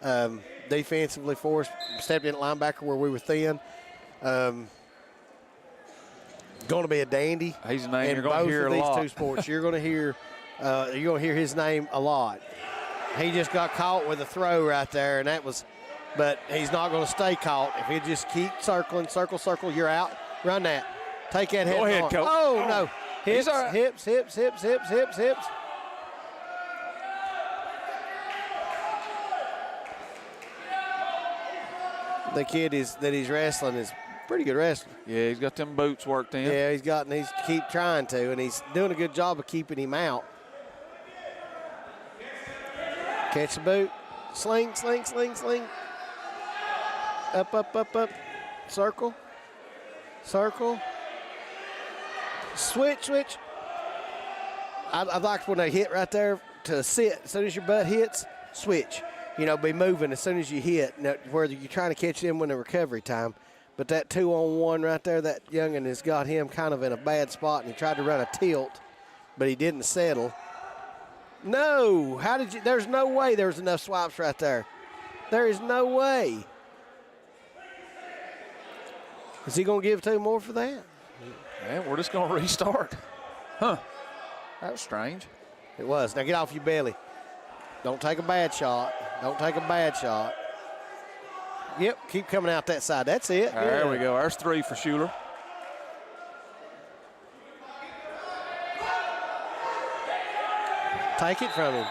Played. Defensively for us, stepped in at linebacker where we were thin. Going to be a dandy. He's a name in you're going to hear a lot. both of these two sports. You're going to hear his name a lot. He just got caught with a throw right there, and that was. But he's not going to stay caught. If he just keep circling, circle, you're out. Run that. Take that head. Go ahead, on. Coach. Oh, no. Hips, all right. hips. The kid that he's wrestling is pretty good wrestler. Yeah, he's got them boots worked in. Yeah, he's keep trying to, and he's doing a good job of keeping him out. Catch the boot. Sling. Up. Circle. Switch. I like when they hit right there to sit. As soon as your butt hits, switch. You know, be moving as soon as you hit. Now, whether you're trying to catch them in the recovery time. But that 2-on-1 right there, that youngin' has got him kind of in a bad spot, and he tried to run a tilt, but he didn't settle. No. There's no way there was enough swipes right there. There is no way. Is he going to give 2 more for that? Man, we're just going to restart. Huh. That was strange. It was. Now get off your belly. Don't take a bad shot. Yep, keep coming out that side. That's it. There we go. There's 3 for Schuler. Take it from him.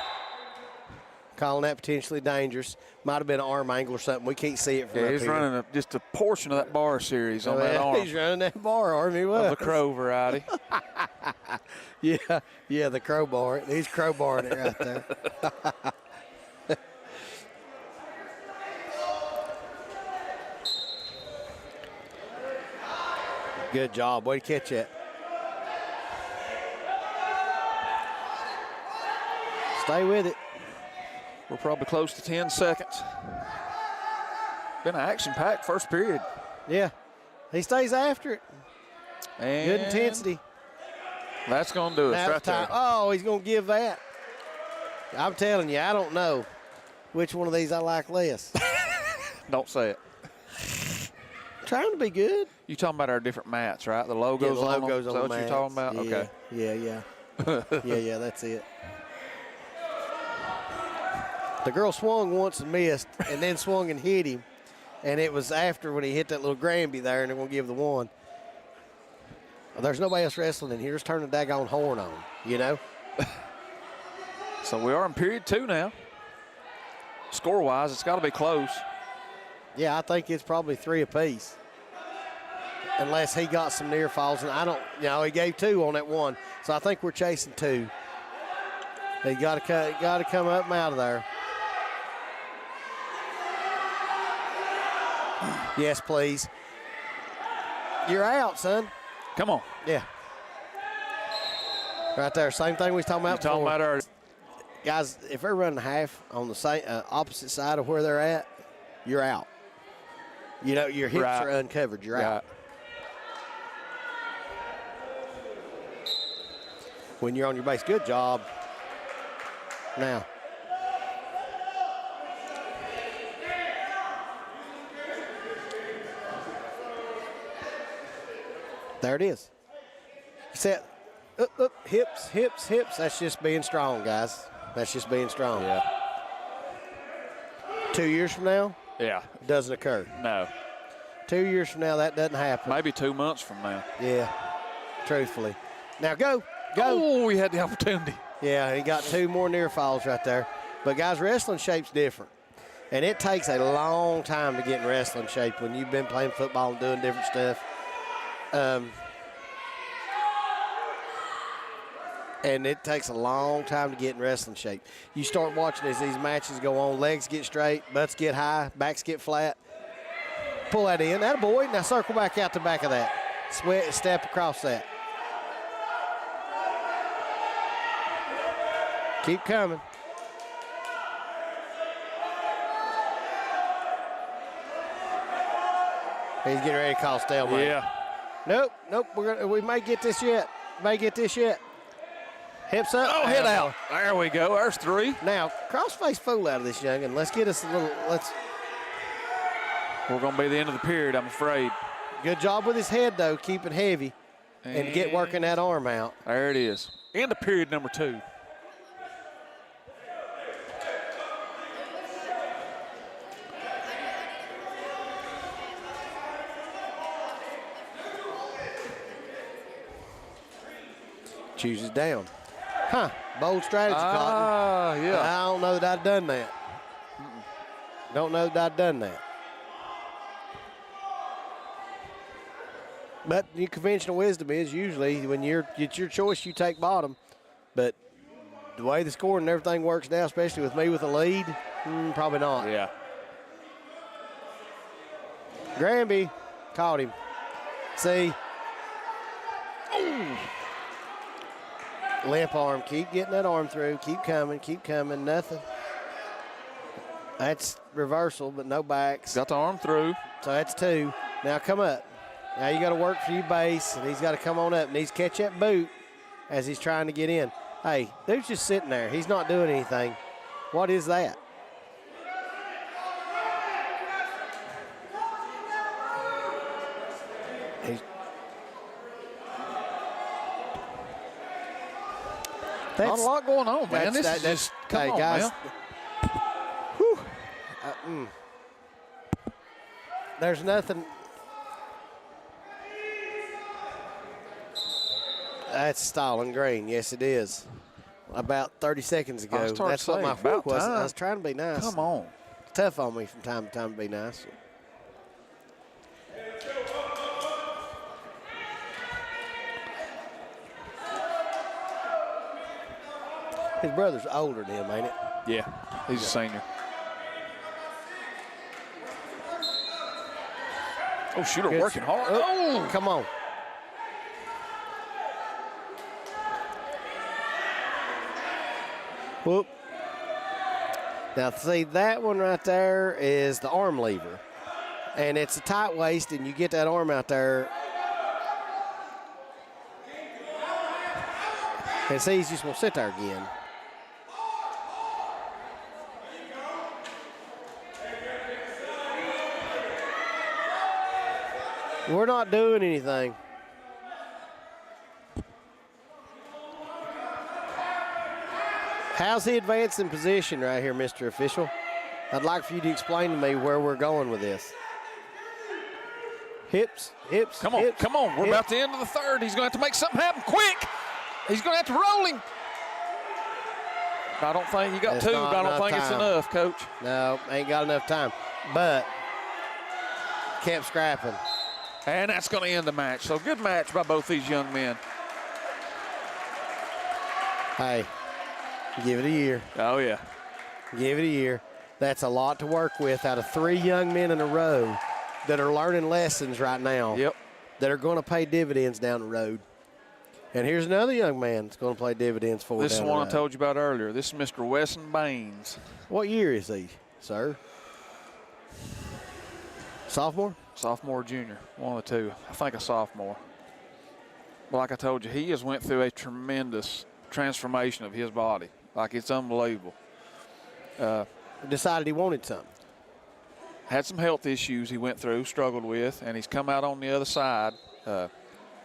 Calling that potentially dangerous. Might have been an arm angle or something. We can't see it from up he's here. running just a portion of that bar series on that arm. He's running that bar arm. He was. Of the crow variety. Yeah, the crowbar. He's crowbarring it right there. Good job. Way to catch that. Stay with it. We're probably close to 10 seconds. Been an action-packed first period. Yeah. He stays after it. And Good intensity. That's going to do it Now right there. Oh, he's going to give that. I'm telling you, I don't know which one of these I like less. Don't say it. Trying to be good. You talking about our different mats, right? The logos, Yeah, the logos on them? on Is that the what you're talking about? mats. Okay. Yeah. Yeah, that's it. The girl swung once and missed, and then swung and hit him. And it was after when he hit that little Granby there, and they're going to give the one. There's nobody else wrestling in here. Just turn the daggone horn on, you know? So we are in period 2 now. Score-wise, it's got to be close. Yeah, I think it's probably 3 apiece. Unless he got some near falls. And I don't, he gave 2 on that one. So I think we're chasing 2. He got to come up and out of there. Yes, please. You're out, son. Come on. Yeah. Right there. Same thing we was talking about You're talking before. about our Guys, if they're running half on the same opposite side of where they're at, you're out. Your hips Right. are uncovered. You're out. When you're on your base. Good job. Now. There it is. Set. Up, hips. That's just being strong, guys. That's just being strong. Yeah. 2 years from now, Yeah. doesn't occur. No. 2 years from now, that doesn't happen. Maybe 2 months from now. Yeah, truthfully. Now go. Oh, we had the opportunity. Yeah, he got 2 more near falls right there. But, guys, wrestling shape's different. And it takes a long time to get in wrestling shape when you've been playing football and doing different stuff. And it takes a long time to get in wrestling shape. You start watching as these matches go on, legs get straight, butts get high, backs get flat. Pull that in. That boy. Now circle back out the back of that. Step across that. Keep coming. He's getting ready to call stalemate. Yeah. Nope. We may get this yet. Hips up. Oh, head out. There we go. There's 3. Now, cross-face fool out of this youngin'. Let's get us a little, We're going to be the end of the period, I'm afraid. good job with his head, though, keeping heavy and get working that arm out. There it is. End of period number 2. Chooses down. Bold strategy, Cotton. Yeah. I don't know that I'd done that. Don't know that I'd done that. But your conventional wisdom is usually when it's your choice, you take bottom. But the way the scoring and everything works now, especially with me with a lead, probably not. Yeah. Granby caught him. See? Limp arm. Keep getting that arm through. Keep coming. Nothing. That's reversal, but no backs. Got the arm through. So that's 2. Now come up. Now you got to work for your base, and he's got to come on up. Needs to catch that boot as he's trying to get in. Hey, dude's just sitting there. He's not doing anything. What is that? Not a lot going on, man. This is just, come on, guys. man. Whew. There's nothing. That's Stalin Green. Yes, it is. About 30 seconds ago. I was That's what my about whoop was. time. I was trying to be nice. Come on. It's tough on me from time to time to be nice. His brother's older than him, ain't it? Yeah, he's a senior. Oh, shooter Good. working hard. Oh, come on. Whoop. Now, see, that one right there is the arm lever. And it's a tight waist, and you get that arm out there. And see, he's just going to sit there again. We're not doing anything. How's he advancing position right here, Mr. Official? I'd like for you to explain to me where we're going with this. Hips, hips, Come on, hips, come on. We're hips. about to end of the third. He's going to have to make something happen quick. He's going to have to roll him. I don't think he got It's two, not but I don't enough think it's time. enough, Coach. No, ain't got enough time. But kept scrapping. And that's going to end the match. So good match by both these young men. Hey, give it a year. Oh, yeah. Give it a year. That's a lot to work with out of 3 young men in a row that are learning lessons right now. Yep. That are going to pay dividends down the road. And here's another young man that's going to play dividends for This is down one the I road. told you about earlier. This is Mr. Wesson Baines. What year is he, sir? Sophomore? Sophomore, junior, one of the two. I think a sophomore. But like I told you, he has went through a tremendous transformation of his body. Like, it's unbelievable. Decided he wanted something. Had some health issues he went through, struggled with, and he's come out on the other side.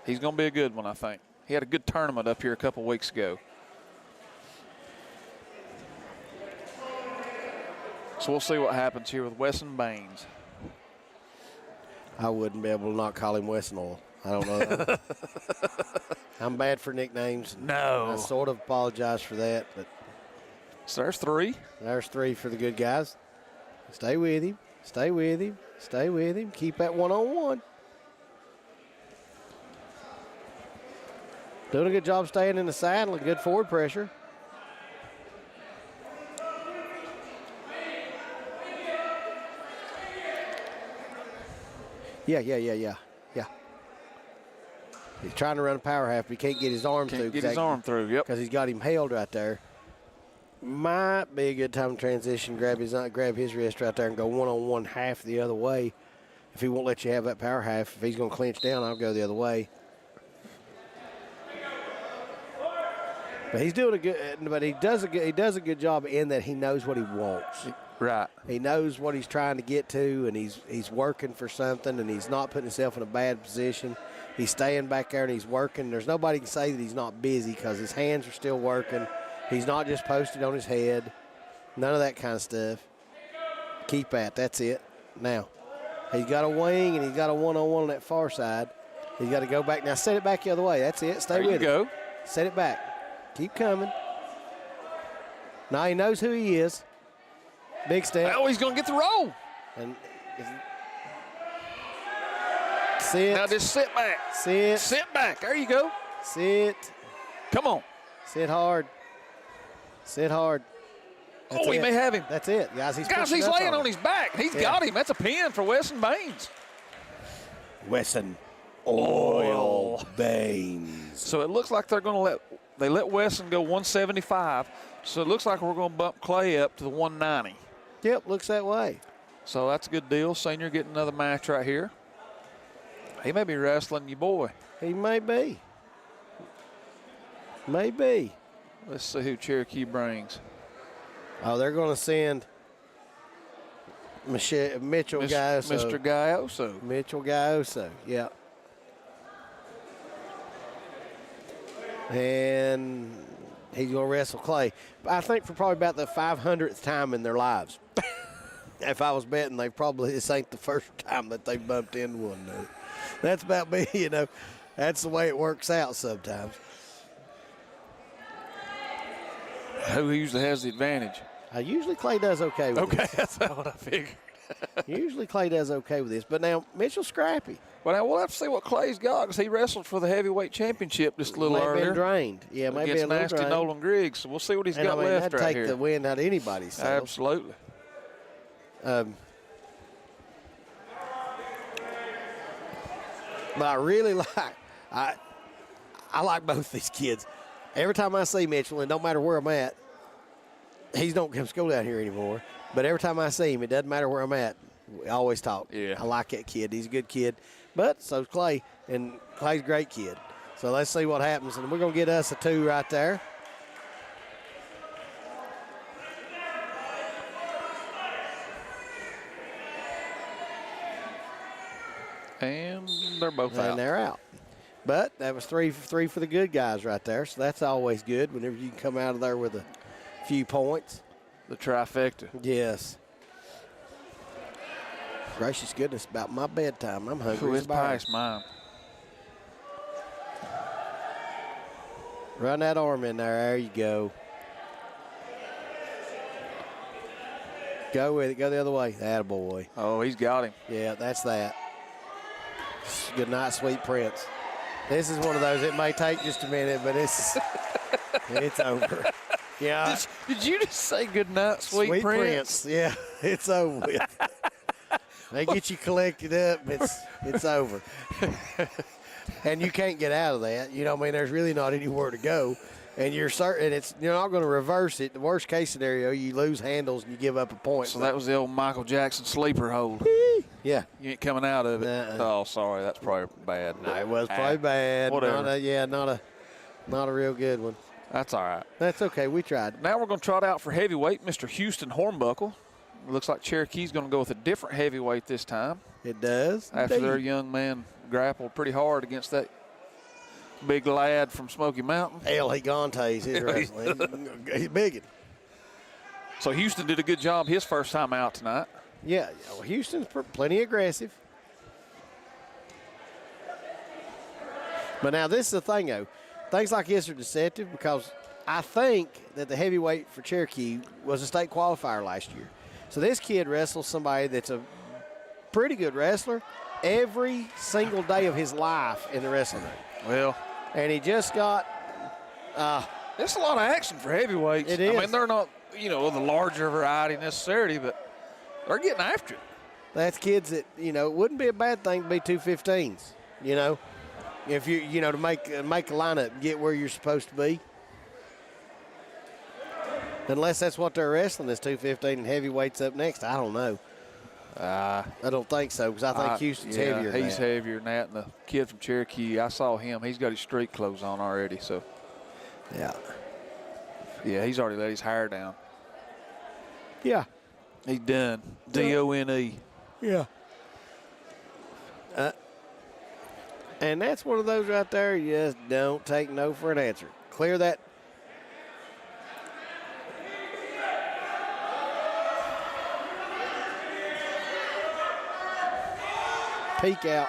He's going to be a good one, I think. He had a good tournament up here a couple weeks ago. So we'll see what happens here with Wesson Baines. I wouldn't be able to not call him Wesson Oil. I don't know. I'm bad for nicknames. No. I sort of apologize for that, but So there's 3. there's 3 for the good guys. Stay with him. Stay with him. Stay with him. Keep that one-on-one. Doing a good job staying in the saddle and good forward pressure. Yeah. He's trying to run a power half, but he can't get his arm through. Can't get his arm through, yep. Because he's got him held right there. Might be a good time to transition, grab his wrist right there and go one-on-one half the other way. If he won't let you have that power half, if he's going to clinch down, I'll go the other way. But he's doing a good. But he does a good job in that he knows what he wants. Right. He knows what he's trying to get to, and he's working for something, and he's not putting himself in a bad position. He's staying back there and he's working. There's nobody can say that he's not busy because his hands are still working. He's not just posted on his head. None of that kind of stuff. Keep at. That's it. Now, he's got a wing and he's got a one-on-one on that far side. He's got to go back. Now, set it back the other way. That's it. Stay There with you it. go. Set it back. Keep coming. Now he knows who he is. Big step. Oh, he's going to get the roll. And sit. Now just sit back. Sit. Sit back. There you go. Sit. Come on. Sit hard. Sit hard. That's Oh, he it. may have him. That's it, guys. Guys, pushing he's up laying him. on his back. He's Yeah. got him. That's a pin for Wesson Baines. Wesson Oil Baines. So it looks like they let Wesson go 175. So it looks like we're going to bump Clay up to the 190. Yep, looks that way. So that's a good deal. Senior getting another match right here. He may be wrestling your boy. He may be. Maybe. Let's see who Cherokee brings. Oh, they're going to send Mitchell Gaioso. Mr. Gaioso. Mitchell Gaioso, yeah. And he's going to wrestle Clay. I think for probably about the 500th time in their lives. If I was betting, this ain't the first time that they bumped into one another. That's about me, That's the way it works out sometimes. Who usually has the advantage? Usually Clay does okay with Okay, this. that's what I figured. Usually Clay does okay with this. But now Mitchell's scrappy. But now we'll have to see what Clay's got because he wrestled for the heavyweight championship just a little May have earlier. been drained. Yeah, maybe Against a little nasty drained. Nolan Griggs. So we'll see what he's And got left that'd right take here. the wind out of anybody's sails. Absolutely. But I really I like both these kids. Every time I see Mitchell, and no matter where I'm at, He don't come to school down here anymore. But every time I see him, it doesn't matter where I'm at. We always talk. Yeah. I like that kid. He's a good kid. But so's Clay, and Clay's a great kid. So let's see what happens. And we're going to get us a 2 right there. And they're both out. And they're out. But that was three for the good guys right there. So that's always good whenever you can come out of there with a few points. The trifecta. Yes. Gracious goodness, about my bedtime. I'm hungry. Ooh, as it's a bear. past mine. Run that arm in there. There you go. Go with it. Go the other way. Attaboy. Oh, he's got him. Yeah, that's that. Good night, sweet prince. This is one of those. It may take just a minute, but it's over. Yeah. Did you just say good night, sweet prince? Yeah, it's over with. They get you collected up. It's over. And you can't get out of that. You know what I mean? There's really not anywhere to go. And you're certain you're not going to reverse it. The worst case scenario, you lose handles and you give up a point. So that was the old Michael Jackson sleeper hold. Yeah. You ain't coming out of it. Uh-uh. Oh, sorry. That's probably bad. No, it was probably bad. Whatever. Not a real good one. That's all right. That's okay. We tried. Now we're going to trot out for heavyweight, Mr. Houston Hornbuckle. It looks like Cherokee's going to go with a different heavyweight this time. It does. After indeed. their young man grappled pretty hard against that big lad from Smoky Mountain. El Gigante's his wrestling. He's big. So Houston did a good job his first time out tonight. Yeah, well, Houston's plenty aggressive. But now this is the thing, though. Things like this are deceptive because I think that the heavyweight for Cherokee was a state qualifier last year. So this kid wrestles somebody that's a pretty good wrestler every single day of his life in the wrestling ring. Well, And he just got it's a lot of action for heavyweights. It is. I mean, they're not, the larger variety necessarily, but they're getting after it. that's kids that, it wouldn't be a bad thing to be 215s, if you, to make a lineup and get where you're supposed to be. Unless that's what they're wrestling is 215 and heavyweights up next. I don't know. I don't think so because I think Houston's heavier than He's that. heavier than that. And the kid from Cherokee, I saw him. He's got his street clothes on already. So, Yeah. he's already let his hair down. Yeah. He's done. D-O-N-E. Yeah. And that's one of those right there. You just don't take no for an answer. Clear that. Peek out.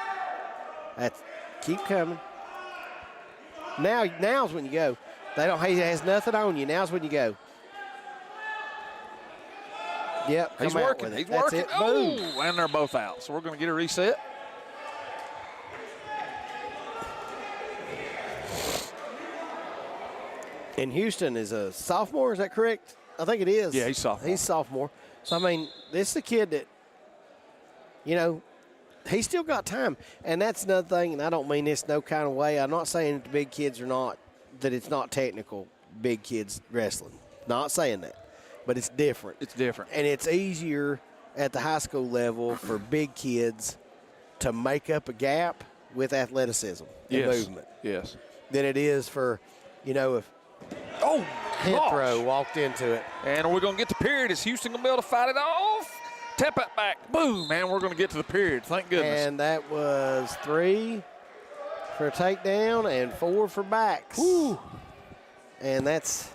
That's keep coming. Now's when you go. He has nothing on you. Now's when you go. Yep. He's come out working. with it. He's That's working. it. Boom. Oh, and they're both out. So we're going to get a reset. And Houston is a sophomore, is that correct? I think it is. Yeah, he's sophomore. He's sophomore. So, I mean, this is a kid that, he's still got time. And that's another thing, and I don't mean this no kind of way. I'm not saying that the big kids are not, that it's not technical, big kids wrestling. Not saying that. But it's different. It's different. And it's easier at the high school level for big kids to make up a gap with athleticism and movement Yes. than it is for, if Oh, head throw walked into it. And we're going to get the period. Is Houston going to be able to fight it off? Tap it back. Boom, man. We're going to get to the period. Thank goodness. And that was 3 for a takedown and 4 for backs. Woo. And that's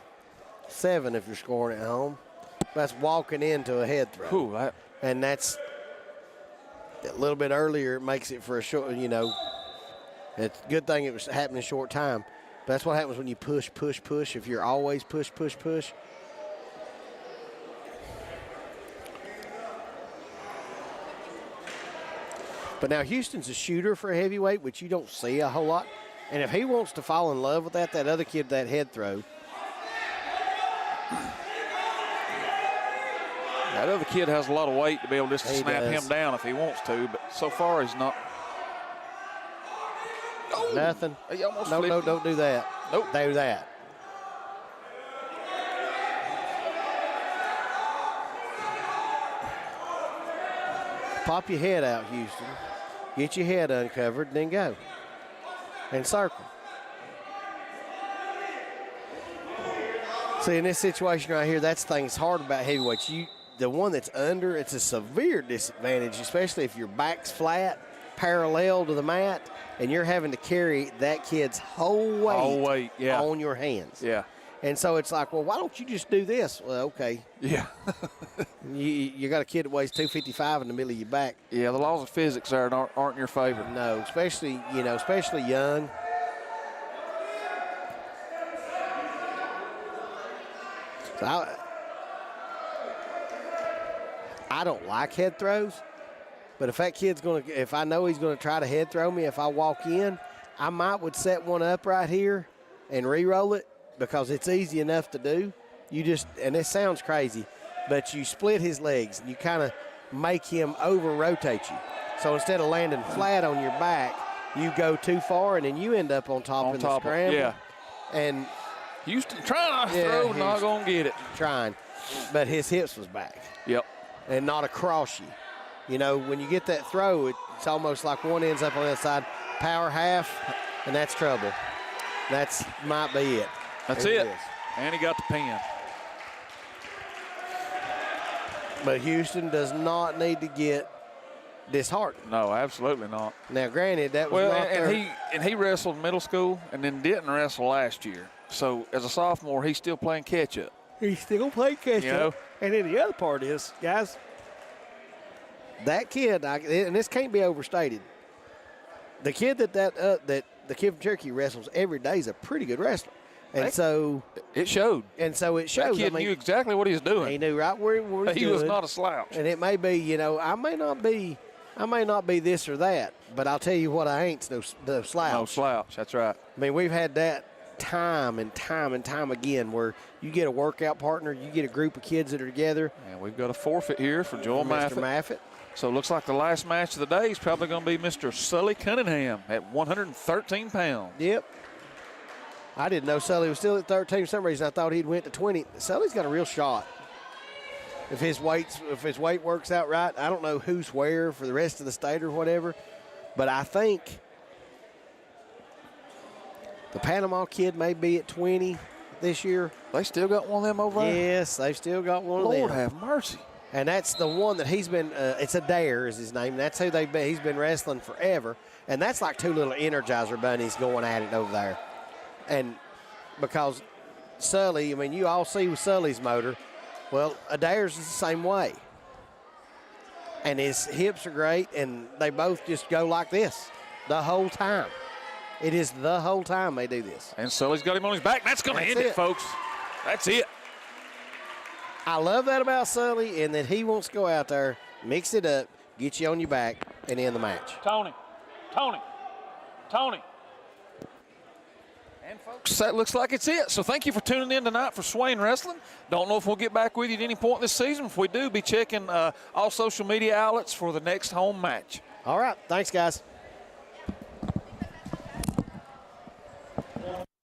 7 if you're scoring at home. That's walking into a head throw. Ooh, And that's a little bit earlier. It makes it for a short, it's a good thing it was happening in a short time. But that's what happens when you push. If you're always push. But now Houston's a shooter for a heavyweight, which you don't see a whole lot. And if he wants to fall in love with that other kid, that head throw. that other kid has a lot of weight to be able just to He snap does. him down if he wants to, but so far he's not. Oh, Nothing. He almost No, flipped him. don't do that. Nope. Do that. Pop your head out, Houston. Get your head uncovered, and then go. And circle. See, in this situation right here, that's the thing that's hard about heavyweights. The one that's under, it's a severe disadvantage, especially if your back's flat, parallel to the mat, and you're having to carry that kid's whole weight, on your hands. Yeah. And so it's like, well, why don't you just do this? Well, okay. Yeah. you got a kid that weighs 255 in the middle of your back. Yeah, the laws of physics there aren't in your favor. No, especially young. So I don't like head throws, but if that kid's if I know he's gonna try to head throw me, if I walk in, I would set one up right here and re-roll it because it's easy enough to do. And this sounds crazy, but you split his legs and you kind of make him over-rotate you. So instead of landing flat on your back, you go too far and then you end up on top in the scramble. Yeah. And Houston trying to throw, not going to get it. Trying, but his hips was back. Yep. And not across you. You know, when you get that throw, it's almost like one ends up on the other side, power half, and that's trouble. That's might be it. That's it. And he got the pin. But Houston does not need to get disheartened. No, absolutely not. Now, granted, that was not and he wrestled middle school and then didn't wrestle last year. So as a sophomore, he's still playing catch up. He's still playing catch You know? up. And then the other part is, guys, that kid, and this can't be overstated. The kid that the kid from Cherokee wrestles every day is a pretty good wrestler, and it showed. And so it showed. That kid knew exactly what he was doing. He knew right where he was not a slouch. And it may be, I may not be this or that, but I'll tell you what, I ain't no slouch. No slouch. That's right. I mean, we've had that time and time and time again where you get a workout partner, you get a group of kids that are together. And we've got a forfeit here for Joel Mr. Maffett. So it looks like the last match of the day is probably going to be Mr. Sully Cunningham at 113 pounds. Yep. I didn't know Sully was still at 13 for some reason. I thought he'd went to 20. Sully's got a real shot. If his weight works out right, I don't know who's where for the rest of the state or whatever, but I think the Panama kid may be at 20 this year. They still got one of them over there? Yes, they've still got one of them. Lord have mercy. And that's the one that he's been, it's Adair is his name. That's who he's been wrestling forever. And that's like two little Energizer bunnies going at it over there. And because Sully, I mean, you all see with Sully's motor, well, Adair's is the same way. And his hips are great, and they both just go like this the whole time. It is the whole time they do this. And Sully's got him on his back. That's going to end it, folks. That's it. I love that about Sully, and that he wants to go out there, mix it up, get you on your back, and end the match. Tony. And, folks, that looks like it's it. So thank you for tuning in tonight for Swain Wrestling. Don't know if we'll get back with you at any point this season. If we do, be checking all social media outlets for the next home match. All right. Thanks, guys.